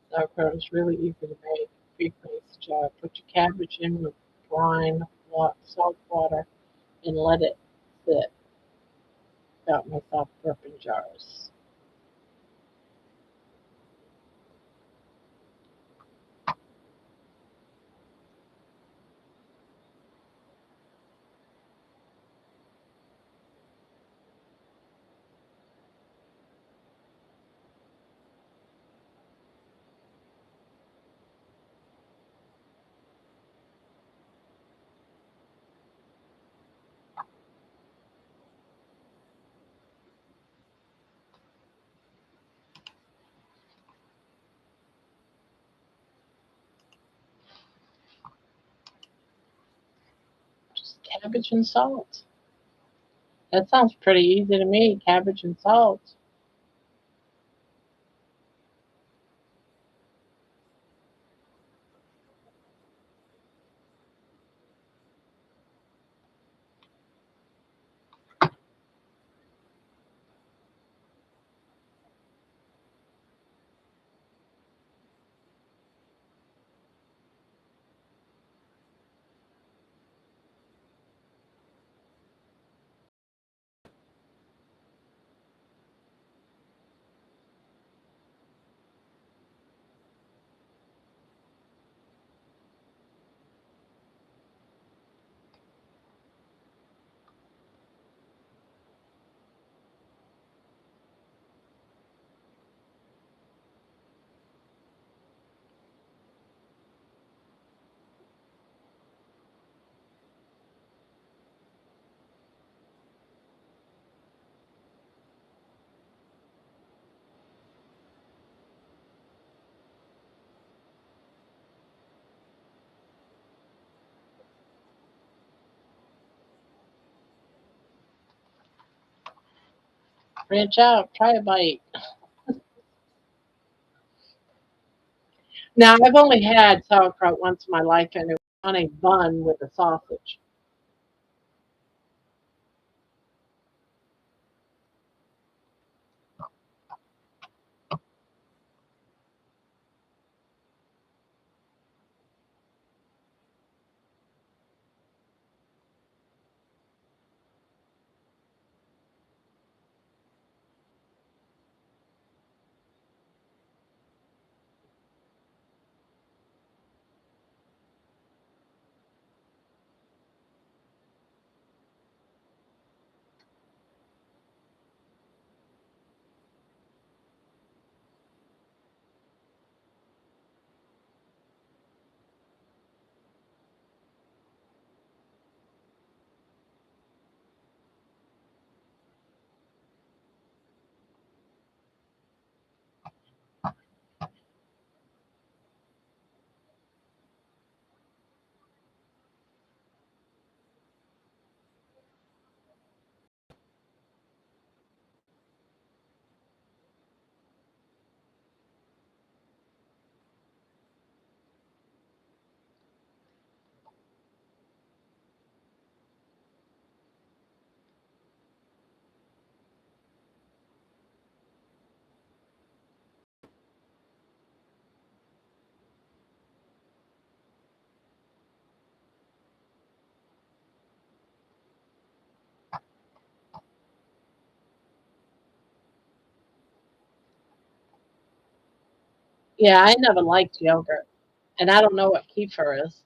Speaker 1: Sauerkraut is really easy to make. Pre-place jar. Put your cabbage in with brine, salt water, and let it sit. Got myself burping jars. Just cabbage and salt. That sounds pretty easy to me. Cabbage and salt. Branch out. Try a bite. Now, I've only had sauerkraut once in my life, and it was on a bun with a sausage. Yeah, I never liked yogurt, and I don't know what kefir is.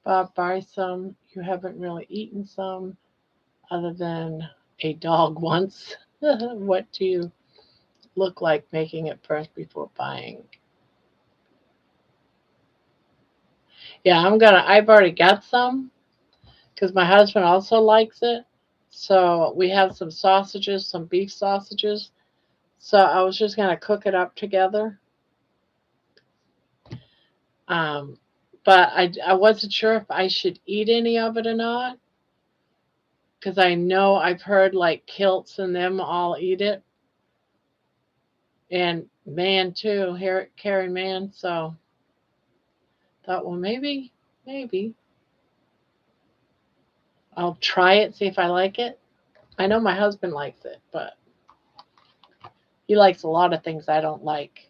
Speaker 1: Bob, buy some. You haven't really eaten some other than a dog once. What do you look like making it first before buying? Yeah, I've already got some because my husband also likes it. So we have some sausages, some beef sausages. So I was just gonna cook it up together. Um, but I wasn't sure if I should eat any of it or not because I know I've heard like kilts and them all eat it, and man too, Carrie man. So thought, well, maybe I'll try it, see if I like it. I know my husband likes it, but he likes a lot of things I don't like.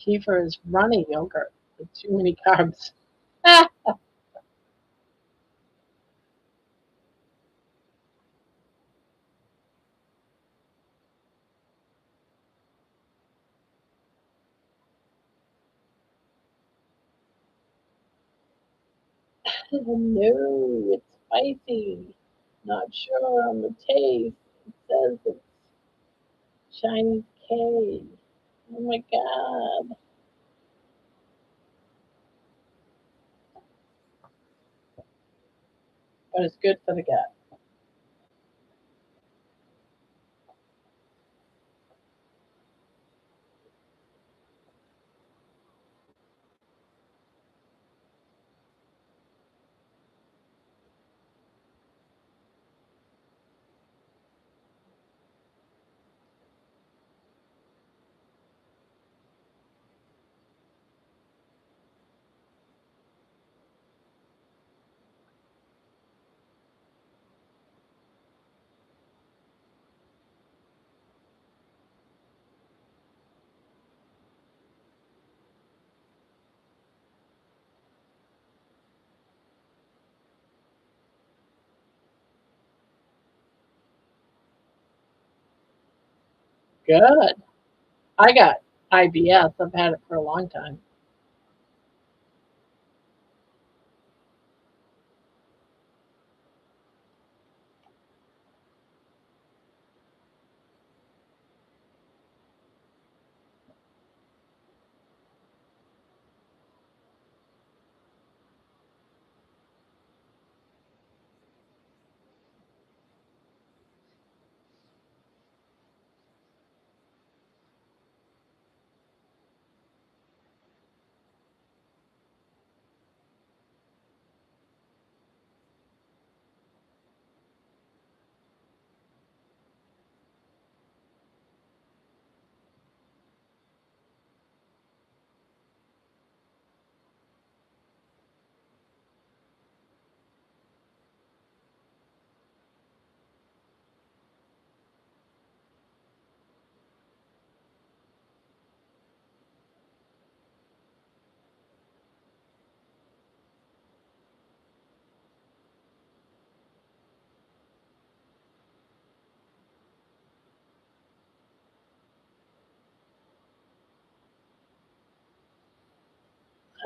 Speaker 1: Kefir is runny yogurt with too many carbs. No, it's spicy. Not sure on the taste. It says it's Chinese K. Oh my god. But it's good for the gut. Good. I got IBS. I've had it for a long time.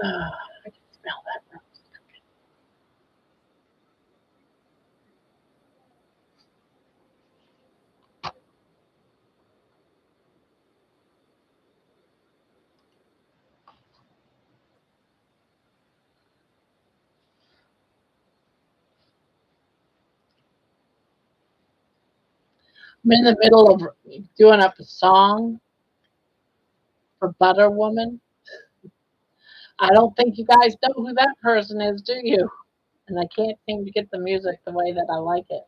Speaker 1: I can smell that rose. I'm in the middle of doing up a song for Butter Woman. I don't think you guys know who that person is, do you? And I can't seem to get the music the way that I like it.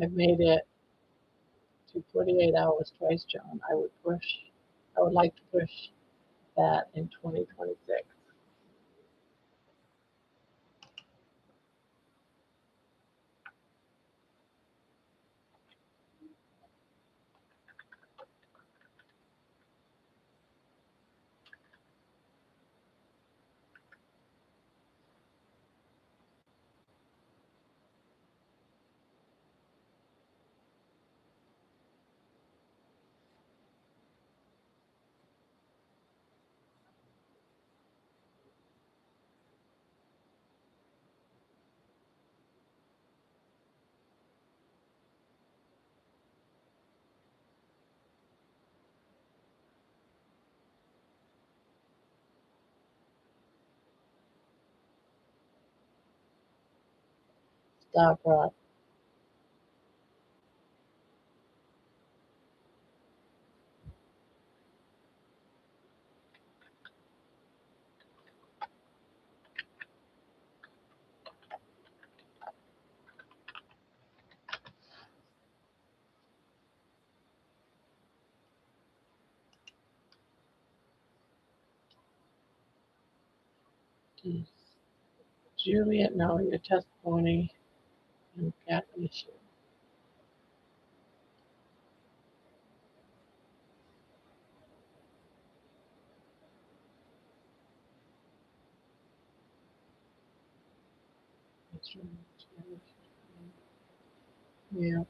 Speaker 1: I've made it to 48 hours twice, John. I would like to push that in 2026. Stop rock. Juliet, no, your testimony and cat issue. Yeah.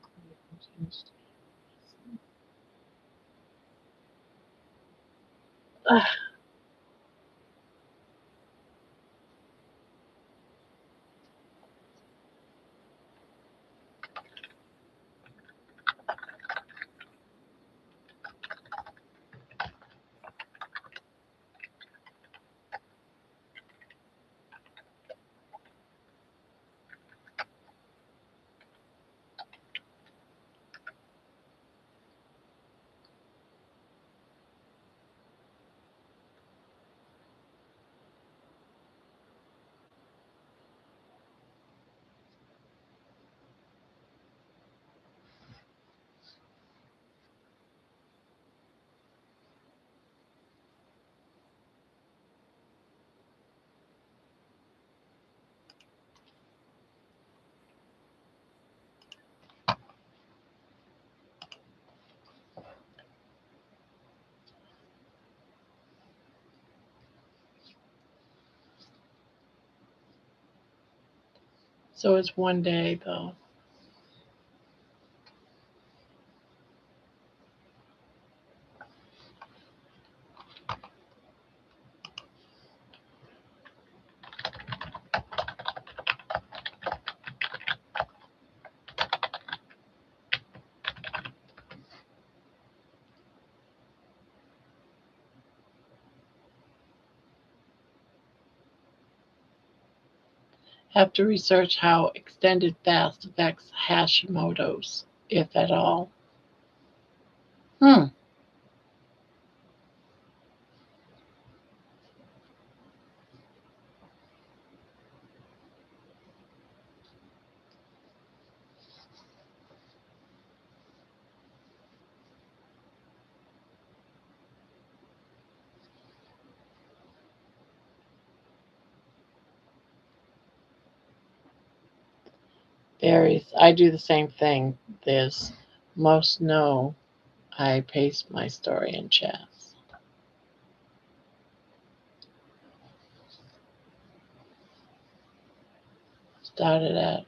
Speaker 1: Ah, so it's one day though. Have to research how extended fast affects Hashimoto's, if at all. Hmm. Varies. I do the same thing. There's most know I paste my story in chats. Started at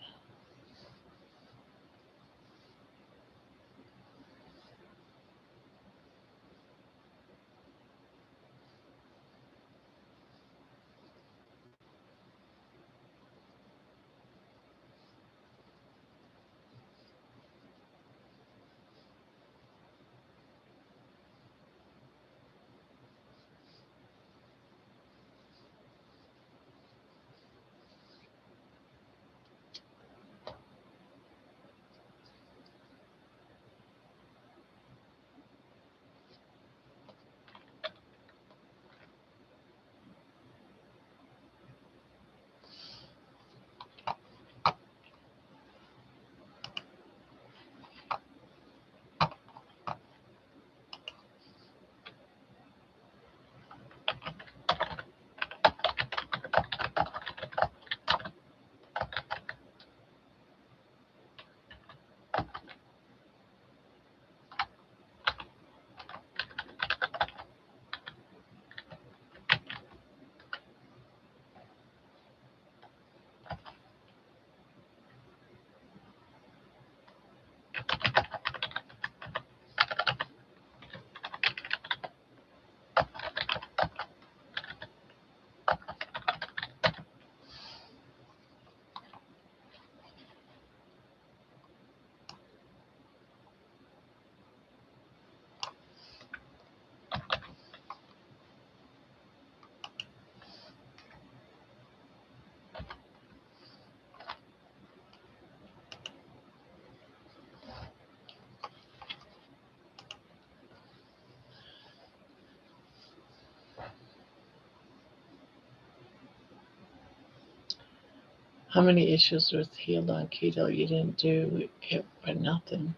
Speaker 1: how many issues was healed on keto? You didn't do it for nothing.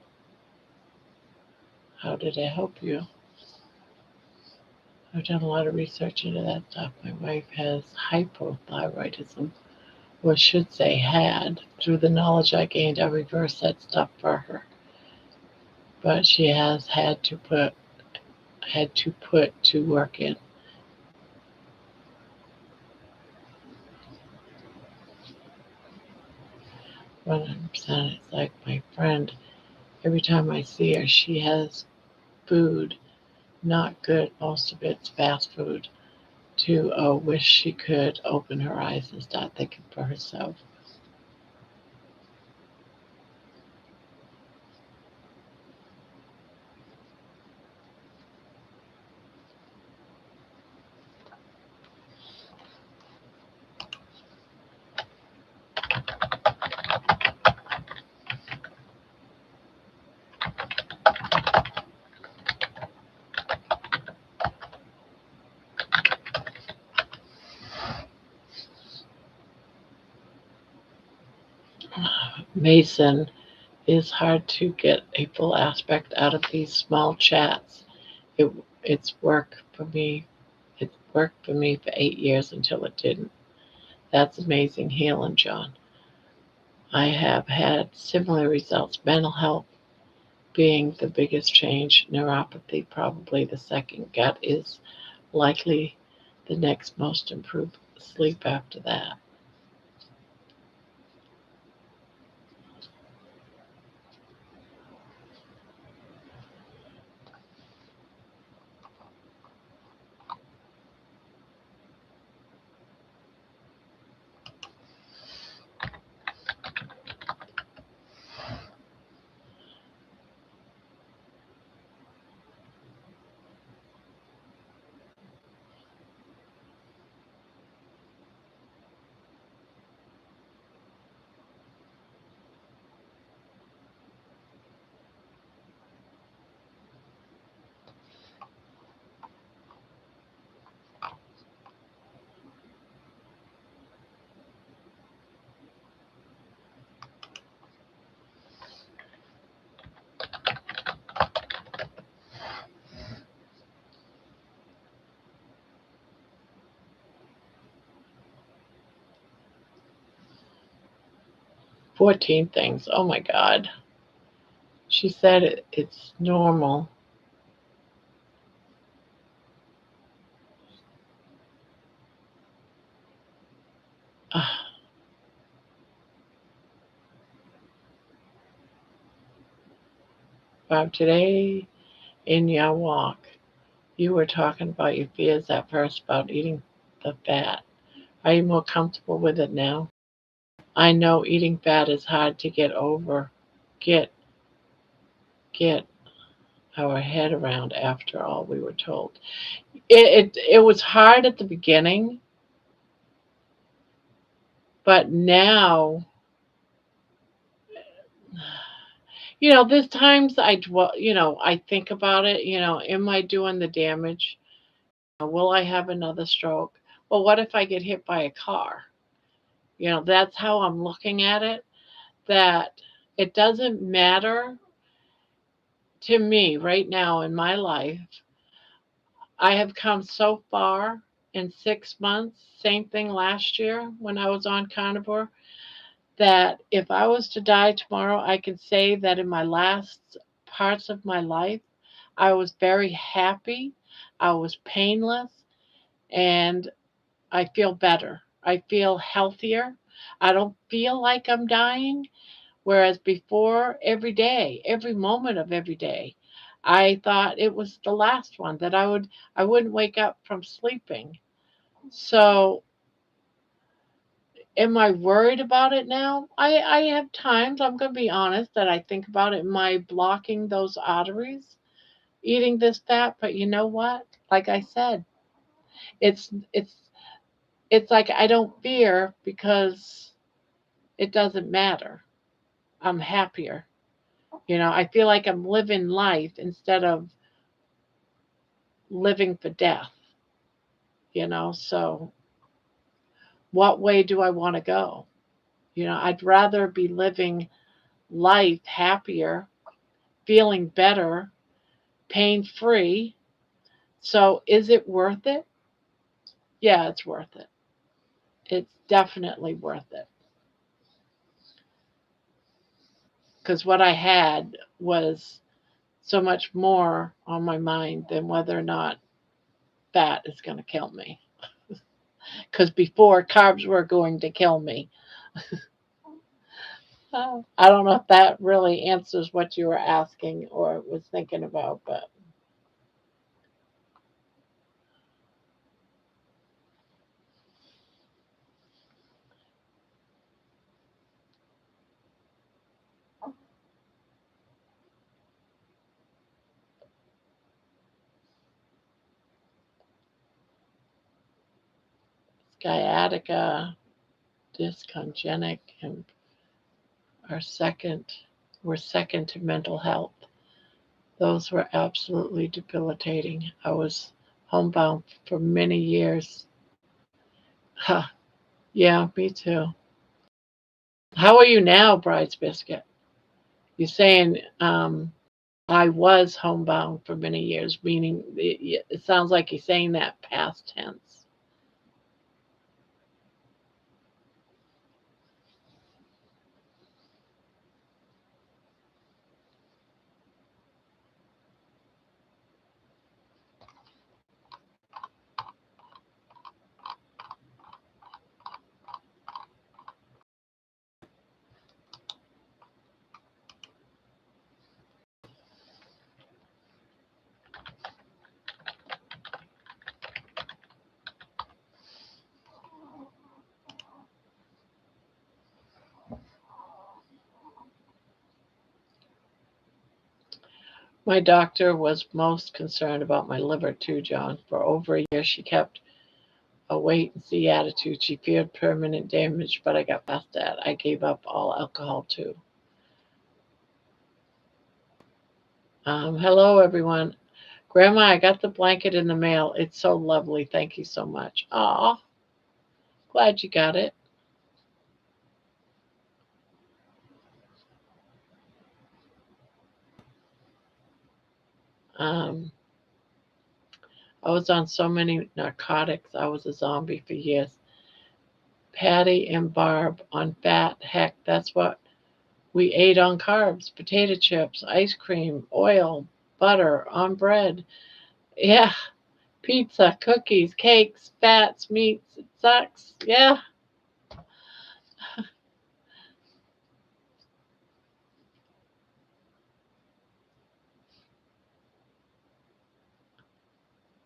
Speaker 1: How did it help you? I've done a lot of research into that stuff. My wife has hypothyroidism, or should say had. Through the knowledge I gained, I reversed that stuff for her. But she has had to put to work in. 100%. It's like my friend. Every time I see her, she has food, not good. Most of it's fast food. To wish she could open her eyes and start thinking for herself. Mason, is hard to get a full aspect out of these small chats. It, it's work for me. It worked for me for 8 years until it didn't. That's amazing healing, John. I have had similar results. Mental health being the biggest change, neuropathy probably the second. Gut is likely the next most improved. Sleep after that. 14 things. Oh my God. She said it's normal. Bob, today in your walk, you were talking about your fears at first about eating the fat. Are you more comfortable with it now? I know eating fat is hard to get get our head around after all we were told. It was hard at the beginning, but now, there's times I think about it, am I doing the damage? Will I have another stroke? Well, what if I get hit by a car? That's how I'm looking at it, that it doesn't matter to me right now in my life. I have come so far in 6 months, same thing last year when I was on Carnivore, that if I was to die tomorrow, I can say that in my last parts of my life, I was very happy, I was painless, and I feel better. I feel healthier. I don't feel like I'm dying. Whereas before, every day, every moment of every day, I thought it was the last one that I wouldn't wake up from sleeping. So am I worried about it now? I have times, I'm going to be honest, that I think about it. Am I blocking those arteries, eating this fat? But you know what? Like I said, it's it's it's like I don't fear because it doesn't matter. I'm happier. I feel like I'm living life instead of living for death. So what way do I want to go? I'd rather be living life happier, feeling better, pain free. So is it worth it? Yeah, it's worth it. It's definitely worth it. Because what I had was so much more on my mind than whether or not fat is going to kill me. Because before, carbs were going to kill me. I don't know if that really answers what you were asking or was thinking about, but sciatica, dyscogenic, and are second were second to mental health. Those were absolutely debilitating. I was homebound for many years. Huh. Yeah, me too. How are you now, Bride's Biscuit? You're saying I was homebound for many years, meaning it sounds like you're saying that past tense. My doctor was most concerned about my liver too, John. For over a year, she kept a wait and see attitude. She feared permanent damage, but I got past that. I gave up all alcohol too. Hello, everyone. Grandma, I got the blanket in the mail. It's so lovely. Thank you so much. Aw, glad you got it. Um, I was on so many narcotics. I was a zombie for years. Patty and Barb on fat. Heck, that's what We ate on carbs, potato chips, ice cream, oil, butter, on bread. Yeah, pizza, cookies, cakes, fats, meats. It sucks. Yeah,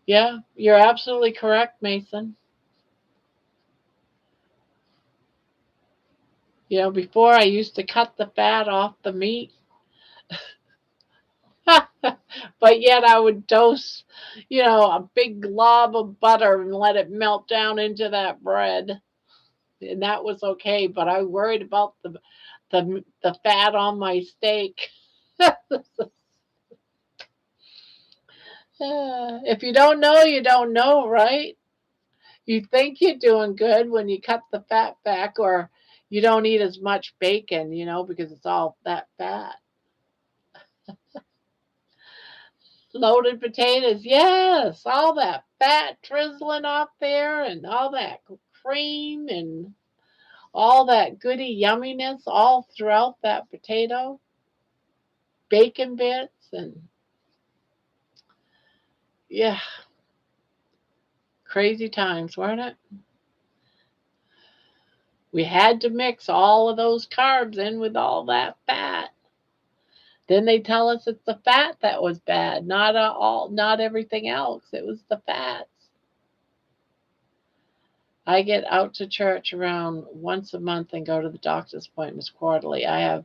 Speaker 1: yeah, you're absolutely correct, Mason. Before I used to cut the fat off the meat, but yet I would dose, a big glob of butter and let it melt down into that bread. And that was okay, but I worried about the fat on my steak. If you don't know, you don't know, right? You think you're doing good when you cut the fat back, or you don't eat as much bacon, because it's all that fat. Loaded potatoes, yes, all that fat drizzling off there, and all that cream, and all that goody yumminess all throughout that potato, bacon bits, and yeah, crazy times, weren't it? We had to mix all of those carbs in with all that fat. Then they tell us it's the fat that was bad, not everything else. It was the fats. I get out to church around once a month and go to the doctor's appointments quarterly. I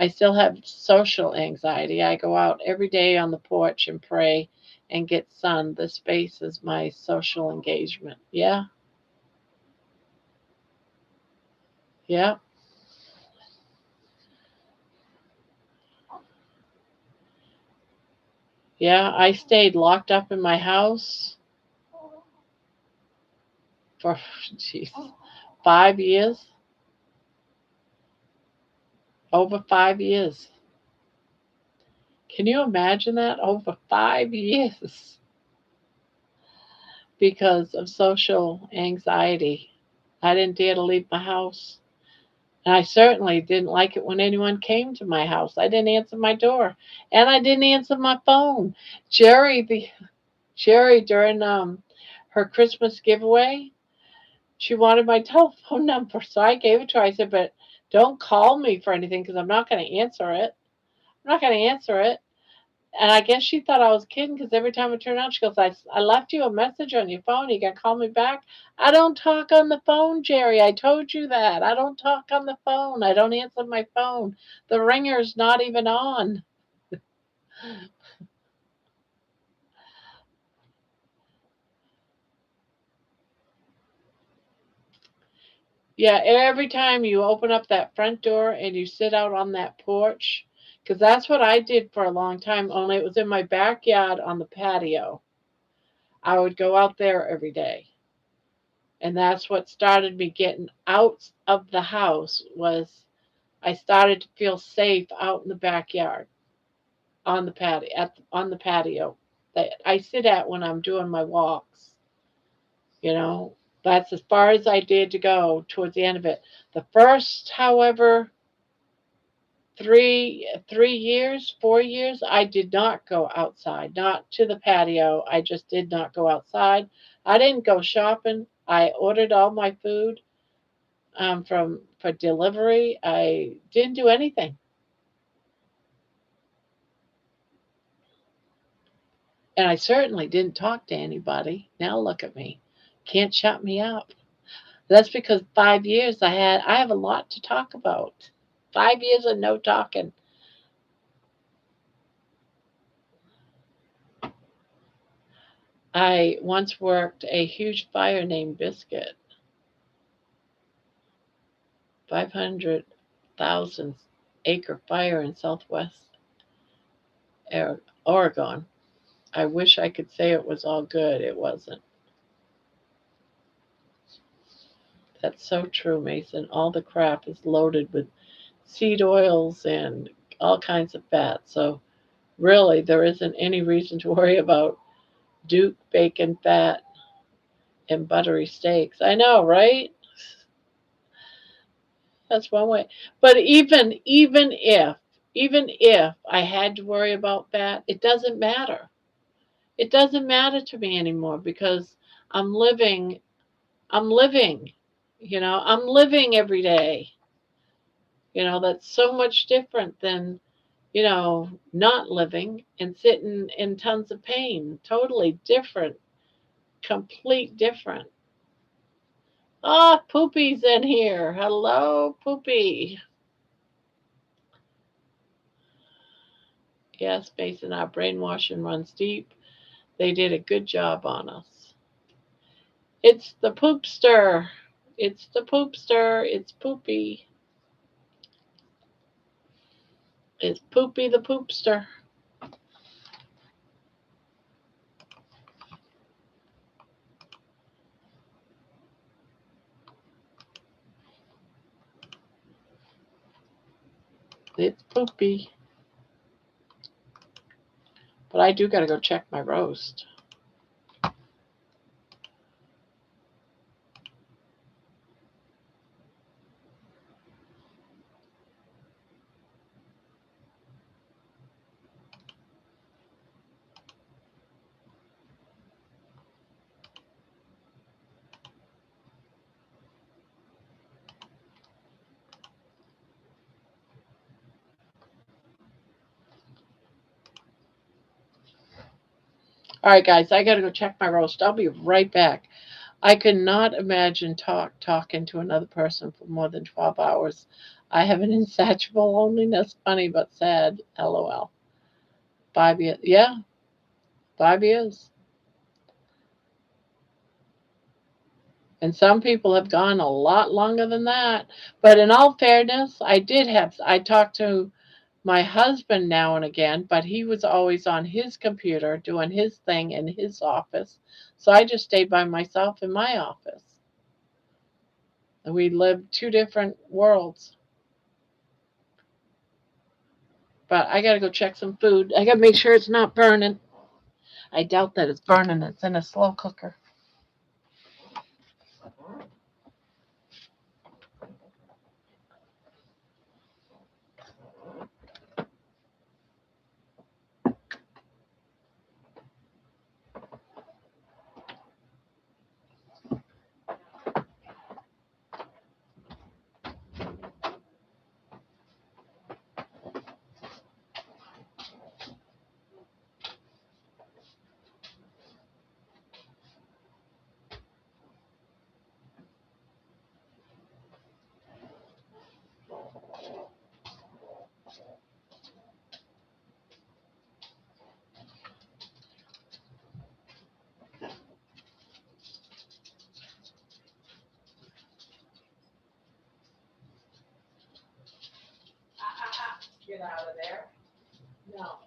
Speaker 1: still have social anxiety. I go out every day on the porch and pray and get sun. The space is my social engagement. Yeah, yeah, yeah. I stayed locked up in my house for, geez, 5 years, over 5 years. Can you imagine that? Over 5 years because of social anxiety. I didn't dare to leave my house. And I certainly didn't like it when anyone came to my house. I didn't answer my door, and I didn't answer my phone. Jerry, the Jerry during her Christmas giveaway, she wanted my telephone number, so I gave it to her. I said, "But don't call me for anything because I'm not going to answer it. I'm not going to answer it." And I guess she thought I was kidding because every time I turn around, she goes, I left you a message on your phone. You can call me back. I don't talk on the phone, Jerry. I told you that. I don't talk on the phone. I don't answer my phone. The ringer's not even on. Yeah, every time you open up that front door and you sit out on that porch, because that's what I did for a long time, only it was in my backyard on the patio. I would go out there every day. And that's what started me getting out of the house was I started to feel safe out in the backyard on the patio on the patio that I sit at when I'm doing my walks. You know, that's as far as I did to go towards the end of it. The first, however, 3 years, 4 years, I did not go outside, not to the patio. I just did not go outside. I didn't go shopping. I ordered all my food from for delivery. I didn't do anything. And I certainly didn't talk to anybody. Now look at me. Can't shut me up. That's because 5 years I have a lot to talk about. 5 years of no talking. I once worked a huge fire named Biscuit, 500,000 acre fire in southwest Oregon. I wish I could say it was all good. It wasn't. That's so true, Mason. All the crap is loaded with seed oils and all kinds of fat. So really, there isn't any reason to worry about Duke bacon fat and buttery steaks. I know, right? That's one way. But even if I had to worry about that, it doesn't matter. It doesn't matter to me anymore because I'm living. I'm living. I'm living every day. That's so much different than, not living and sitting in tons of pain. Totally different. Complete different. Ah, Poopy's in here. Hello, Poopy. Yes, Mason, our brainwashing runs deep. They did a good job on us. It's the poopster. It's the poopster. It's Poopy. It's Poopy the poopster. It's Poopy. But I do got to go check my roast. All right, guys, I got to go check my roast. I'll be right back. I could not imagine talking to another person for more than 12 hours. I have an insatiable loneliness, funny but sad. LOL. 5 years. Yeah, 5 years. And some people have gone a lot longer than that. But in all fairness, I talked to my husband now and again, but he was always on his computer doing his thing in his office. So I just stayed by myself in my office. And we lived two different worlds. But I got to go check some food. I got to make sure it's not burning. I doubt that it's burning. It's in a slow cooker. Get out of there. No.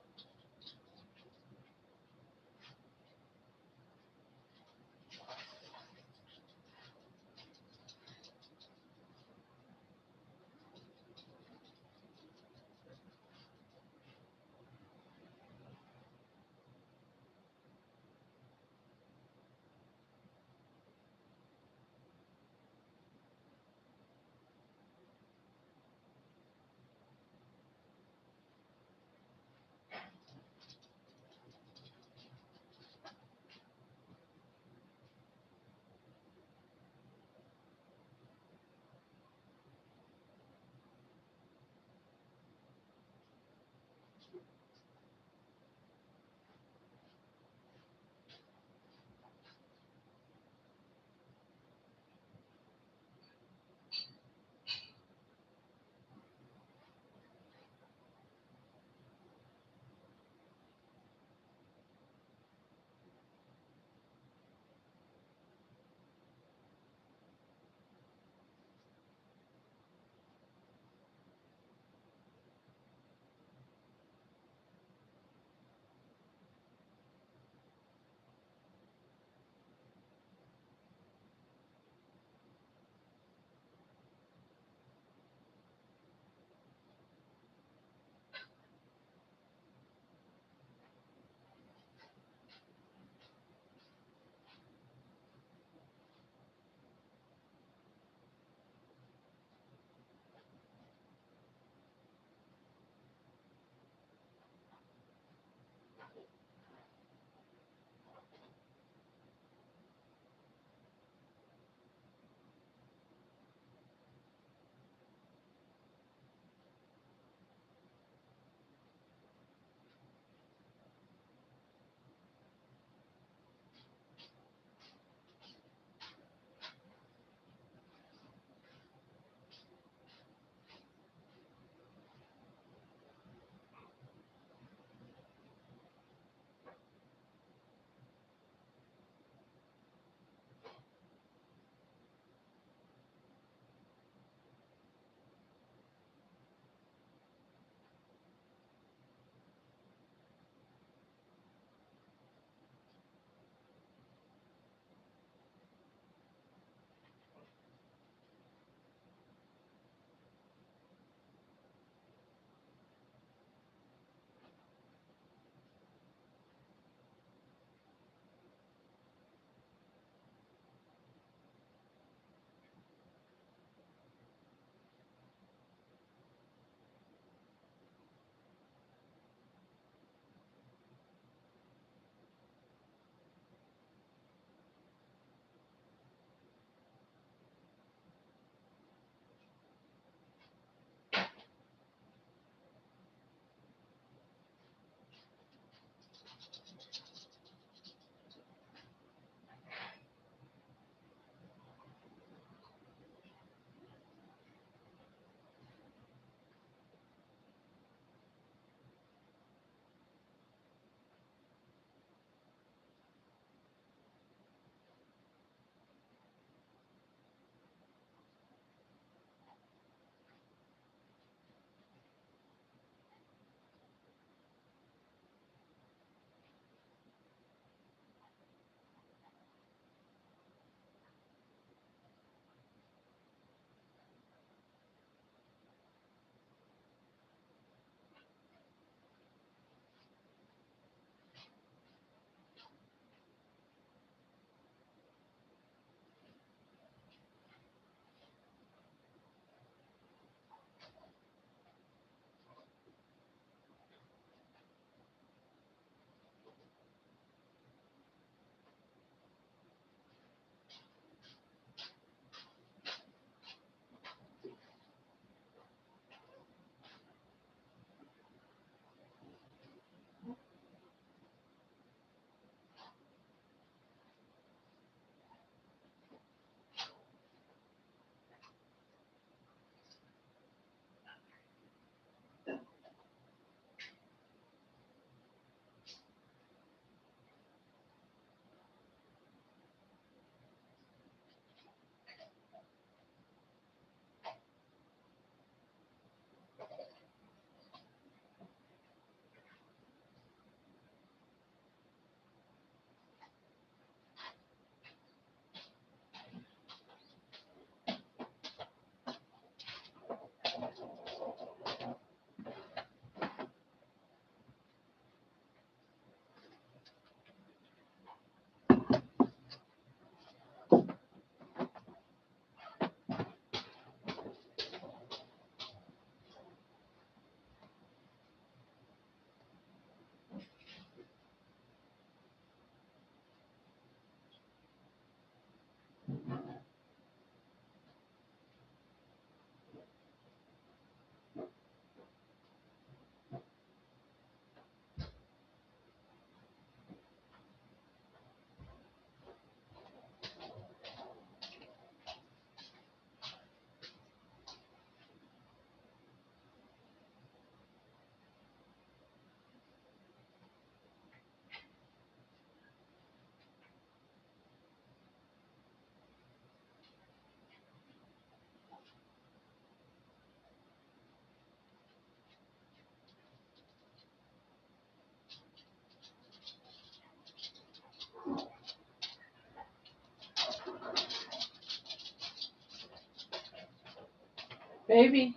Speaker 1: Baby,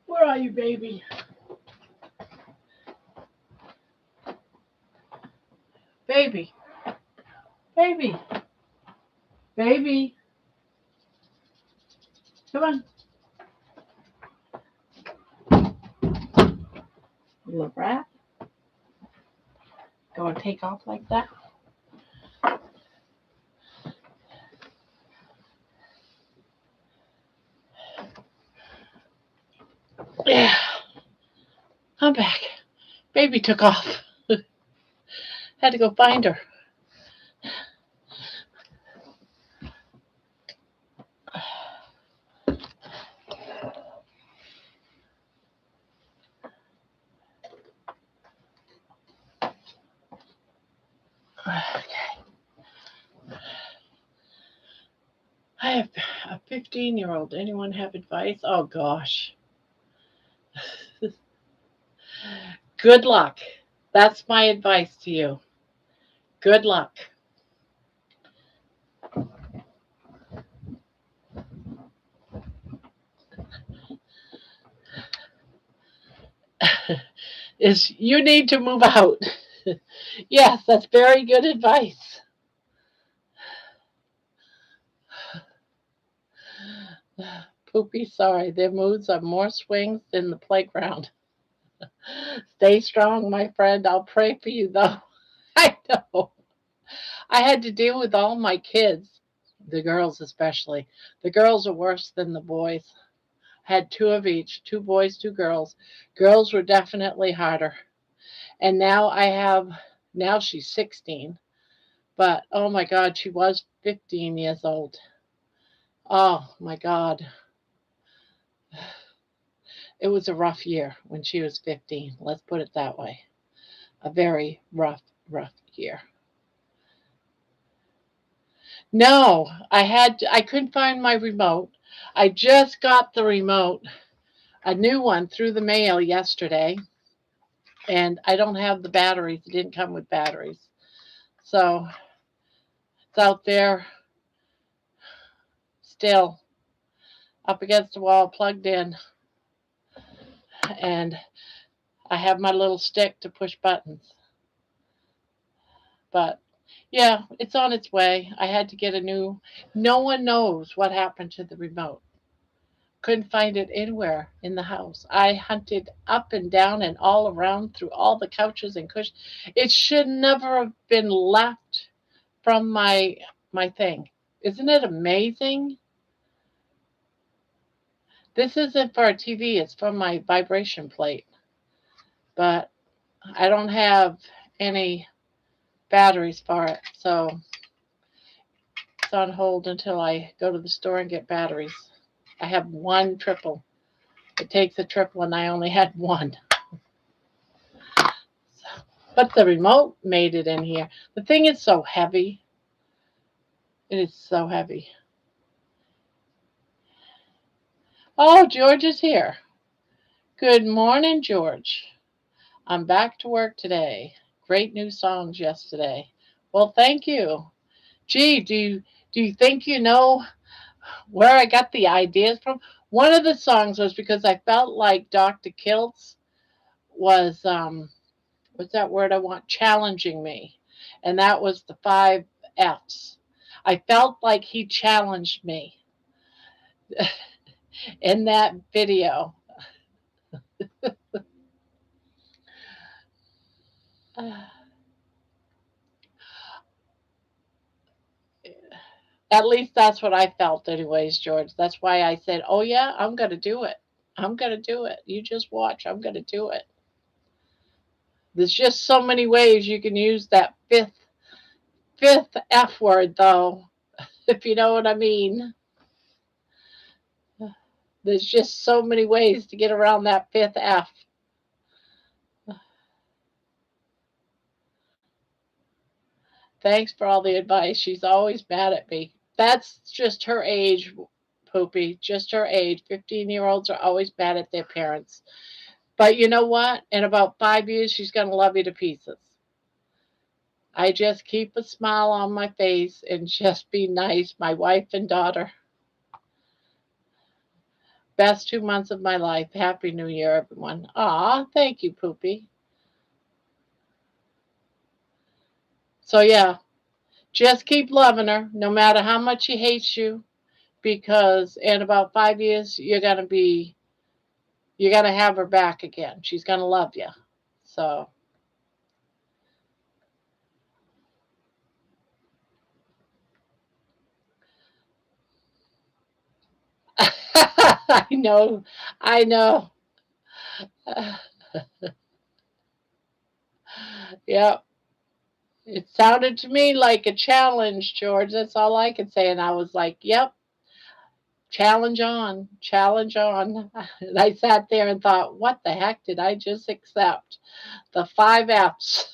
Speaker 1: where are you, baby? Baby, baby, baby. Come on. Little rat. Go and take off like that. Yeah, I'm back. Baby took off. Had to go find her. Okay. I have a 15-year-old. Anyone have advice? Oh, gosh. Good luck. That's my advice to you. Good luck. Is you need to move out. Yes, that's very good advice. Poopy, sorry. Their moods are more swings than the playground. Stay strong, my friend. I'll pray for you, though. I know. I had to deal with all my kids, the girls especially. The girls are worse than the boys. Had two of each, two boys, two girls. Girls were definitely harder. And now she's 16. But oh my God, she was 15 years old. Oh my God. It was a rough year when she was 15. Let's put it that way. A very rough year. No, I couldn't find my remote. I just got the remote, a new one through the mail yesterday, and I don't have the batteries. It didn't come with batteries. So it's out there still up against the wall, plugged in, and I have my little stick to push buttons. But yeah, it's on its way. I had to get a new. No one knows what happened to the remote. Couldn't find it anywhere in the house. I hunted up and down and all around through all the couches and cushions. It should never have been left from my thing. Isn't it amazing? This isn't for a TV, it's from my vibration plate. But I don't have any batteries for it, so it's on hold until I go to the store and get batteries. I have one triple. It takes a triple, and I only had one. But the remote made it in here. The thing is so heavy. It is so heavy. Oh, George is here. Good morning, George. I'm back to work today. Great new songs yesterday. Well, thank you. Gee, do you think you know where I got the ideas from? One of the songs was because I felt like Dr. Kiltz was what's that word I want? Challenging me. And that was the 5 F's. I felt like he challenged me in that video. At least that's what I felt, anyways, George. That's why I said, "Oh yeah, I'm gonna do it. I'm gonna do it. You just watch. I'm gonna do it." There's just so many ways you can use that fifth F word, though, if you know what I mean. There's just so many ways to get around that fifth F. Thanks for all the advice. She's always mad at me. That's just her age, Poopy. Just her age. 15-year-olds are always mad at their parents. But you know what? In about 5 years, she's going to love you to pieces. I just keep a smile on my face and just be nice. My wife and daughter. Best 2 months of my life. Happy New Year, everyone. Aw, thank you, Poopy. So, yeah, just keep loving her no matter how much she hates you, because in about 5 years, you're going to have her back again. She's going to love you. So, I know. I know. Yeah. It sounded to me like a challenge, George. That's all I could say. And I was like, yep, challenge on, challenge on. And I sat there and thought, what the heck did I just accept? The five F's.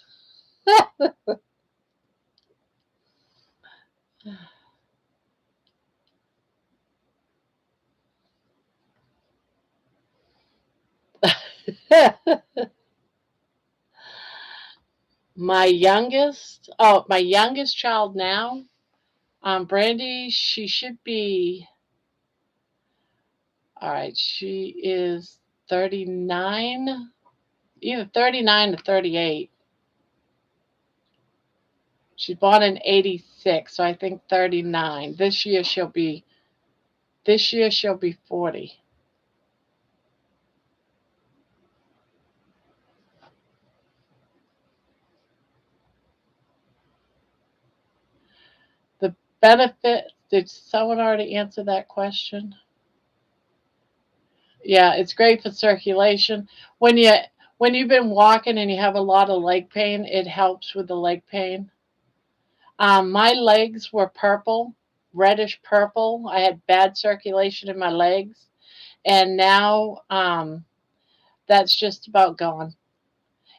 Speaker 1: My youngest child now, Brandy, she should be, all right, she is 39, either 39 or 38. She's born in 86, so I think 39. This year she'll be 40. The benefit, did someone already answer that question? Yeah, it's great for circulation. When you when you've been walking and you have a lot of leg pain, it helps with the leg pain. My legs were purple, reddish purple. I had bad circulation in my legs, and now that's just about gone.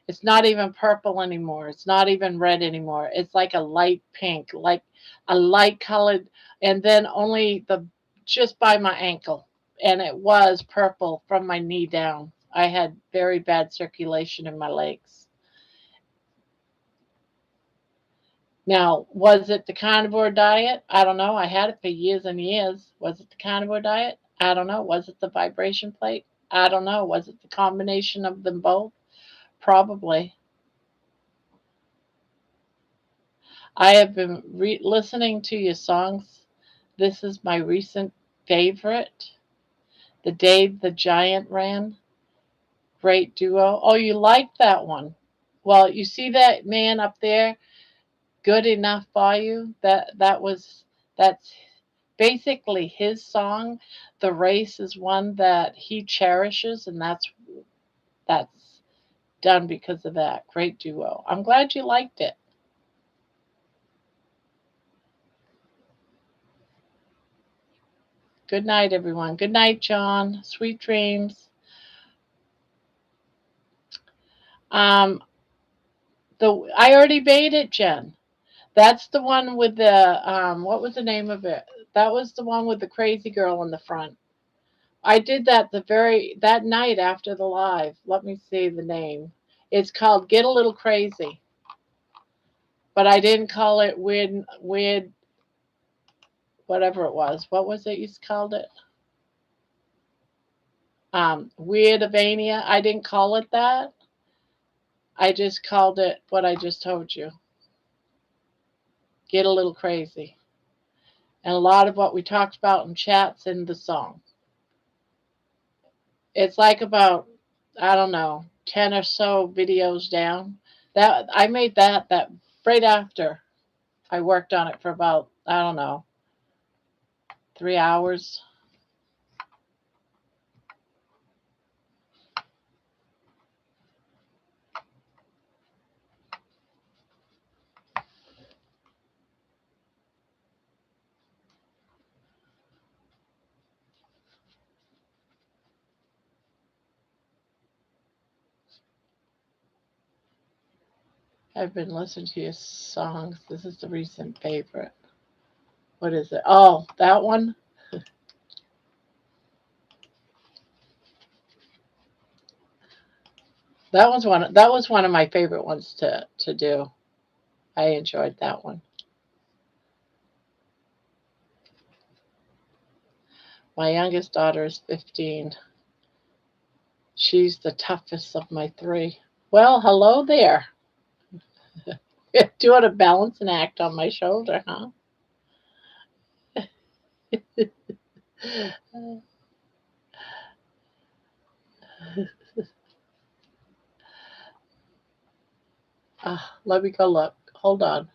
Speaker 1: It's not even purple anymore. It's not even red anymore. It's like a light pink, like a light colored, and then only the just by my ankle. And it was purple from my knee down. I had very bad circulation in my legs. Now, was it the carnivore diet? I don't know. I had it for years and years. Was it the carnivore diet? I don't know. Was it the vibration plate? I don't know. Was it the combination of them both? Probably. I have been listening to your songs. This is my recent favorite. The Day the Giant Ran. Great duo. Oh, you like that one. Well, you see that man up there, Good Enough for You? That's basically his song. The Race is one that he cherishes, and that's done because of that. Great duo. I'm glad you liked it. Good night, everyone. Good night, John. Sweet dreams. Um, I already made it, Jen. That's the one with the what was the name of it? That was the one with the crazy girl in the front. I did that that night after the live. Let me see the name. It's called Get a Little Crazy. But I didn't call it weird whatever it was. What was it you called it? Weirdavania. I didn't call it that. I just called it what I just told you. Get a little crazy. And a lot of what we talked about in chats in the song. It's like about, I don't know, 10 or so videos down. That I made that right after I worked on it for about, I don't know. 3 hours. I've been listening to your songs. This is the recent favorite. What is it? Oh, that one. That was one of my favorite ones to do. I enjoyed that one. My youngest daughter is 15. She's the toughest of my three. Well, hello there. Doing a balancing act on my shoulder, huh? Let me go look. Hold on.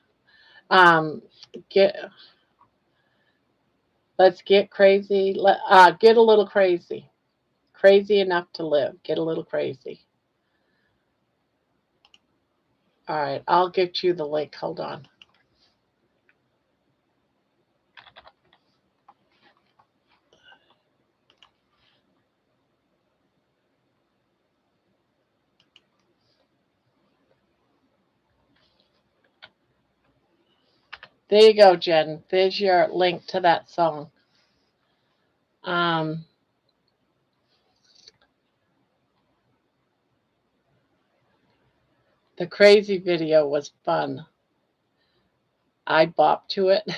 Speaker 1: Um, get let's get crazy. Get a little crazy. Crazy enough to live. Get a little crazy. All right, I'll get you the link. Hold on. There you go, Jen. There's your link to that song. Um, the crazy video was fun. I bopped to it.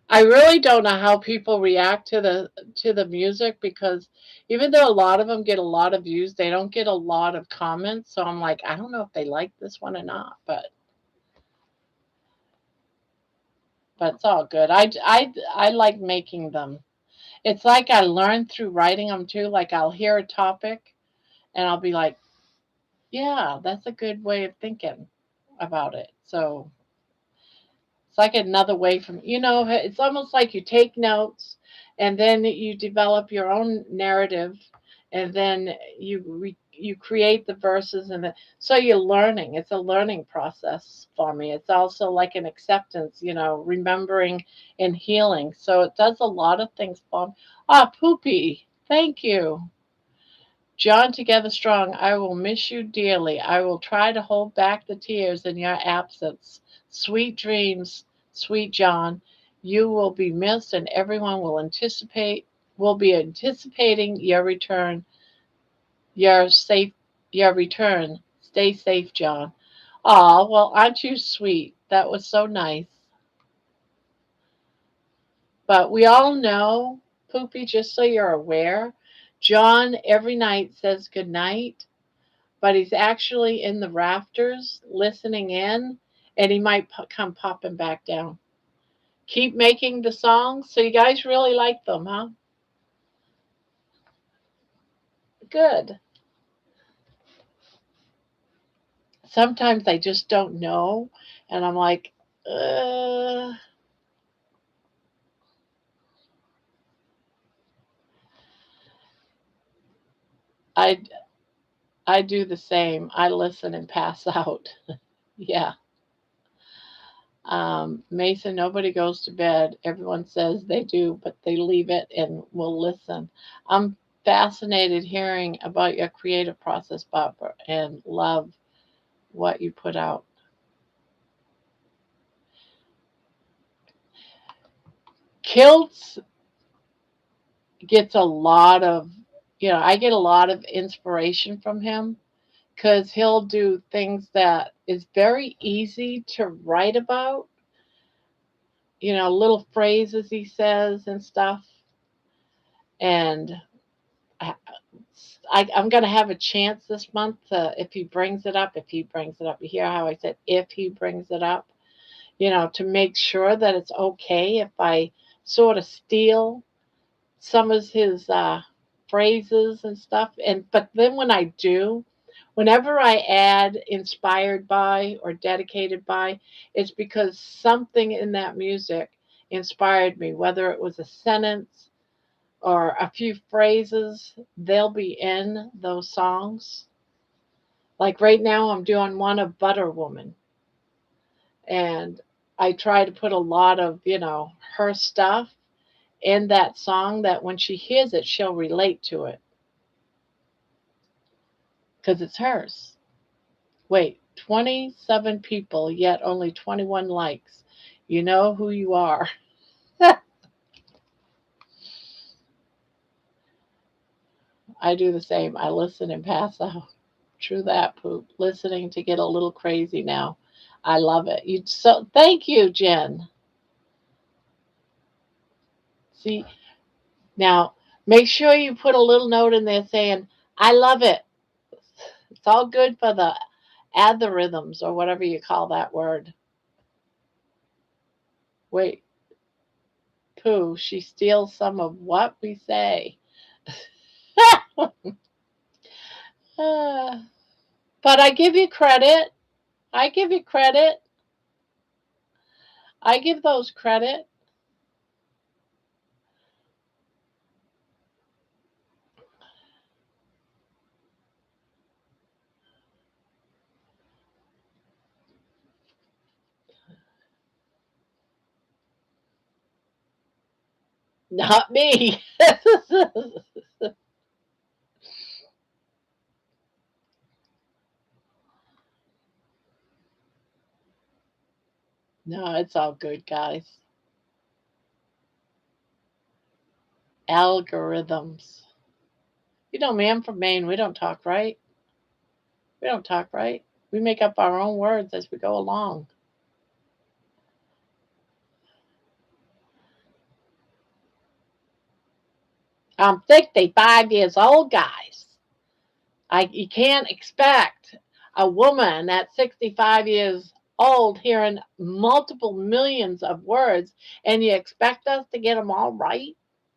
Speaker 1: I really don't know how people react to the music because even though a lot of them get a lot of views, they don't get a lot of comments. So I'm like, I don't know if they like this one or not, but it's all good. I like making them. It's like I learned through writing them too. Like I'll hear a topic and I'll be like, yeah, that's a good way of thinking about it. So it's like another way from, it's almost like you take notes and then you develop your own narrative and then you create the verses so you're learning. It's a learning process for me. It's also like an acceptance, remembering and healing. So it does a lot of things for me. Ah, Poopy, thank you. John, together strong, I will miss you dearly. I will try to hold back the tears in your absence. Sweet dreams, sweet John. You will be missed and everyone will be anticipating your return. Your safe your return. Stay safe, John. Ah, well, aren't you sweet? That was so nice. But we all know, Poopy, just so you're aware, John every night says good night, but he's actually in the rafters listening in, and he might come popping back down. Keep making the songs. So you guys really like them, huh? Good. Sometimes I just don't know, and I'm like, uh, I I do the same. I listen and pass out. Yeah. Mason, nobody goes to bed. Everyone says they do, but they leave it and will listen. I'm fascinated hearing about your creative process, Barbara, and love what you put out. Kilts gets a lot of, I get a lot of inspiration from him because he'll do things that is very easy to write about, little phrases he says and stuff. And I, I'm going to have a chance this month if he brings it up. If he brings it up, you hear how I said if he brings it up, to make sure that it's okay if I sort of steal some of his phrases and stuff. But then when I do, Whenever I add inspired by or dedicated by, it's because something in that music inspired me, whether it was a sentence or a few phrases, they'll be in those songs. Like right now, I'm doing one of Butter Woman, and I try to put a lot of, her stuff in that song that when she hears it, she'll relate to it because it's hers. Wait, 27 people, yet only 21 likes. You know who you are. I do the same. I listen and pass out. True that, Poop. Listening to get a little crazy now. I love it. Thank you, Jen. See, now make sure you put a little note in there saying, I love it. It's all good for the algorithms or whatever you call that word. Wait, Pooh, she steals some of what we say. But I give you credit. I give you credit. I give those credit. Not me. No, it's all good, guys. Algorithms. You know me, I'm from Maine. We don't talk right. We don't talk right. We make up our own words as we go along. I'm 65 years old, guys. You can't expect a woman at 65 years old hearing multiple millions of words, and you expect us to get them all right?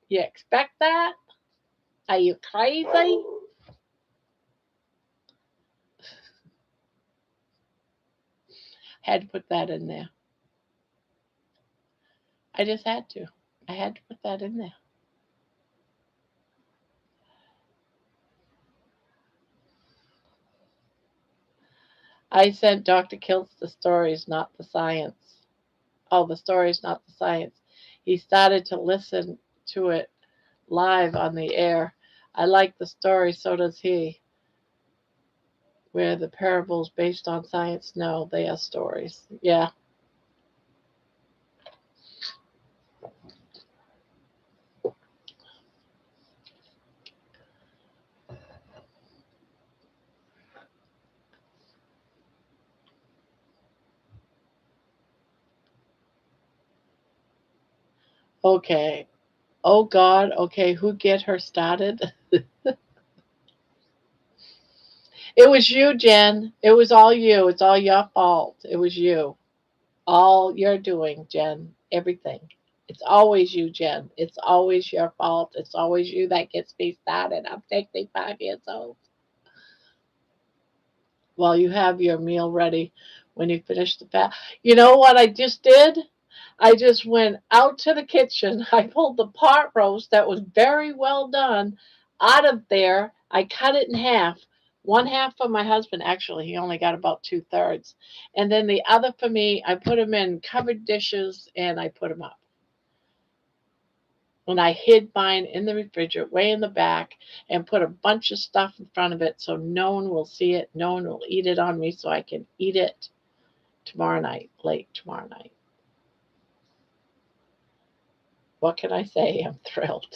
Speaker 1: You expect that? Are you crazy? Had to put that in there. I just had to. I had to put that in there. I sent Dr. Kiltz the stories, not the science. Oh, the stories, not the science. He started to listen to it live on the air. I like the story, so does he. Where the parables based on science, no, they are stories. Yeah. Okay. Oh God. Okay. Who get her started? It was you, Jen. It was all you. It's all your fault. It was you. All you're doing, Jen. Everything. It's always you, Jen. It's always your fault. It's always you that gets me started. I'm 65 years old. While you have your meal ready when you finish the fast. You know what I just did? I just went out to the kitchen. I pulled the pot roast that was very well done out of there. I cut it in half. One half for my husband, actually, he only got about two-thirds. And then the other for me, I put them in covered dishes and I put them up. And I hid mine in the refrigerator, way in the back, and put a bunch of stuff in front of it so no one will see it. No one will eat it on me so I can eat it tomorrow night, late tomorrow night. What can I say? I'm thrilled.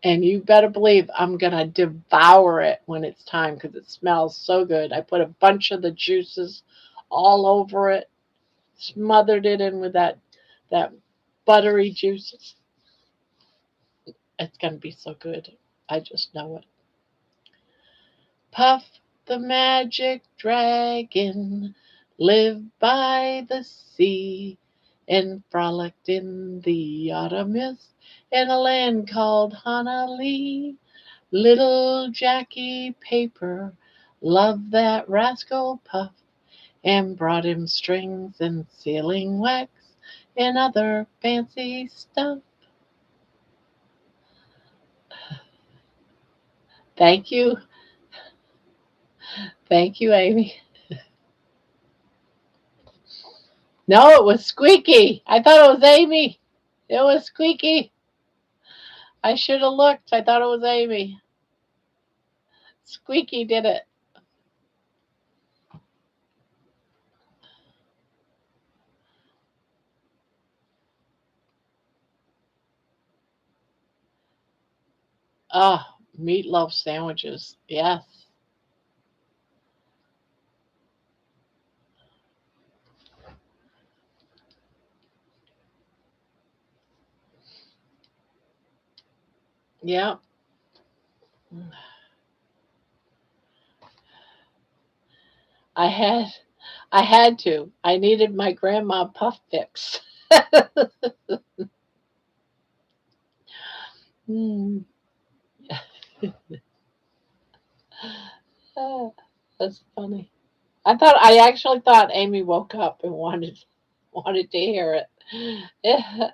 Speaker 1: And you better believe I'm going to devour it when it's time because it smells so good. I put a bunch of the juices all over it, smothered it in with that buttery juices. It's going to be so good. I just know it. Puff the magic dragon lived by the sea. and frolicked in the autumn mist in a land called Honolulu. Little Jackie Paper loved that rascal Puff and brought him strings and sealing wax and other fancy stuff. Thank you. Thank you, Amy. No, it was Squeaky. I thought it was Amy. It was Squeaky. I should have looked. I thought it was Amy. Squeaky did it. Oh, meatloaf sandwiches. Yes. Yeah. I had I had to. I needed my grandma puff fix. Hmm. Ah, that's funny. I actually thought Amy woke up and wanted to hear it. Yeah.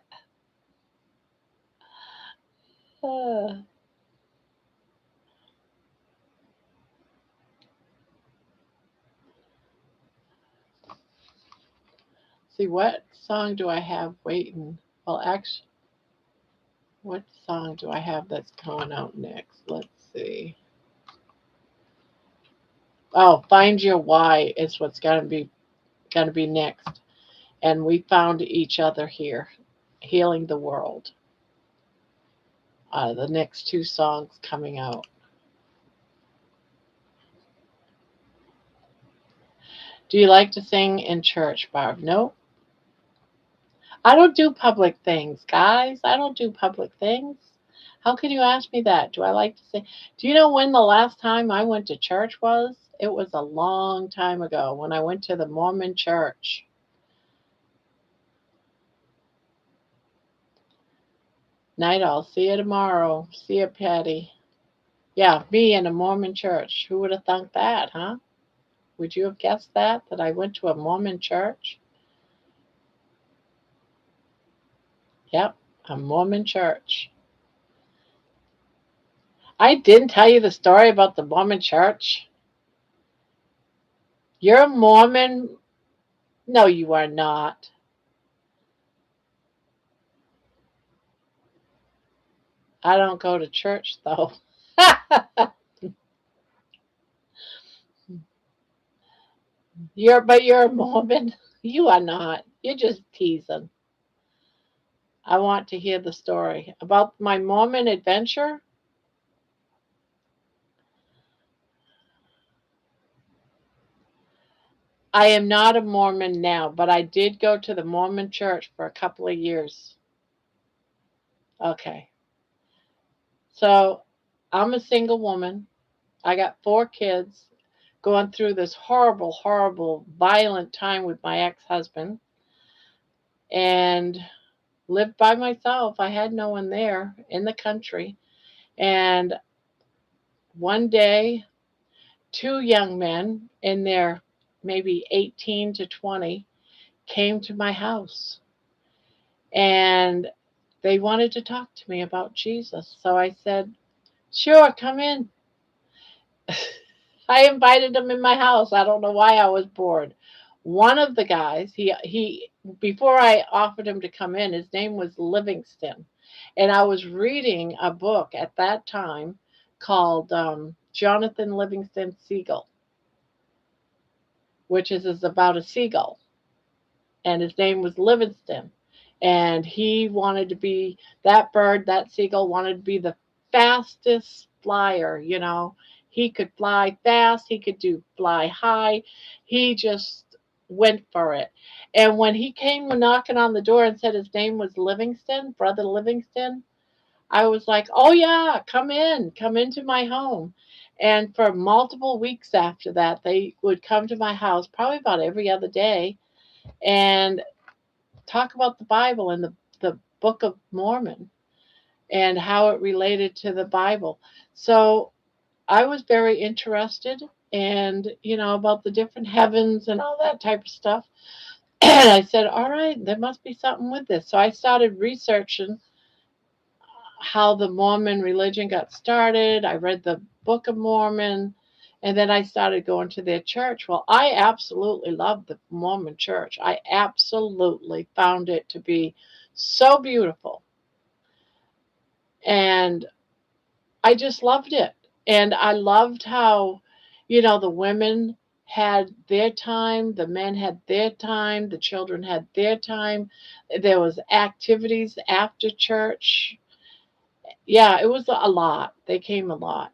Speaker 1: Ah. See, what song do I have waiting? Well, actually, what song do I have that's coming out next? Let's see. Oh, Find Your Why is what's gonna be next. And we found each other here, healing the world. The next two songs coming out. Do you like to sing in church, Barb? No, I don't do public things, guys. I don't do public things. How can you ask me that? Do I like to sing? Do you know when the last time I went to church was? It was a long time ago when I went to the Mormon church. Night all. See you tomorrow. See you, Patty. Yeah, me in a Mormon church. Who would have thunk that, huh? Would you have guessed that I went to a Mormon church? Yep, a Mormon church. I didn't tell you the story about the Mormon church. You're a Mormon? No, you are not. I don't go to church though. You're a Mormon. You are not. You're just teasing. I want to hear the story about my Mormon adventure. I am not a Mormon now, but I did go to the Mormon church for a couple of years. Okay. So I'm a single woman. I got four kids going through this horrible, horrible, violent time with my ex husband and lived by myself. I had no one there in the country. And one day, two young men in their maybe 18 to 20 came to my house and they wanted to talk to me about Jesus. So I said, sure, come in. I invited them in my house. I don't know why I was bored. One of the guys, he before I offered him to come in, his name was Livingston, and I was reading a book at that time called Jonathan Livingston Seagull, which is about a seagull, and his name was Livingston, and he wanted to be that bird, that seagull wanted to be the fastest flyer. He could fly fast, he could do fly high. He just went for it. And when he came knocking on the door and said his name was Livingston, Brother Livingston, I was like, oh yeah, come into my home. And for multiple weeks after that, they would come to my house probably about every other day. And talk about the Bible and the Book of Mormon and how it related to the Bible. So I was very interested and about the different heavens and all that type of stuff. And I said, all right, there must be something with this. So I started researching how the Mormon religion got started. I read the Book of Mormon, and then I started going to their church. Well, I absolutely loved the Mormon church. I absolutely found it to be so beautiful. And I just loved it. And I loved how, the women had their time, the men had their time, the children had their time. There was activities after church. Yeah, it was a lot. They came a lot.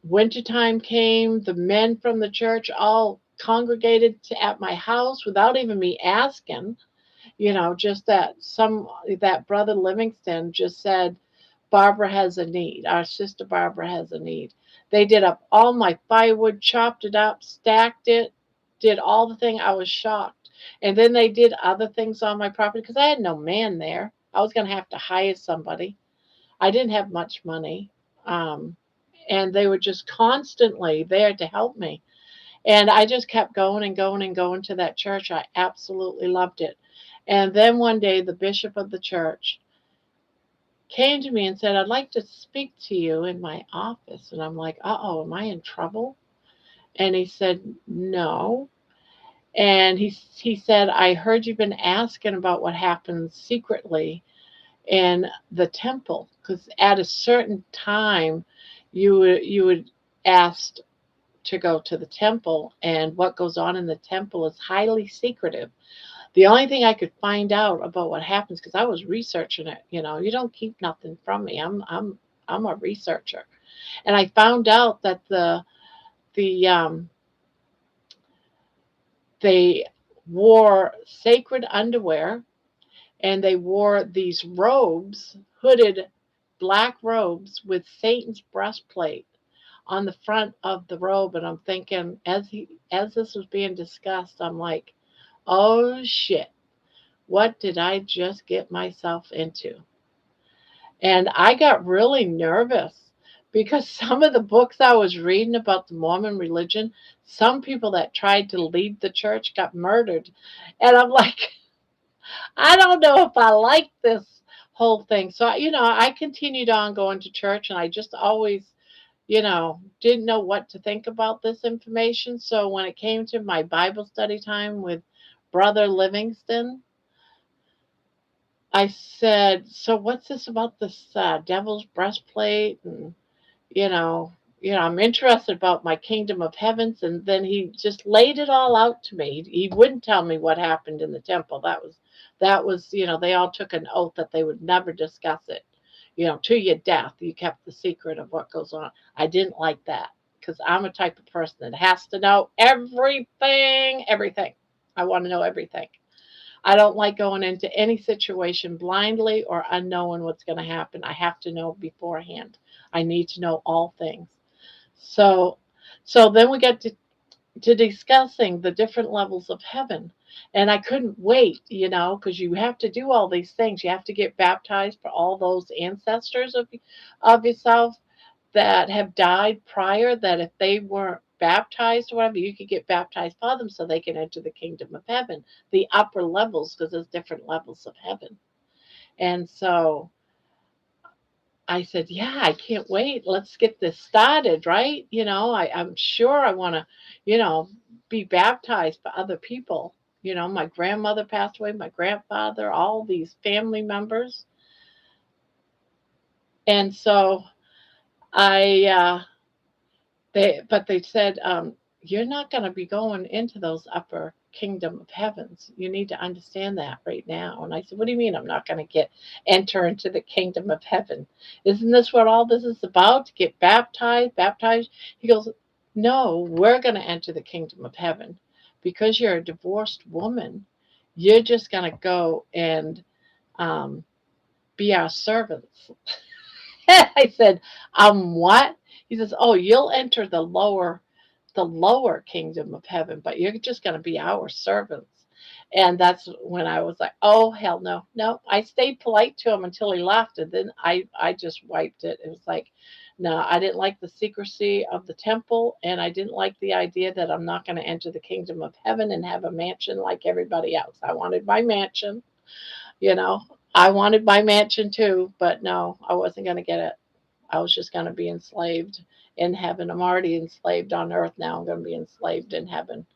Speaker 1: Wintertime came, the men from the church all congregated at my house without even me asking. Just that brother Livingston just said, Barbara has a need. Our sister Barbara has a need. They did up all my firewood, chopped it up, stacked it, did all the thing. I was shocked. And then they did other things on my property because I had no man there. I was going to have to hire somebody. I didn't have much money. Um, and they were just constantly there to help me. And I just kept going and going and going to that church. I absolutely loved it. And then one day, the bishop of the church came to me and said, I'd like to speak to you in my office. And I'm like, uh-oh, am I in trouble? And he said, no. And he said, I heard you've been asking about what happens secretly in the temple, because at a certain time you would asked to go to the temple, and what goes on in the temple is highly secretive. The only thing I could find out about what happens, because I was researching it, you don't keep nothing from me. I'm a researcher, and I found out that the they wore sacred underwear, and they wore these robes, hooded black robes with Satan's breastplate on the front of the robe. And I'm thinking, as this was being discussed, I'm like, oh shit, what did I just get myself into? And I got really nervous because some of the books I was reading about the Mormon religion, some people that tried to lead the church got murdered. And I'm like, I don't know if I like this whole thing. So, I continued on going to church, and I just always, didn't know what to think about this information. So when it came to my Bible study time with Brother Livingston, I said, "So what's this about this devil's breastplate?" And you know, I'm interested about my kingdom of heavens. And then he just laid it all out to me. He wouldn't tell me what happened in the temple. That was, they all took an oath that they would never discuss it. To your death, you kept the secret of what goes on. I didn't like that because I'm a type of person that has to know everything, everything. I want to know everything. I don't like going into any situation blindly or unknowing what's going to happen. I have to know beforehand. I need to know all things. So, so then we get to discussing the different levels of heaven. And I couldn't wait, because you have to do all these things. You have to get baptized for all those ancestors of yourself that have died prior, that if they weren't baptized or whatever, you could get baptized for them so they can enter the kingdom of heaven, the upper levels, because there's different levels of heaven. And so I said, yeah, I can't wait. Let's get this started, right? I'm sure I want to, be baptized for other people. My grandmother passed away, my grandfather, all these family members. And so I but they said, you're not going to be going into those upper kingdom of heavens. You need to understand that right now. And I said, what do you mean I'm not going to enter into the kingdom of heaven? Isn't this what all this is about? To get baptized? He goes, no, we're going to enter the kingdom of heaven because you're a divorced woman. You're just going to go and um, be our servants. I said, what? He says, oh, you'll enter the lower kingdom of heaven, but you're just going to be our servants. And that's when I was like, oh, hell no. No, I stayed polite to him until he left. And then I just wiped it. It was like, no, I didn't like the secrecy of the temple. And I didn't like the idea that I'm not going to enter the kingdom of heaven and have a mansion like everybody else. I wanted my mansion, you know. I wanted my mansion too, but no, I wasn't going to get it. I was just going to be enslaved in heaven. I'm already enslaved on earth now. I'm going to be enslaved in heaven.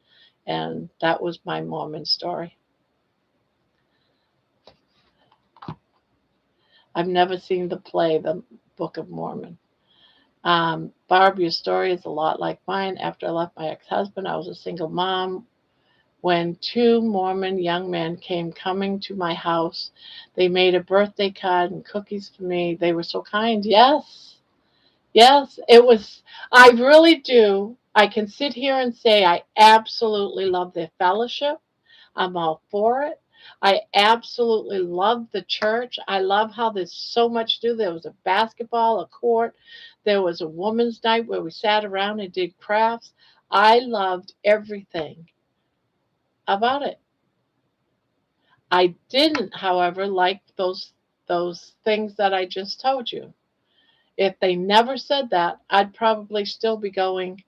Speaker 1: And that was my Mormon story. I've never seen the play, The Book of Mormon. Barb, your story is a lot like mine. After I left my ex husband, I was a single mom when two Mormon young men came coming to my house. They made a birthday card and cookies for me. They were so kind. Yes, yes, it was. I really do. I can sit here and say I absolutely love their fellowship. I'm all for it. I absolutely love the church. I love how there's so much to do. There was a basketball, a court. There was a women's night where we sat around and did crafts. I loved everything about it. I didn't, however, like those things that I just told you. If they never said that, I'd probably still be going.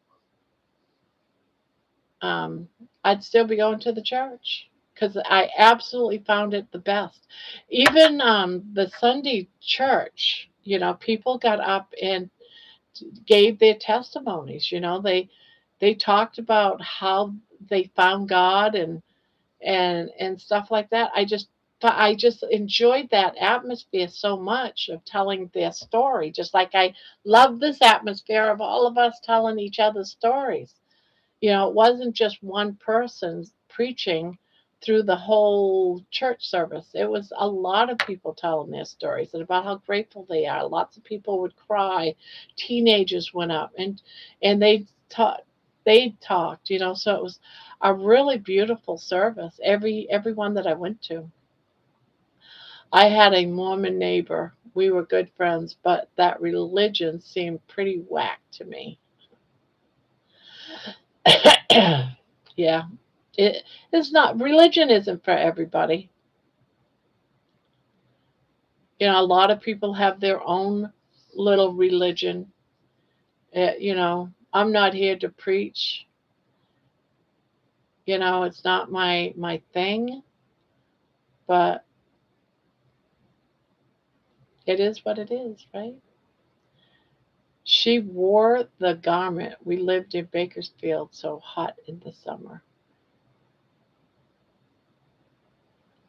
Speaker 1: Um, I'd still be going to the church because I absolutely found it the best. Even the Sunday church, people got up and gave their testimonies. They talked about how they found God and stuff like that. I just enjoyed that atmosphere so much of telling their story, just like I love this atmosphere of all of us telling each other's stories. It wasn't just one person preaching through the whole church service. It was a lot of people telling their stories and about how grateful they are. Lots of people would cry. Teenagers went up and they talked. So it was a really beautiful service. Everyone that I went to. I had a Mormon neighbor. We were good friends, but that religion seemed pretty whack to me. Yeah, it's not. Religion isn't for everybody. A lot of people have their own little religion. I'm not here to preach. It's not my thing, but it is what it is, right? She wore the garment. We lived in Bakersfield, so hot in the summer.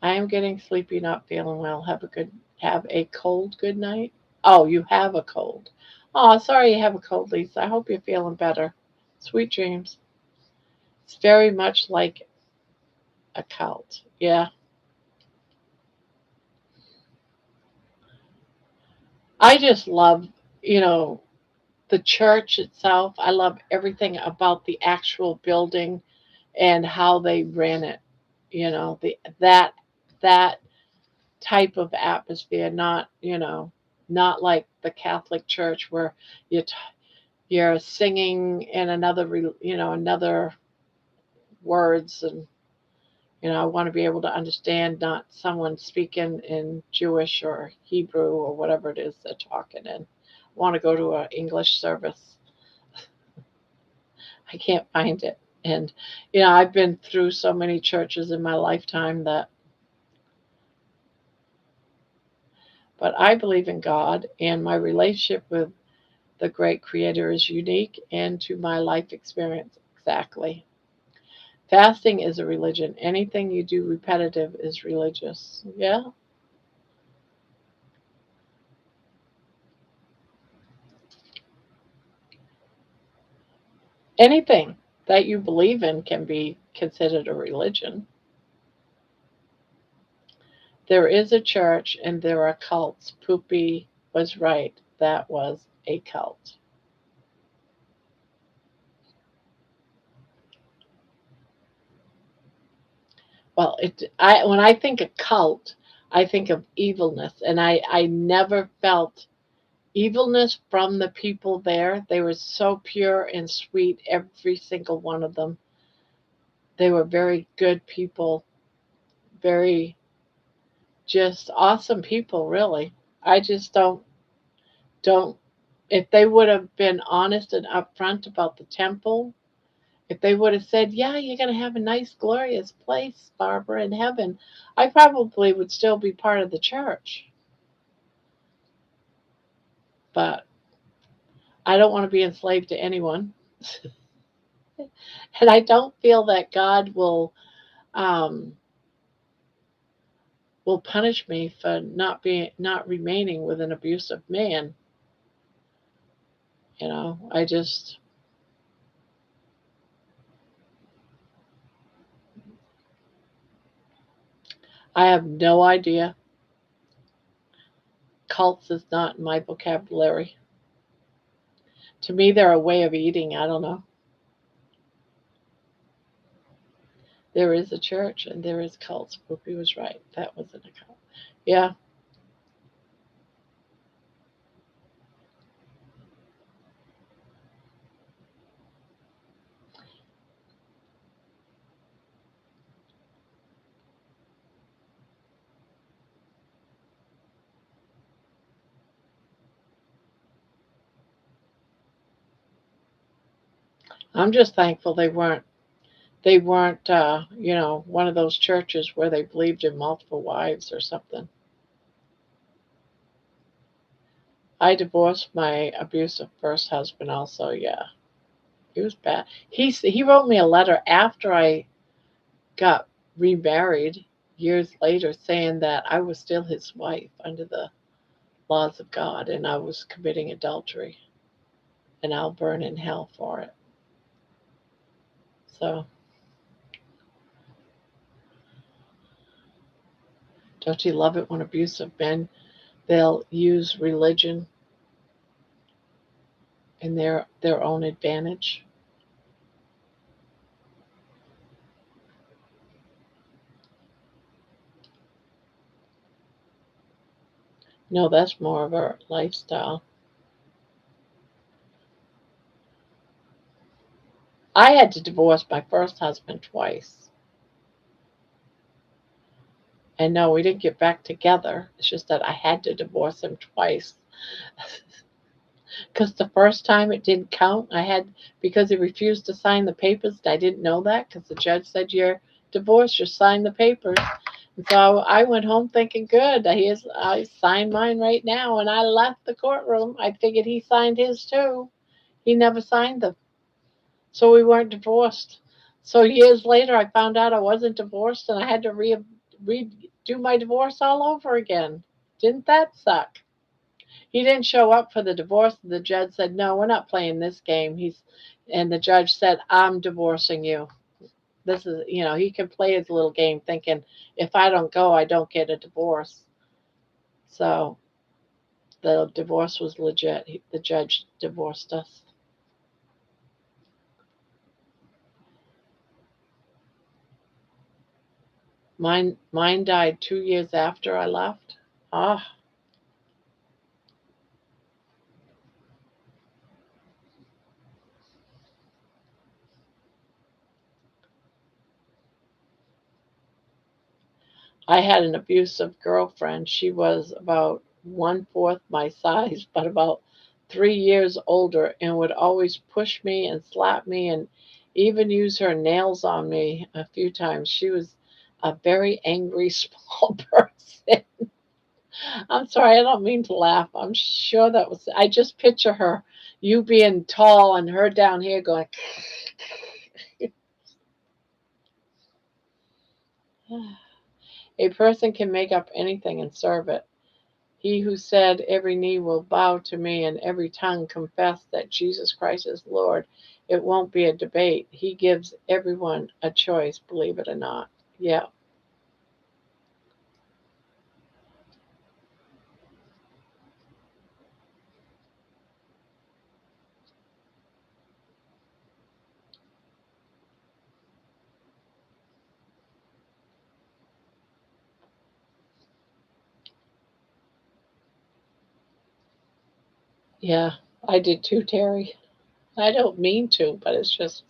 Speaker 1: I am getting sleepy, not feeling well. Have a cold good night. Oh, you have a cold. Oh, sorry you have a cold, Lisa. I hope you're feeling better. Sweet dreams. It's very much like a cult. Yeah. I just love, you know, the church itself. I love everything about the actual building and how they ran it. That type of atmosphere, not like the Catholic Church where you t- you're singing in another words, and I want to be able to understand, not someone speaking in Jewish or Hebrew or whatever it is they're talking in. I want to go to an English service. I can't find it. And I've been through so many churches in my lifetime but I believe in God, and my relationship with the great creator is unique and to my life experience. Exactly. Fasting is a religion. Anything you do repetitive is religious. Yeah. Anything that you believe in can be considered a religion. There is a church and there are cults. Poopy was right. That was a cult. Well, when I think of cult, I think of evilness, and I never felt evilness from the people there. They were so pure and sweet, every single one of them. They were very good people. very just awesome people, really. I just don't if they would have been honest and upfront about the temple, if they would have said, "Yeah, you're going to have a nice glorious place, Barbara, in heaven," I probably would still be part of the church. But I don't want to be enslaved to anyone. And I don't feel that God um will punish me for not remaining with an abusive man. I just I have no idea. Cults is not in my vocabulary. To me, they're a way of eating. I don't know. There is a church and there is cults. Whoopi was right. That wasn't a cult. Yeah, I'm just thankful they weren't one of those churches where they believed in multiple wives or something. I divorced my abusive first husband also. Yeah, he was bad. He wrote me a letter after I got remarried years later saying that I was still his wife under the laws of God and I was committing adultery and I'll burn in hell for it. So, don't you love it when abusive men they'll use religion in their own advantage? No, that's more of a lifestyle. I had to divorce my first husband twice. And no, we didn't get back together. It's just that I had to divorce him twice. Because the first time it didn't count. Because he refused to sign the papers. I didn't know that because the judge said, "You're divorced, just sign the papers." And so I went home thinking, good, I signed mine right now. And I left the courtroom. I figured he signed his too. He never signed them. So we weren't divorced. So years later, I found out I wasn't divorced and I had to redo my divorce all over again. Didn't that suck? He didn't show up for the divorce. The judge said, "No, we're not playing this game." And the judge said, "I'm divorcing you." This is, he can play his little game thinking, if I don't go, I don't get a divorce. So the divorce was legit. The judge divorced us. Mine died 2 years after I left. Ah, I had an abusive girlfriend. She was about one fourth my size, but about 3 years older, and would always push me and slap me and even use her nails on me a few times. She was a very angry, small person. I'm sorry, I don't mean to laugh. I'm sure I just picture her, you being tall and her down here going, a person can make up anything and serve it. He who said, "Every knee will bow to me and every tongue confess that Jesus Christ is Lord," it won't be a debate. He gives everyone a choice, believe it or not. Yeah, yeah, I did too, Terry. I don't mean to, but it's just,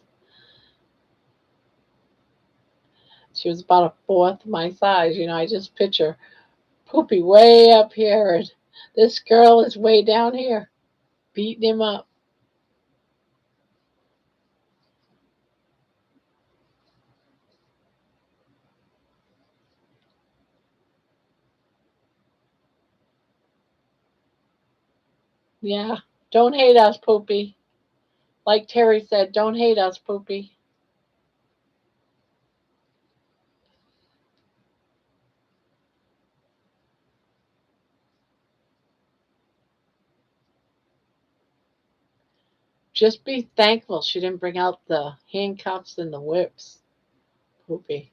Speaker 1: She was about a fourth my size. I just picture Poopy way up here, and this girl is way down here, beating him up. Yeah, don't hate us, Poopy. Like Terry said, don't hate us, Poopy. Just be thankful she didn't bring out the handcuffs and the whips, Poopy.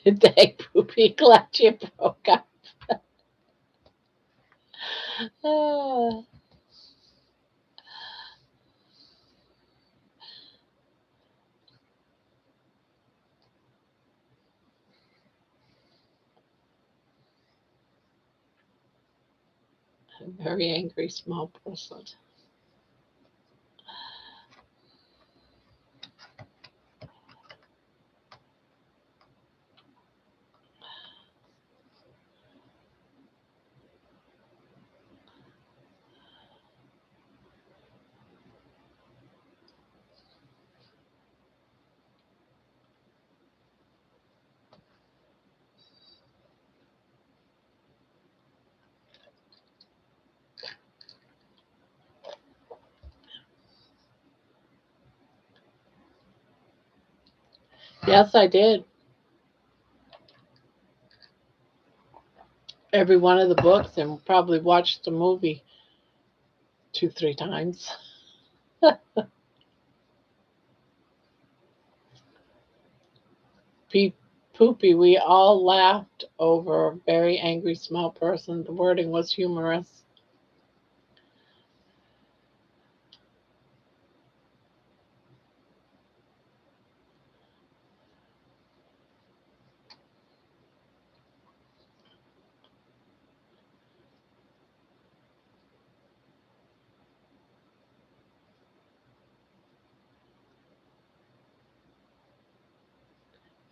Speaker 1: Dang, Poopy, glad you broke up. Ah, a very angry small person. Yes, I did. Every one of the books and probably watched the movie two, three times. Pe- Poopy, we all laughed over a very angry small person. The wording was humorous.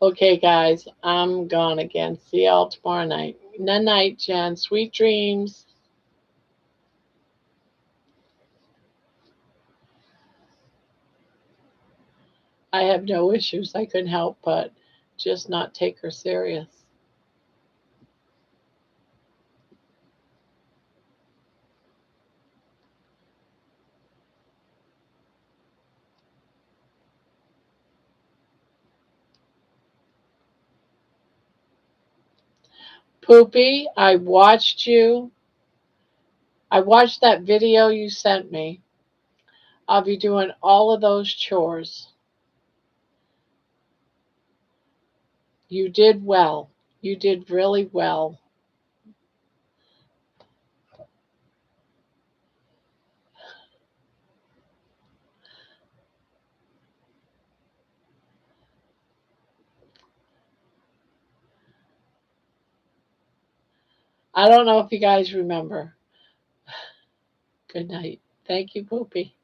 Speaker 1: Okay, guys, I'm gone again. See y'all tomorrow night. Night night, Jen. Sweet dreams. I have no issues. I couldn't help but just not take her serious. Poopy, I watched you. I watched that video you sent me of you doing all of those chores. You did well. You did really well. I don't know if you guys remember. Good night. Thank you, Poopy.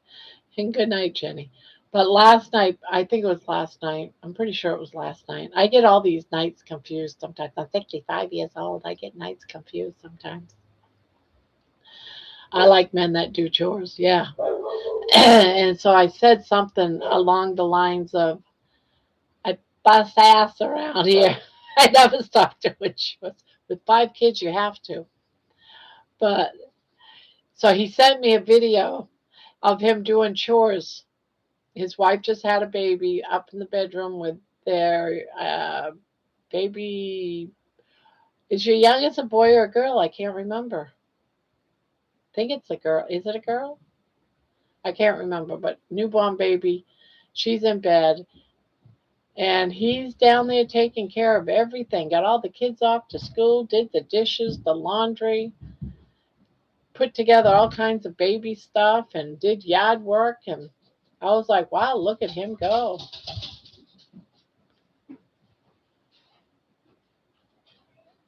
Speaker 1: And good night, Jenny. But last night, I think it was last night. I'm pretty sure it was last night. I get all these nights confused sometimes. I'm 55 years old. I get nights confused sometimes. I like men that do chores. Yeah. And so I said something along the lines of, I bust ass around here. I never stop doing chores. With 5 kids, you have to. But so he sent me a video of him doing chores. His wife just had a baby up in the bedroom with their baby. Is your youngest a boy or a girl? I can't remember. I think it's a girl. Is it a girl? I can't remember. But newborn baby, she's in bed, and he's down there taking care of everything. Got all the kids off to school, did the dishes, the laundry, put together all kinds of baby stuff, and did yard work. And I was like, wow, look at him go.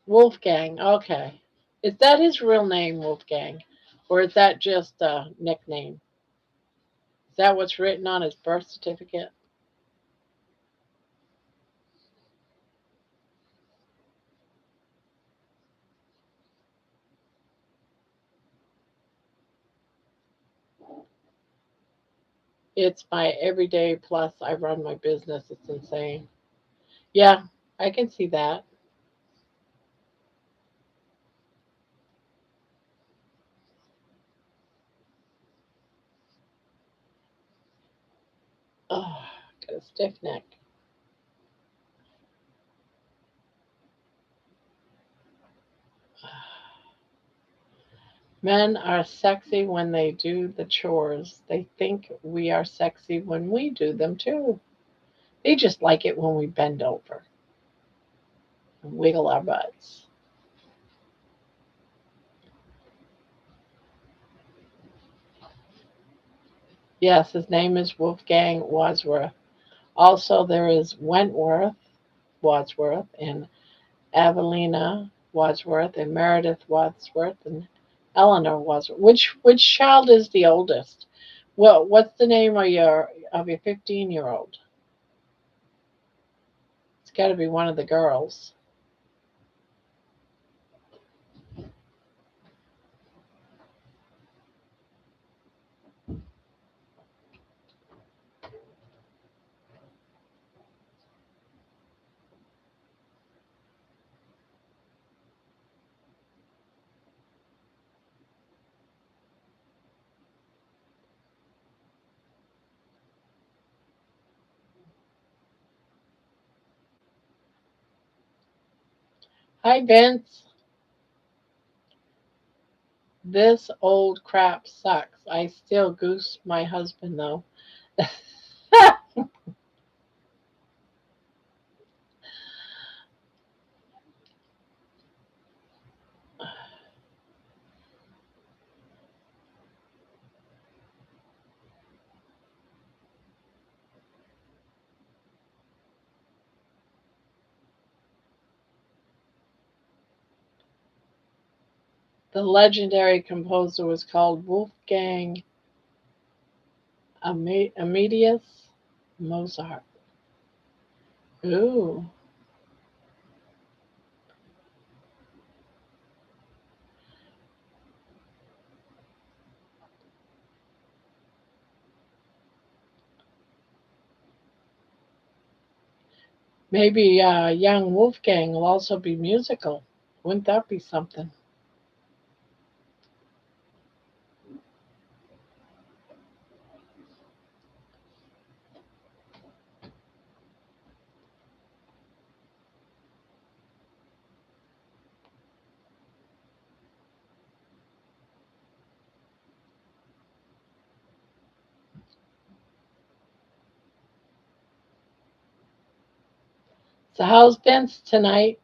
Speaker 1: Wolfgang. Okay. Is that his real name, Wolfgang? Or is that just a nickname? Is that what's written on his birth certificate? It's my everyday plus I run my business. It's insane. Yeah, I can see that. Oh, got a stiff neck. Men are sexy when they do the chores. They think we are sexy when we do them too. They just like it when we bend over and wiggle our butts. Yes, his name is Wolfgang Wadsworth. Also, there is Wentworth Wadsworth and Evelina Wadsworth and Meredith Wadsworth and Eleanor Wadsworth. Which child is the oldest? Well, what's the name of your 15-year old? It's got to be one of the girls. Hi Vince, this old crap sucks. I still goose my husband though. The legendary composer was called Wolfgang Amadeus Mozart. Ooh, maybe young Wolfgang will also be musical. Wouldn't that be something? So how's Vince tonight?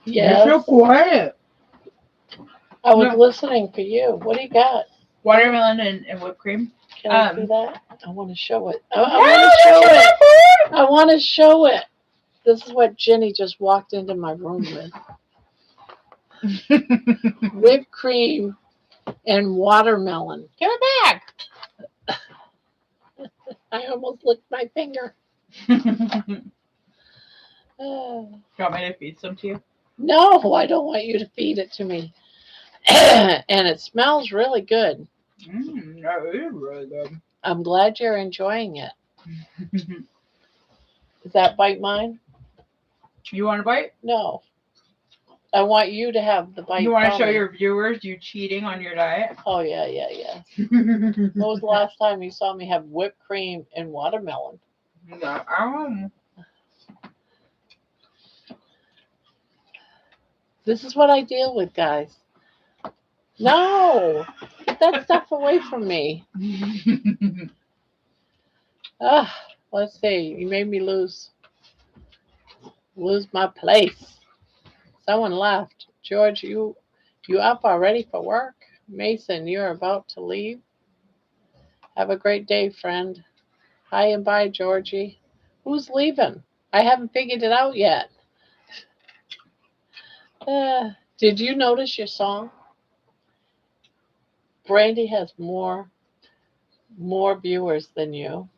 Speaker 2: You're so
Speaker 1: Yes.
Speaker 2: quiet.
Speaker 1: I was
Speaker 2: No,
Speaker 1: listening for you. What do you got?
Speaker 2: watermelon and whipped cream.
Speaker 1: Can I see that? I want to show it. I
Speaker 2: No,
Speaker 1: want to
Speaker 2: that's
Speaker 1: show
Speaker 2: not
Speaker 1: it.
Speaker 2: my
Speaker 1: I want to show it. This is what Jenny just walked into my room with.
Speaker 2: food.
Speaker 1: Whipped cream and watermelon. Give it back. I almost licked my finger.
Speaker 2: You
Speaker 1: Uh,
Speaker 2: want me to feed some to you?
Speaker 1: no, I don't want you to feed it to me. And it smells really good.
Speaker 2: That is really good.
Speaker 1: I'm glad you're enjoying it. Is that bite mine?
Speaker 2: You want a bite?
Speaker 1: No. I want you to have the bite.
Speaker 2: You want to
Speaker 1: from
Speaker 2: show
Speaker 1: me.
Speaker 2: your viewers you cheating on your diet?
Speaker 1: Oh, yeah, yeah, yeah. When was the last time you saw me have whipped cream and watermelon?
Speaker 2: No.
Speaker 1: This is what I deal with, guys. No! Get that stuff away from me. Let's see. You made me lose my place. Someone left. George, you up already for work? Mason, you're about to leave. Have a great day, friend. Hi and bye, Georgie. Who's leaving? I haven't figured it out yet. Did you notice your song? Brandy has more viewers than you.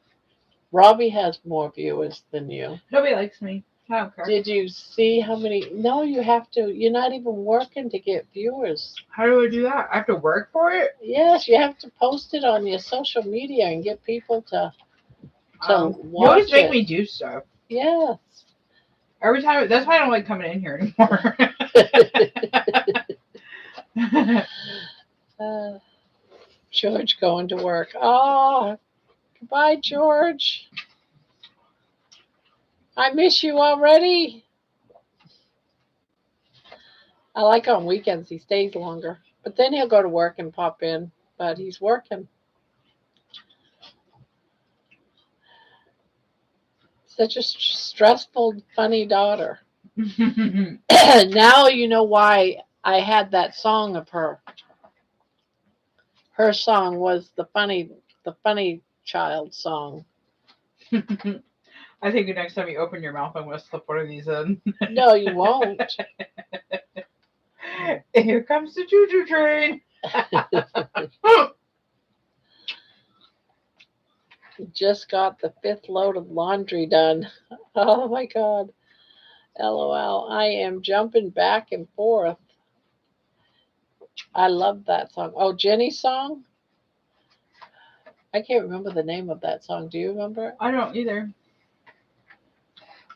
Speaker 1: Robbie has more viewers than you.
Speaker 2: Nobody likes me. I don't care.
Speaker 1: Did you see how many? No, you have to. You're not even working to get viewers.
Speaker 2: How do I do that? I have to work for it?
Speaker 1: Yes, you have to post it on your social media and get people to
Speaker 2: You
Speaker 1: watch
Speaker 2: always make
Speaker 1: it.
Speaker 2: me do stuff.
Speaker 1: Yes.
Speaker 2: Every time. That's why I don't like coming in here anymore.
Speaker 1: George going to work. Oh, goodbye, George. I miss you already. I like on weekends he stays longer, but then he'll go to work and pop in. But he's working. Such a stressful, funny daughter. Now you know why I had that song of her. Her song was the funny child song.
Speaker 2: I think the next time you open your mouth, I'm going to slip one of these in.
Speaker 1: No, you won't.
Speaker 2: Here comes the choo-choo train.
Speaker 1: Just got the 5th load of laundry done. Oh my God. LOL. I am jumping back and forth. I love that song. Oh, Jenny's song? I can't remember the name of that song. Do you remember it?
Speaker 2: I don't either.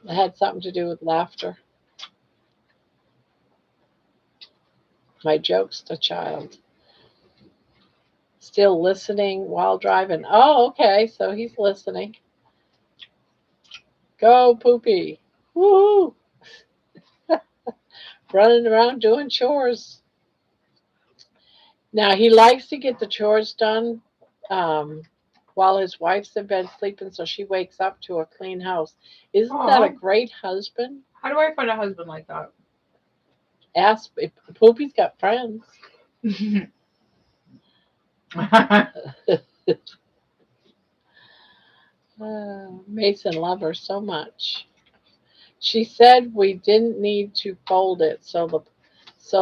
Speaker 1: It had something to do with laughter. My joke's the child. Still listening while driving. Oh, okay. So he's listening. Go, Poopy. Woohoo. Running around doing chores. Now, he likes to get the chores done while his wife's in bed sleeping, so she wakes up to a clean house. Isn't that a great husband?
Speaker 2: How do I find a husband like that?
Speaker 1: Ask if Poopy's got friends. Mason loved her so much. She said we didn't need to fold it, so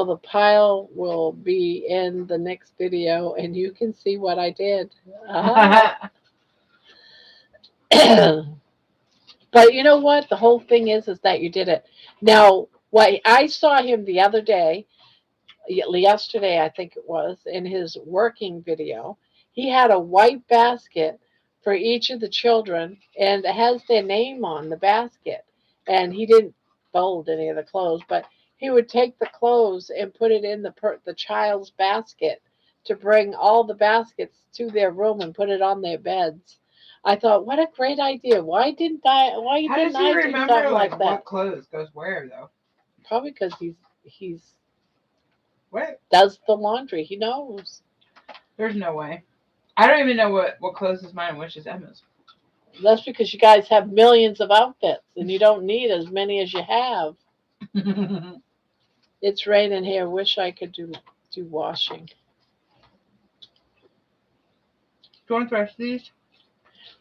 Speaker 1: the pile will be in the next video, and you can see what I did. But you know what? The whole thing is that you did it. Now, what I saw him the other day, yesterday I think it was, in his working video, he had a white basket for each of the children, and it has their name on the basket. And he didn't fold any of the clothes, but he would take the clothes and put it in the child's basket to bring all the baskets to their room and put it on their beds. I thought, what a great idea! Why didn't I? Why
Speaker 2: How
Speaker 1: didn't
Speaker 2: does he
Speaker 1: I do
Speaker 2: remember
Speaker 1: something like
Speaker 2: what
Speaker 1: that?
Speaker 2: clothes goes where though?
Speaker 1: Probably because he's
Speaker 2: What?
Speaker 1: does the laundry. He knows.
Speaker 2: There's no way. I don't even know what clothes is mine and which is Emma's.
Speaker 1: That's because you guys have millions of outfits and you don't need as many as you have. It's raining here. Wish I could do washing.
Speaker 2: Do you want the rest of these?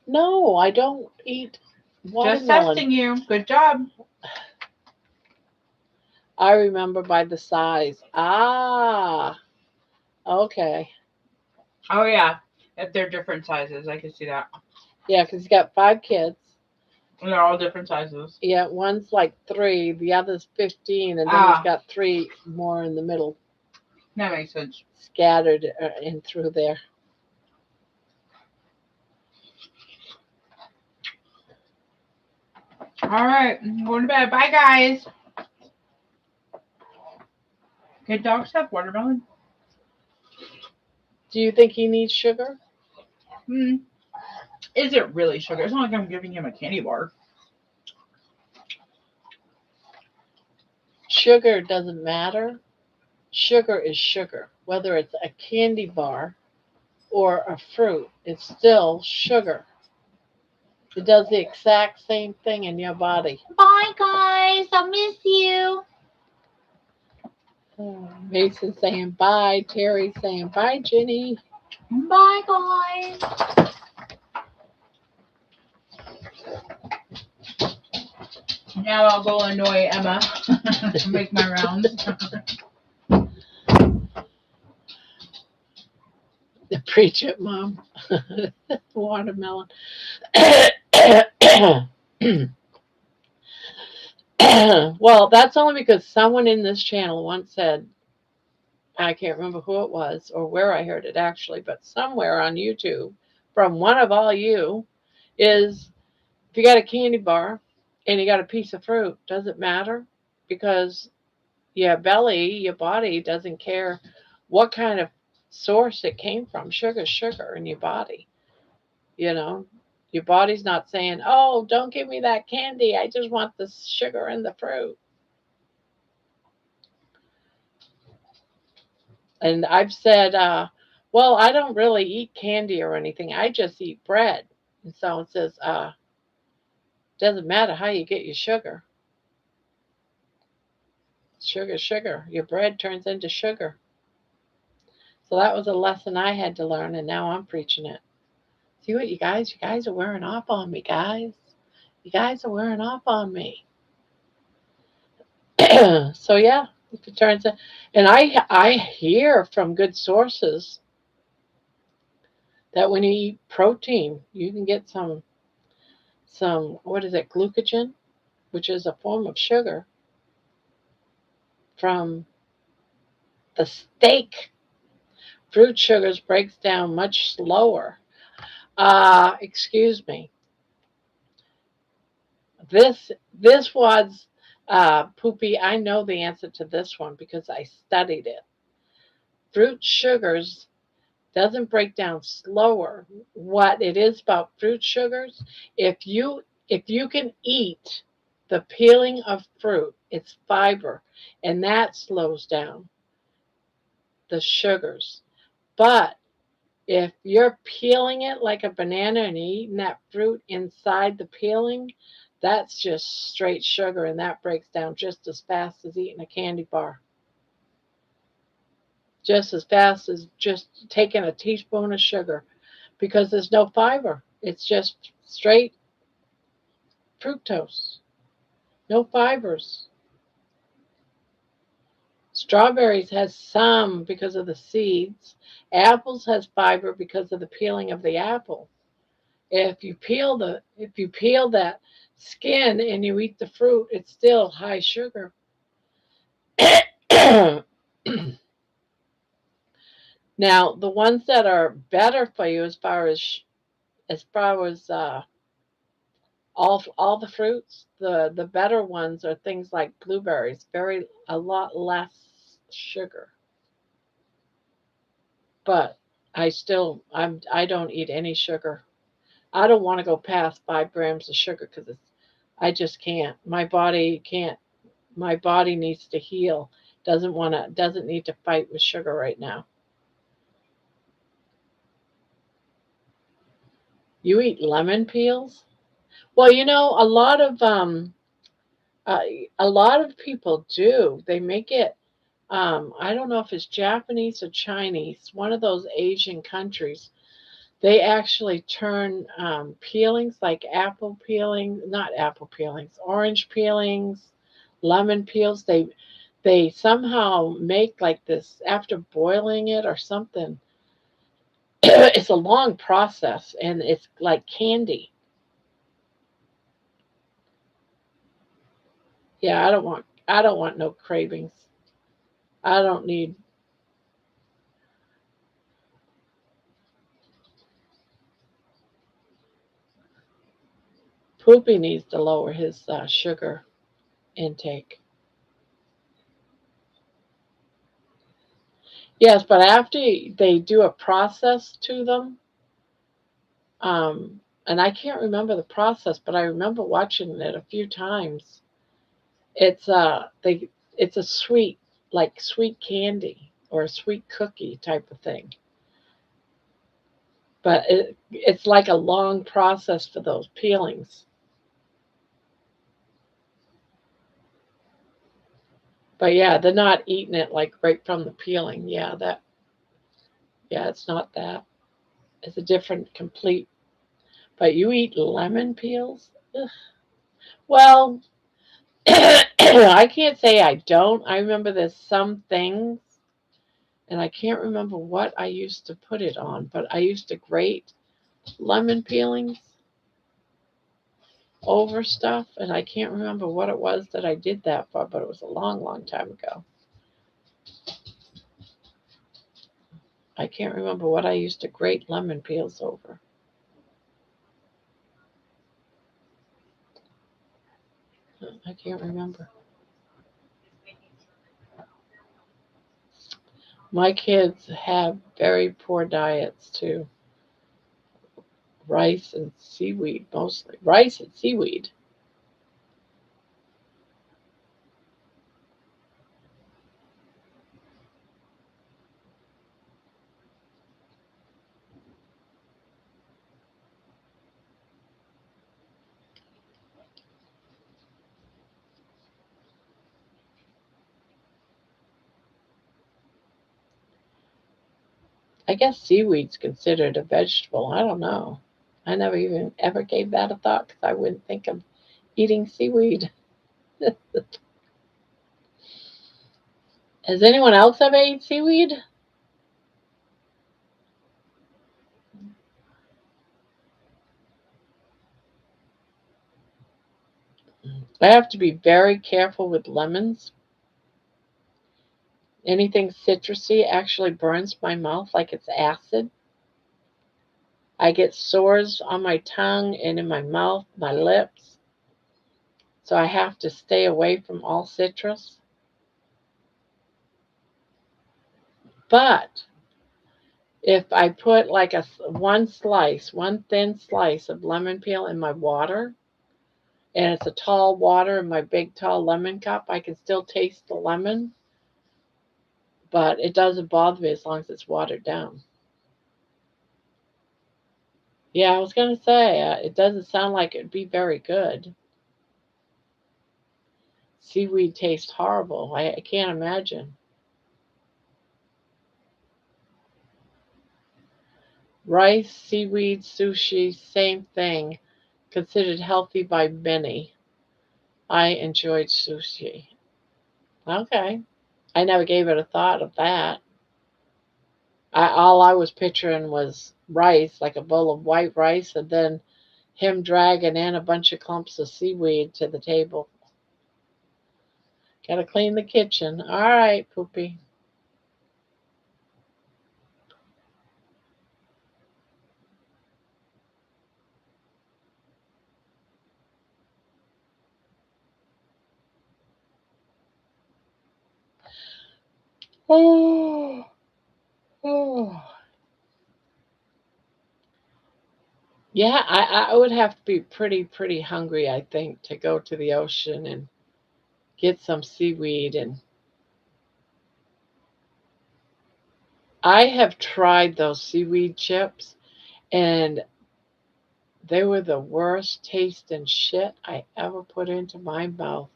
Speaker 1: No, I don't eat
Speaker 2: Just
Speaker 1: watermelon.
Speaker 2: testing you. Good job.
Speaker 1: I remember by the size. Ah, okay.
Speaker 2: Oh yeah, if they're different sizes, I can see that.
Speaker 1: Yeah, because he's got 5 kids.
Speaker 2: And they're all different sizes.
Speaker 1: Yeah, one's like 3, the other's 15, and then he's
Speaker 2: Ah,
Speaker 1: got 3 more in the middle,
Speaker 2: that makes sense.
Speaker 1: scattered in through there.
Speaker 2: All right, I'm going to bed. Bye, guys. Can dogs have watermelon?
Speaker 1: Do you think he needs sugar?
Speaker 2: Is it really sugar? It's not like I'm giving him a candy bar.
Speaker 1: Sugar doesn't matter. Sugar is sugar. Whether it's a candy bar or a fruit, it's still sugar. It does the exact same thing in your body.
Speaker 2: Bye, guys. I'll miss you.
Speaker 1: Mason saying bye. Terry saying bye, Jenny.
Speaker 2: Bye, guys. Now I'll go annoy Emma. Make my rounds.
Speaker 1: Preach it, Mom. Watermelon. Well, that's only because someone in this channel once said, I can't remember who it was or where I heard it actually, but somewhere on YouTube from one of all you is if you got a candy bar and you got a piece of fruit, does it matter? Because your belly, your body doesn't care what kind of source it came from. Sugar's sugar in your body. You know, your body's not saying, oh, don't give me that candy. I just want the sugar in the fruit. And I've said, well, I don't really eat candy or anything. I just eat bread. And someone says, doesn't matter how you get your sugar. Sugar, sugar. Your bread turns into sugar. So that was a lesson I had to learn, and now I'm preaching it. See what you guys are wearing off on me, guys. You guys are wearing off on me. So yeah, if it turns out, and I hear from good sources that when you eat protein, you can get some what is it, glucogen, which is a form of sugar from the steak. Fruit sugars breaks down much slower. Excuse me. This was Poopy. I know the answer to this one because I studied it. Fruit sugars doesn't break down slower. What it is about fruit sugars, if you can eat the peeling of fruit, it's fiber, and that slows down the sugars. But if you're peeling it like a banana and you're eating that fruit inside the peeling, that's just straight sugar, and that breaks down just as fast as eating a candy bar. Just as fast as just taking a teaspoon of sugar because there's no fiber. It's just straight fructose, no fibers. Strawberries has some because of the seeds. Apples has fiber because of the peeling of the apple. If you peel that skin and you eat the fruit, it's still high sugar. Now, the ones that are better for you as far as all the fruits, the better ones are things like blueberries, a lot less sugar. But I don't eat any sugar. I don't want to go past 5 grams of sugar because I just can't. My body can't. My body needs to heal. Doesn't need to fight with sugar right now. You eat lemon peels? Well, a lot of people do. They make it. I don't know if it's Japanese or Chinese, one of those Asian countries. They actually turn peelings like apple peeling, not apple peelings, orange peelings, lemon peels. They somehow make like this after boiling it or something. It's a long process and it's like candy. Yeah, I don't want no cravings. I don't need Poopy needs to lower his sugar intake. Yes, but after they do a process to them, and I can't remember the process, but I remember watching it a few times. They it's a sweet, like sweet candy or a sweet cookie type of thing. But it's like a long process for those peelings. But yeah, they're not eating it like right from the peeling. Yeah, it's not that. It's a different complete. But you eat lemon peels? Ugh. Well, I can't say I don't. I remember there's some things, and I can't remember what I used to put it on, but I used to grate lemon peelings over stuff, and I can't remember what it was that I did that for, but it was a long, long time ago. I can't remember what I used to grate lemon peels over. I can't remember. My kids have very poor diets too. Rice and seaweed mostly. Rice and seaweed. I guess seaweed's considered a vegetable. I don't know. I never even ever gave that a thought because I wouldn't think of eating seaweed. Has anyone else ever ate seaweed? I have to be very careful with lemons. Anything citrusy actually burns my mouth like it's acid. I get sores on my tongue and in my mouth, my lips. So I have to stay away from all citrus. But if I put like one thin slice of lemon peel in my water, and it's a tall water in my big tall lemon cup, I can still taste the lemon, but it doesn't bother me as long as it's watered down. Yeah, I was gonna say it doesn't sound like it'd be very good. Seaweed tastes horrible. I can't imagine. Rice, seaweed, sushi, same thing. Considered healthy by many. I enjoyed sushi. Okay. I never gave it a thought of that. All I was picturing was rice, like a bowl of white rice, and then him dragging in a bunch of clumps of seaweed to the table. Gotta clean the kitchen. All right, Poopy. Oh, oh. Yeah, I would have to be pretty hungry, I think, to go to the ocean and get some seaweed. And I have tried those seaweed chips, and they were the worst tasting shit I ever put into my mouth.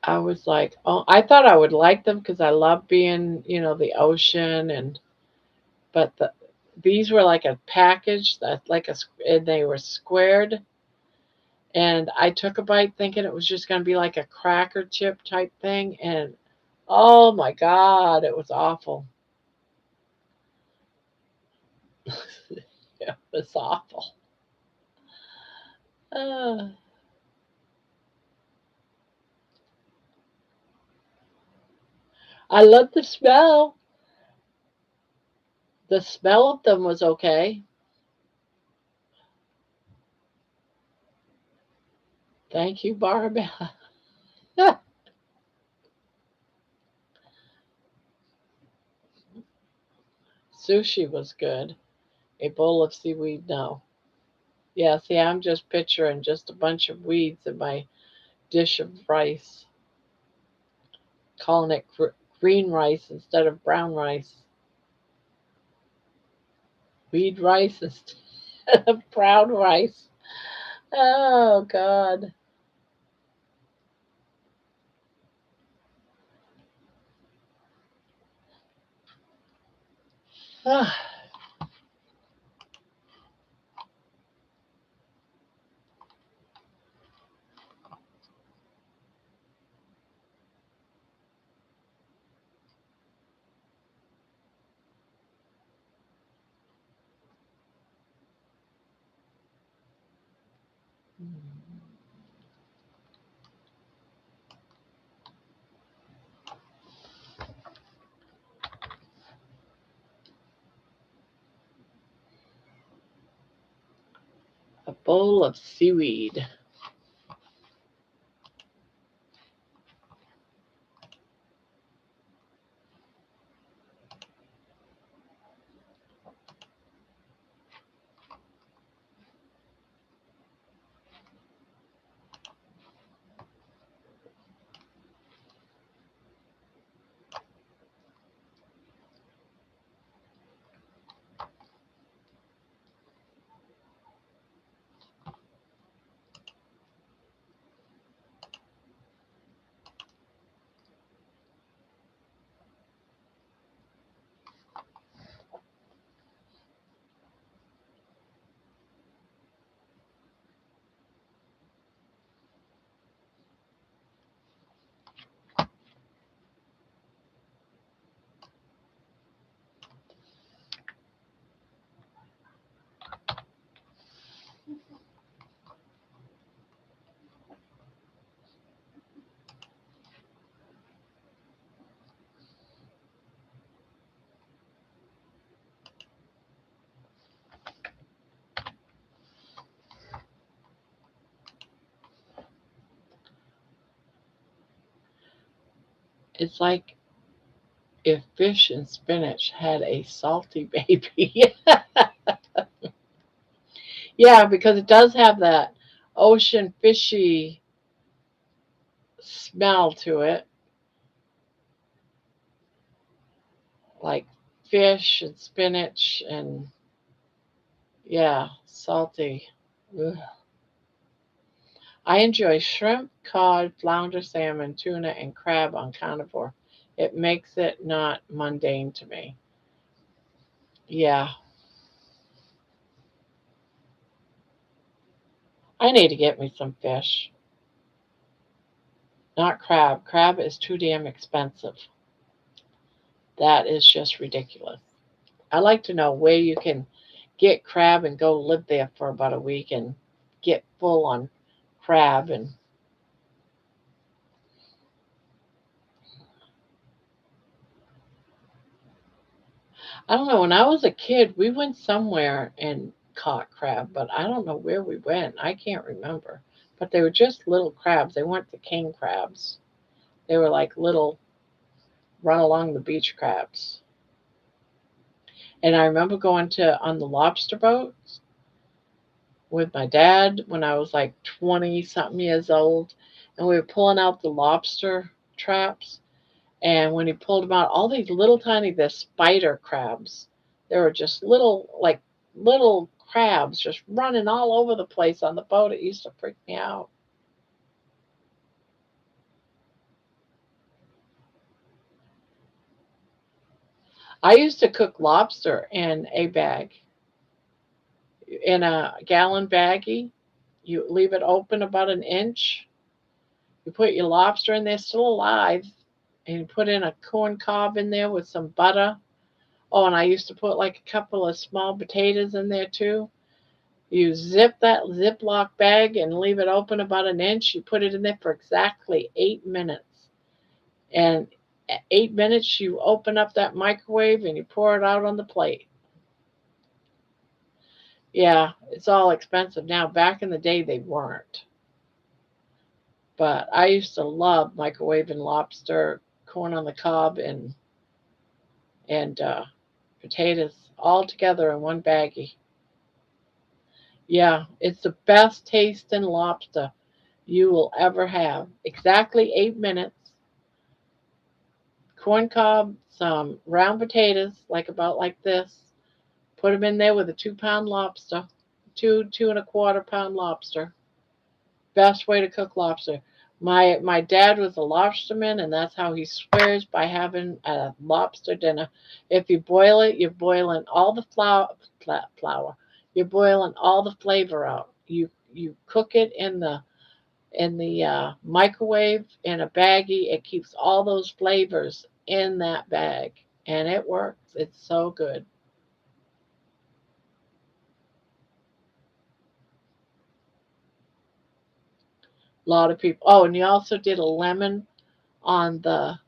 Speaker 1: I was like, oh, I thought I would like them because I love being, the ocean but these were like a package that and they were squared, and I took a bite thinking it was just going to be like a cracker chip type thing, and oh my God, it was awful. It was awful. Uh, I love the smell. The smell of them was okay. Thank you, Barbara. Sushi was good. A bowl of seaweed, no. Yeah, see, I'm just picturing just a bunch of weeds in my dish of rice, calling it green rice instead of brown rice. Weed rice instead of brown rice. Oh, God. Ah, a bowl of seaweed. It's like if fish and spinach had a salty baby. Yeah, because it does have that ocean fishy smell to it, like fish and spinach and yeah, salty. Ugh. I enjoy shrimp, cod, flounder, salmon, tuna, and crab on carnivore. It makes it not mundane to me. Yeah, I need to get me some fish. Not crab. Crab is too damn expensive. That is just ridiculous. I like to know where you can get crab and go live there for about a week and get full on crab. And I don't know, when I was a kid, we went somewhere and caught crab, but I don't know where we went. I can't remember. But they were just little crabs. They weren't the king crabs. They were like little run along the beach crabs. And I remember going to on the lobster boat with my dad when I was like 20 something years old, and we were pulling out the lobster traps. And when he pulled them out, all these little tiny, the spider crabs, they were just little crabs just running all over the place on the boat. It used to freak me out. I used to cook lobster in a bag, in a gallon baggie. You leave it open about an inch. You put your lobster in there, still alive, and you put in a corn cob in there with some butter. Oh, and I used to put like a couple of small potatoes in there too. You zip that Ziploc bag and leave it open about an inch. You put it in there for exactly 8 minutes. And at 8 minutes, you open up that microwave and you pour it out on the plate. Yeah, it's all expensive now. Back in the day, they weren't. But I used to love microwaving lobster, corn on the cob, and potatoes all together in one baggie. Yeah, it's the best tasting lobster you will ever have. Exactly 8 minutes. Corn cob, some round potatoes, like about like this. Put them in there with a 2 pound lobster, two and a quarter pound lobster. Best way to cook lobster. My dad was a lobsterman, and that's how he swears by having a lobster dinner. If you boil it, you're boiling all the flour. You're boiling all the flavor out. You cook it in the microwave in a baggie. It keeps all those flavors in that bag, and it works. It's so good. A lot of people. Oh, and you also did a lemon on the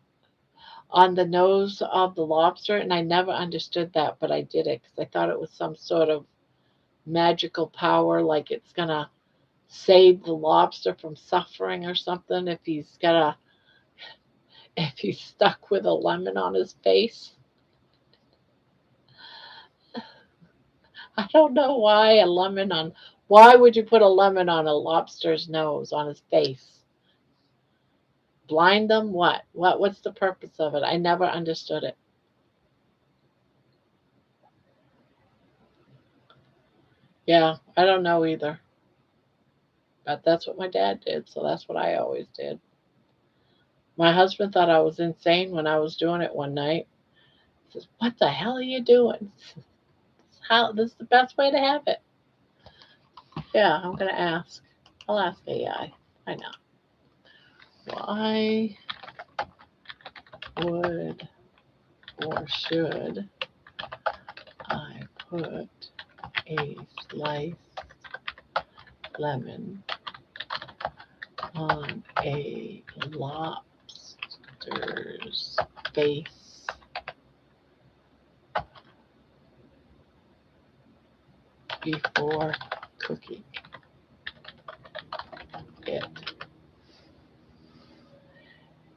Speaker 1: nose of the lobster, and I never understood that, but I did it because I thought it was some sort of magical power, like it's gonna save the lobster from suffering or something if he's stuck with a lemon on his face. I don't know why would you put a lemon on a lobster's nose on his face? Blind them? What's the purpose of it? I never understood it. Yeah, I don't know either. But that's what my dad did, so that's what I always did. My husband thought I was insane when I was doing it one night. He says, "What the hell are you doing? How this is the best way to have it." Yeah, I'm gonna ask. I'll ask AI. I know. Why would or should I put a sliced lemon on a lobster's face before cooking it?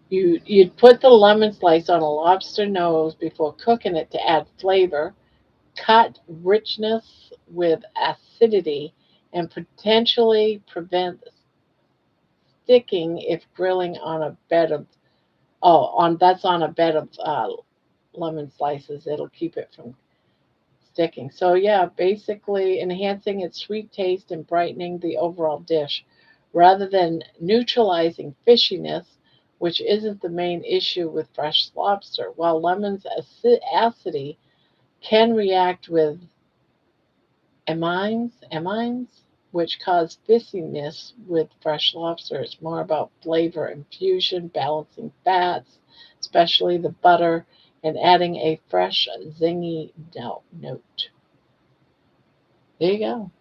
Speaker 1: You'd put the lemon slice on a lobster nose before cooking it to add flavor, cut richness with acidity, and potentially prevent sticking if grilling on a bed of on that's on a bed of lemon slices. It'll keep it from sticking. So yeah, basically enhancing its sweet taste and brightening the overall dish rather than neutralizing fishiness, which isn't the main issue with fresh lobster. While lemon's acidity can react with amines, which cause fissiness with fresh lobster. It's more about flavor infusion, balancing fats, especially the butter, and adding a fresh, zingy note. There you go.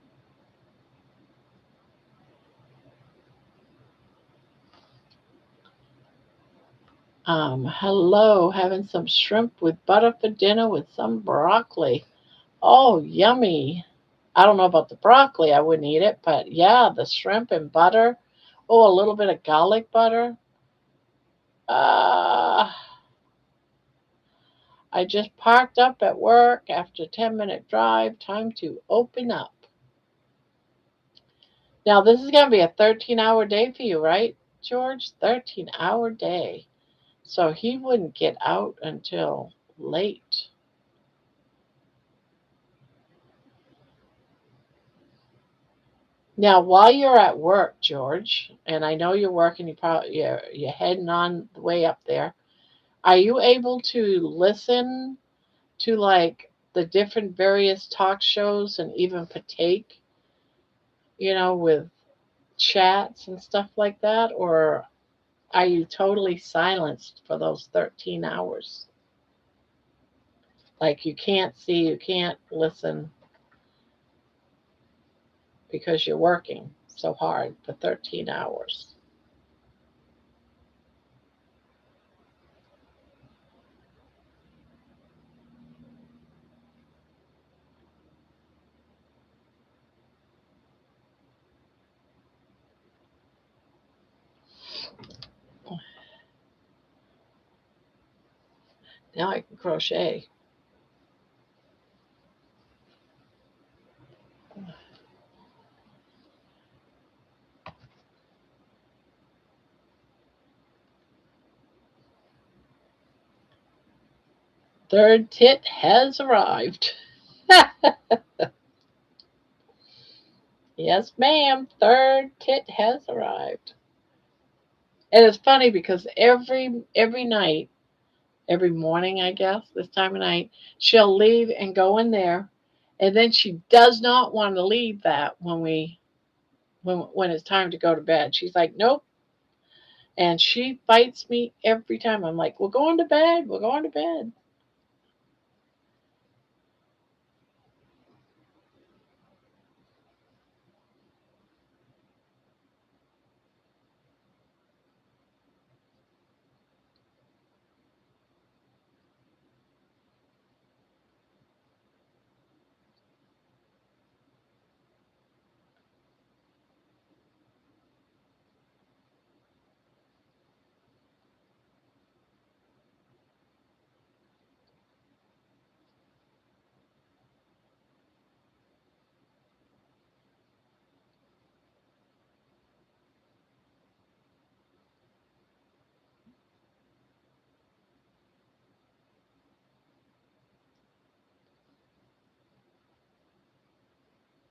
Speaker 1: Hello, having some shrimp with butter for dinner with some broccoli. Oh, yummy. I don't know about the broccoli, I wouldn't eat it, but yeah, the shrimp and butter. Oh, a little bit of garlic butter. Uh, I just parked up at work after a 10-minute drive. Time to open up. Now, this is going to be a 13-hour day for you, right, George? 13-hour day. So he wouldn't get out until late. Now, while you're at work, George, and I know you're working, you're heading on the way up there. Are you able to listen to like the different various talk shows and even partake, with chats and stuff like that? Or are you totally silenced for those 13 hours? Like you can't see, you can't listen because you're working so hard for 13 hours. Now I can crochet. Third tit has arrived. Yes, ma'am. Third tit has arrived. And it's funny because every night, every morning, I guess, this time of night, she'll leave and go in there, and then she does not want to leave that when it's time to go to bed. She's like, nope, and she fights me every time. I'm like, we're going to bed. We're going to bed.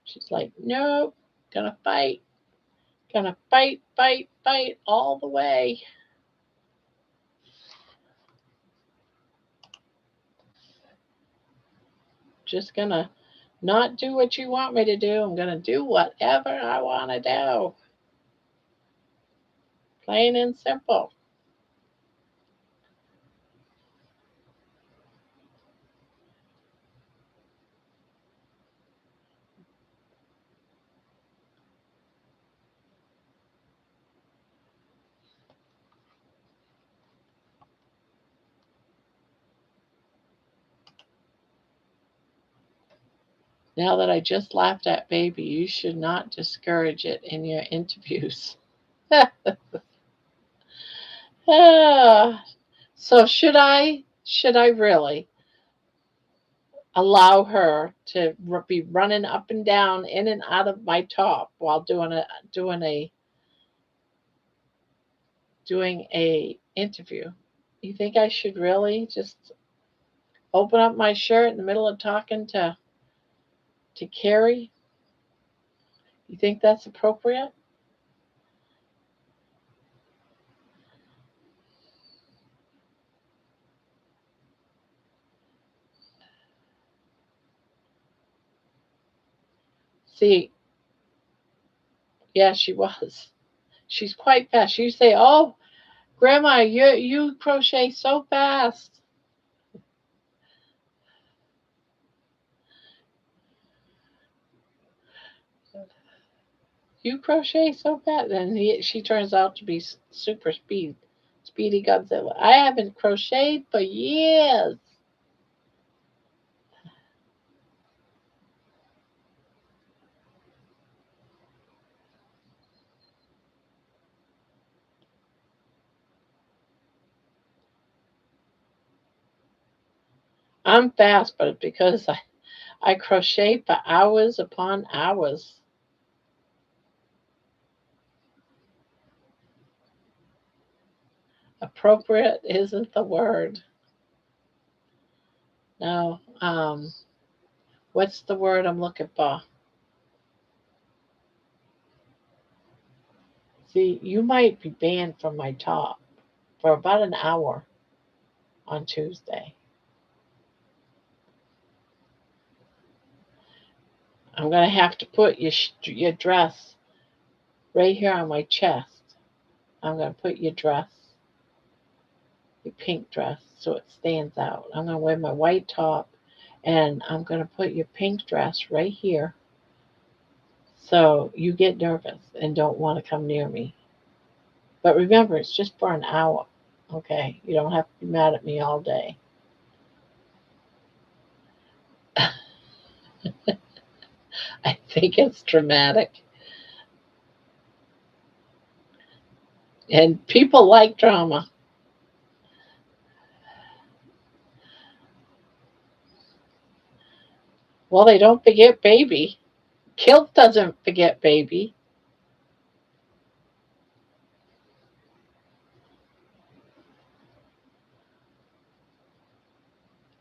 Speaker 1: She's like, nope, gonna fight, gonna fight, fight, fight all the way. Just gonna not do what you want me to do. I'm gonna do whatever I want to do. Plain and simple. Now that I just laughed at baby, you should not discourage it in your interviews. Ah, so should I really allow her to be running up and down in and out of my top while doing a interview? You think I should really just open up my shirt in the middle of talking to Carrie? You think that's appropriate? See, yeah, she was. She's quite fast. She say, "Oh, Grandma, you crochet so fast. You crochet so fast." And she turns out to be super speedy Godzilla. I haven't crocheted for years. I'm fast, but because I crochet for hours upon hours. Appropriate isn't the word. No. What's the word I'm looking for? See, you might be banned from my top for about an hour on Tuesday. I'm going to have to put your dress right here on my chest. I'm going to put your pink dress, so it stands out. I'm going to wear my white top, and I'm going to put your pink dress right here so you get nervous and don't want to come near me. But remember, it's just for an hour, okay? You don't have to be mad at me all day. I think it's dramatic. And people like drama. Well, they don't forget baby. Kilt doesn't forget baby.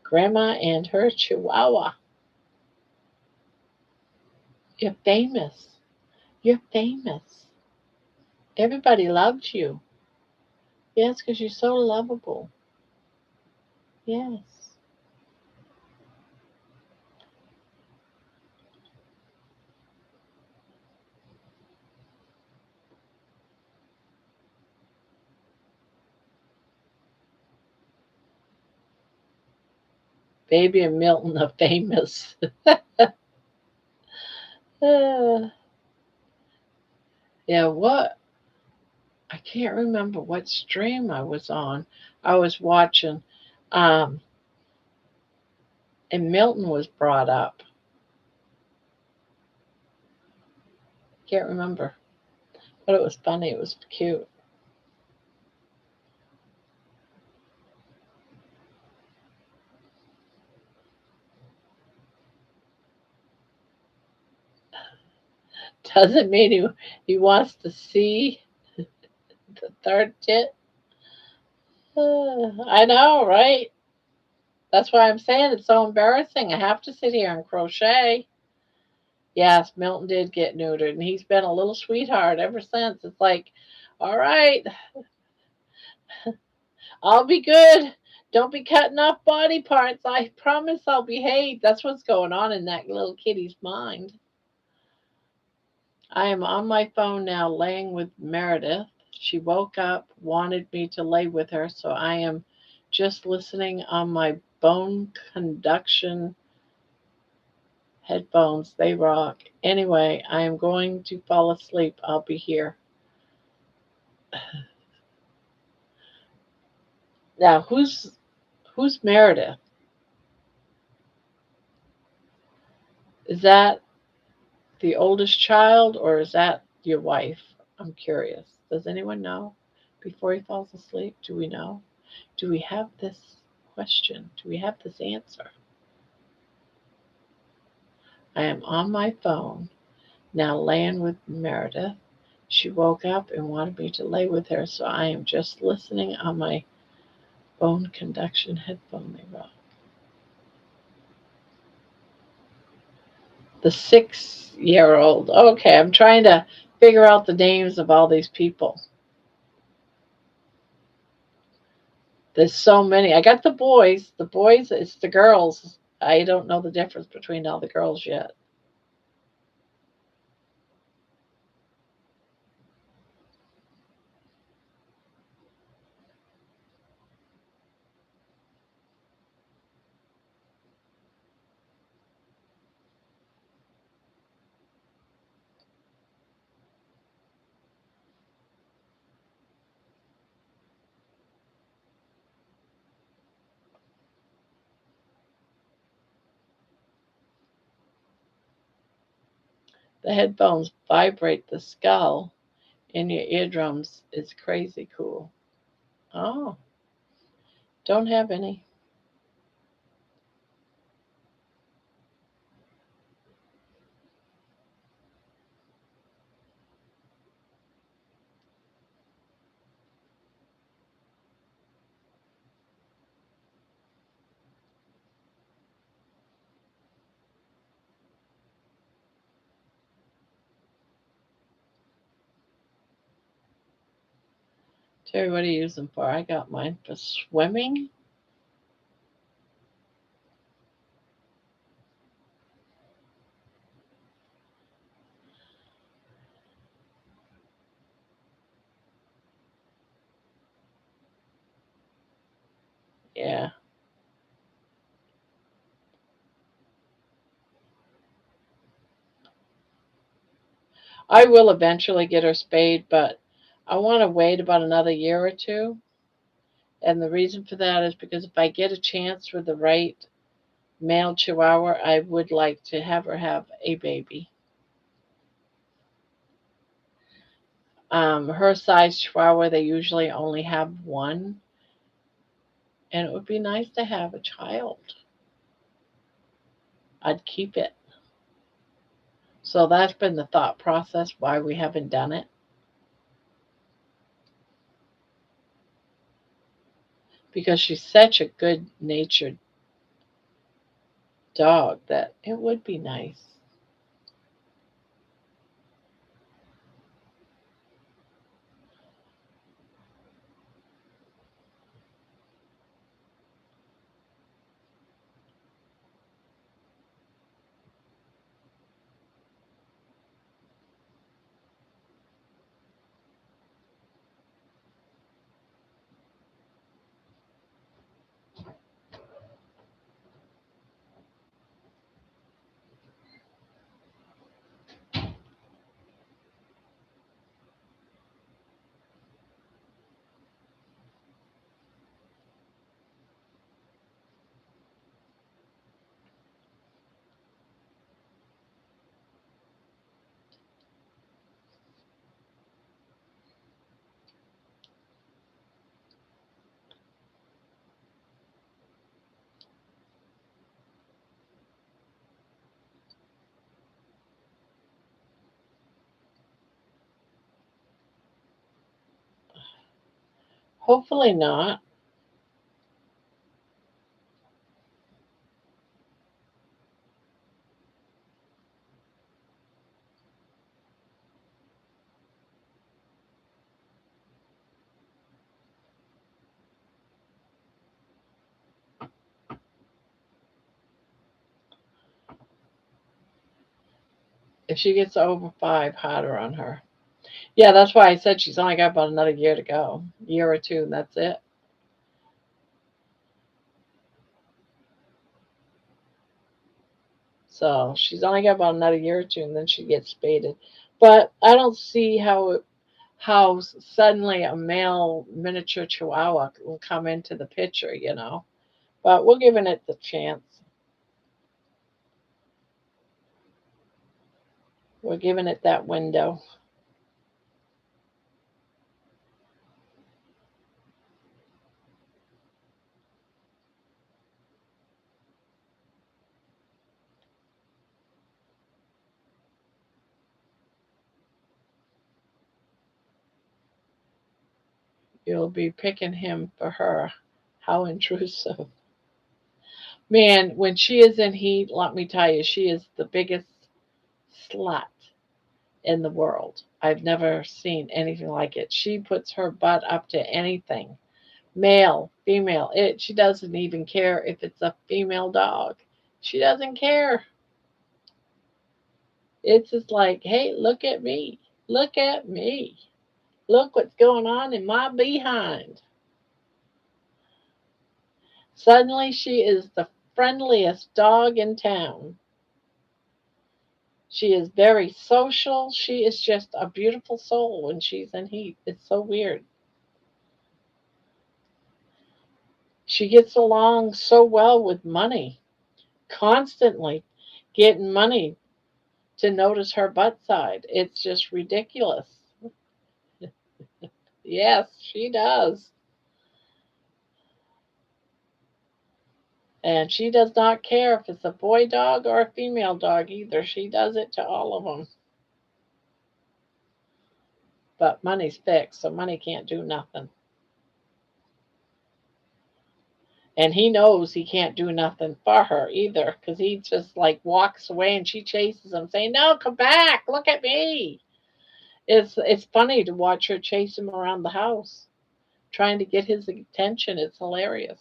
Speaker 1: Grandma and her chihuahua. You're famous. You're famous. Everybody loves you. Yes, because you're so lovable. Yes. Baby and Milton are famous. Uh, yeah, what? I can't remember what stream I was on. I was watching, um, and Milton was brought up. Can't remember, but it was funny. It was cute. Doesn't mean he wants to see the third tit. I know, right? That's why I'm saying it's so embarrassing. I have to sit here and crochet. Yes, Milton did get neutered, and he's been a little sweetheart ever since. It's like, all right, I'll be good. Don't be cutting off body parts. I promise I'll behave. That's what's going on in that little kitty's mind. I am on my phone now, laying with Meredith. She woke up, wanted me to lay with her, so I am just listening on my bone conduction headphones. They rock. Anyway, I am going to fall asleep. I'll be here. Now, who's Meredith? Is that the oldest child or is that your wife? I'm curious. Does anyone know before he falls asleep? Do we know? Do we have this question? Do we have this answer? I am on my phone now laying with Meredith. She woke up and wanted me to lay with her, so I am just listening on my bone conduction headphone. They rock. The 6-year old. Okay, I'm trying to figure out the names of all these people. There's so many. I got the boys. The boys, it's the girls. I don't know the difference between all the girls yet. The headphones vibrate the skull in your eardrums. It's crazy cool. Oh, don't have any. Terry, what do you use them for? I got mine for swimming. Yeah. I will eventually get her spayed, but I want to wait about another year or two. And the reason for that is because if I get a chance with the right male chihuahua, I would like to have her have a baby. Her size chihuahua, they usually only have one, and it would be nice to have a child. I'd keep it. So that's been the thought process why we haven't done it. Because she's such a good natured dog that it would be nice. Hopefully not. If she gets over 5, harder on her. Yeah, that's why I said she's only got about another year to go. Year or two, and that's it. So she's only got about another year or two, and then she gets spaded. But I don't see how suddenly a male miniature chihuahua will come into the picture. But we're giving it the chance. We're giving it that window. You'll be picking him for her. How intrusive. Man, when she is in heat, let me tell you, she is the biggest slut in the world. I've never seen anything like it. She puts her butt up to anything. Male, female. She doesn't even care if it's a female dog. She doesn't care. It's just like, hey, look at me. Look at me. Look what's going on in my behind. Suddenly she is the friendliest dog in town. She is very social. She is just a beautiful soul when she's in heat. It's so weird. She gets along so well with money, constantly getting money to notice her butt side. It's just ridiculous. Yes, she does. And she does not care if it's a boy dog or a female dog either. She does it to all of them. But money's fixed, so money can't do nothing. And he knows he can't do nothing for her either because he just like walks away and she chases him, saying, "No, come back. Look at me." It's funny to watch her chase him around the house, trying to get his attention. It's hilarious.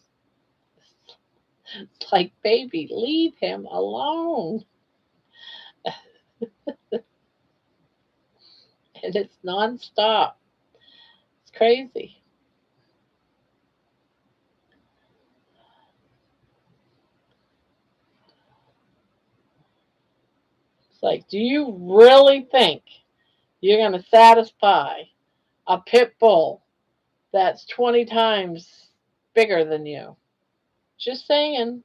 Speaker 1: It's like, baby, leave him alone. And it's nonstop. It's crazy. It's like, do you really think you're going to satisfy a pit bull that's 20 times bigger than you? Just saying.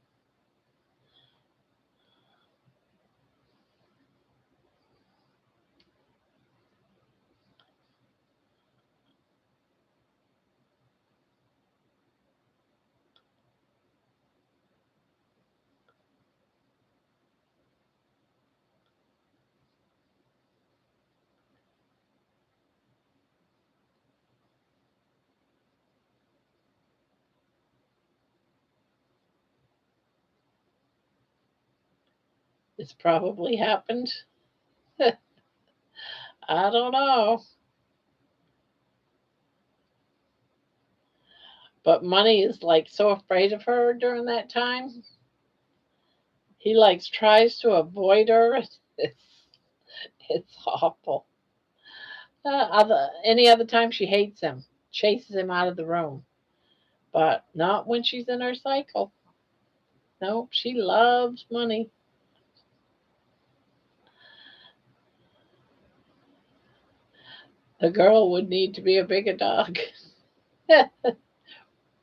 Speaker 1: It's probably happened. I don't know. But Money is like so afraid of her during that time. He like tries to avoid her. It's awful. Any other time she hates him, chases him out of the room, but not when she's in her cycle. Nope, she loves Money. The girl would need to be a bigger dog.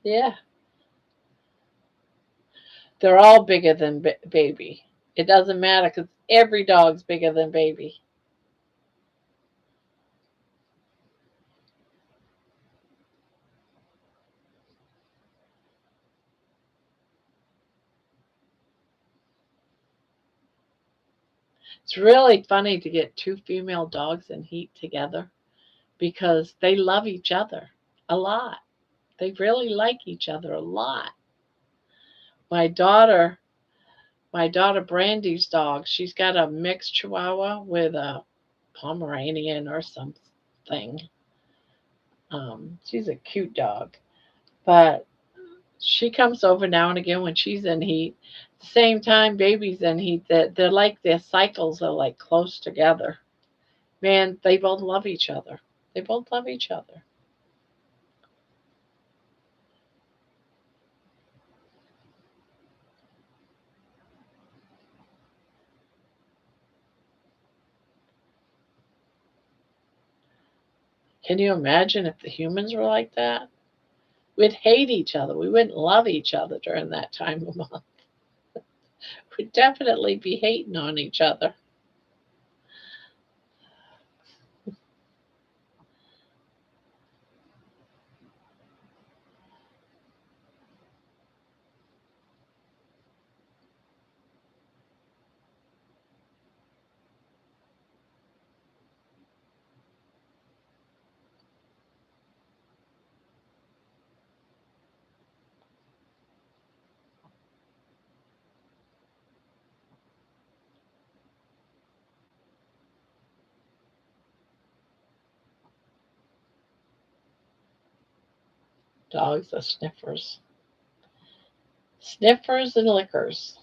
Speaker 1: Yeah, they're all bigger than Baby. It doesn't matter because every dog's bigger than Baby. It's really funny to get two female dogs in heat together because they love each other a lot. They really like each other a lot. My daughter, my daughter Brandy's dog, she's got a mixed Chihuahua with a Pomeranian or something. She's a cute dog, but she comes over now and again when she's in heat. At the same time, Baby's in heat. That they're like their cycles are like close together. Man, they both love each other. They both love each other. Can you imagine if the humans were like that? We'd hate each other. We wouldn't love each other during that time of month. We'd definitely be hating on each other. Dogs are sniffers. Sniffers and lickers.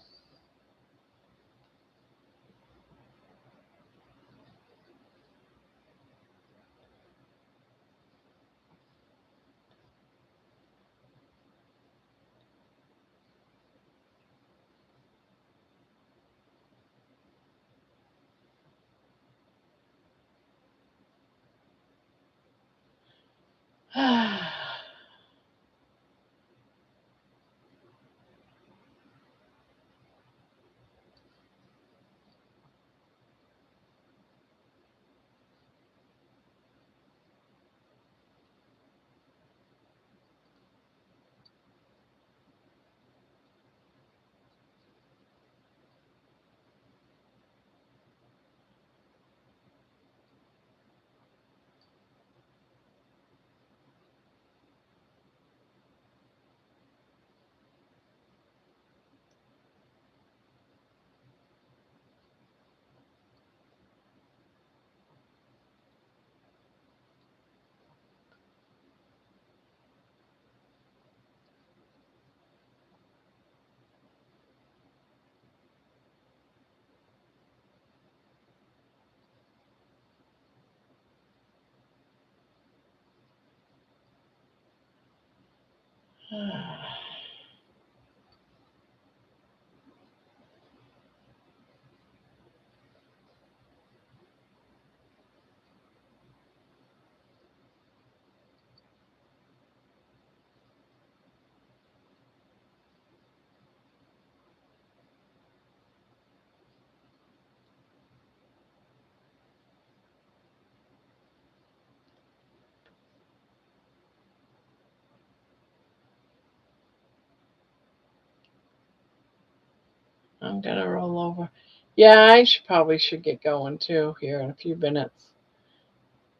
Speaker 1: I'm gonna roll over. Yeah, I should get going too here in a few minutes.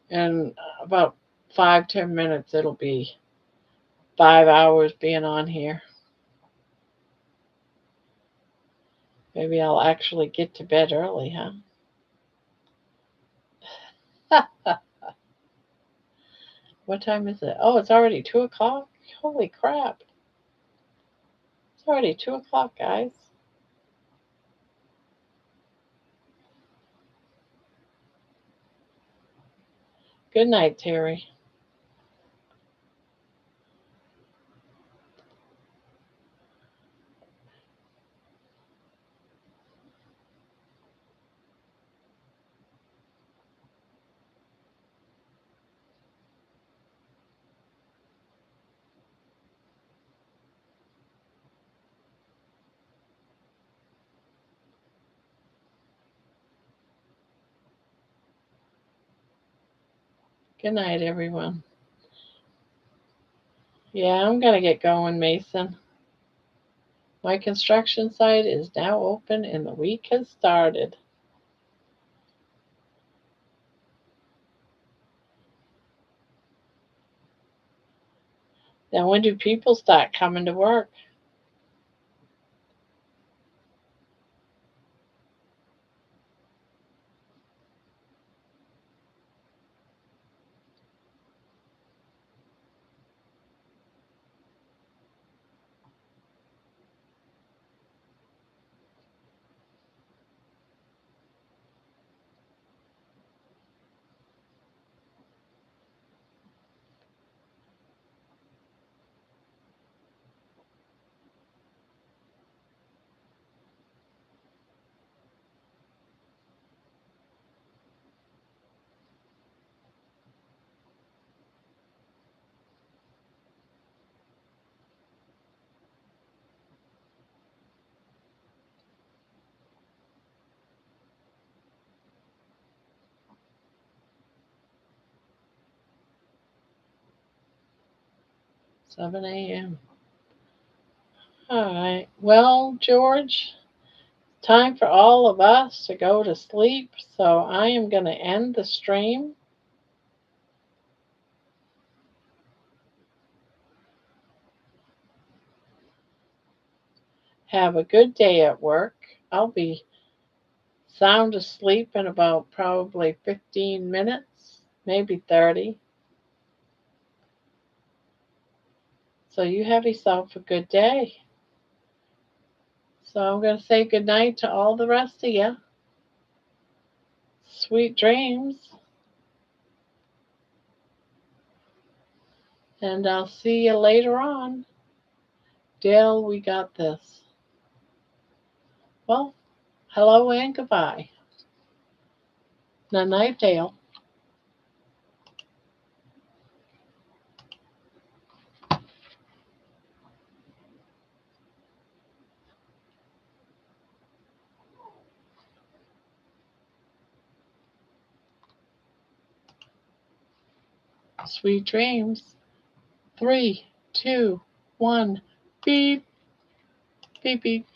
Speaker 1: In about 5-10 minutes, it'll be 5 hours being on here. Maybe I'll actually get to bed early, huh? What time is it? Oh, it's already 2 o'clock. Holy crap! It's already 2 o'clock, guys. Good night, Terry. Good night, everyone. Yeah, I'm gonna get going, Mason. My construction site is now open and the week has started. Now, when do people start coming to work? – 7 a.m. All right. Well, George, time for all of us to go to sleep. So I am going to end the stream. Have a good day at work. I'll be sound asleep in about probably 15 minutes, maybe 30. So you have yourself a good day. So I'm going to say good night to all the rest of you. Sweet dreams. And I'll see you later on. Dale, we got this. Well, hello and goodbye. Night night, Dale. Sweet dreams. 3, 2, 1. Beep, beep, beep.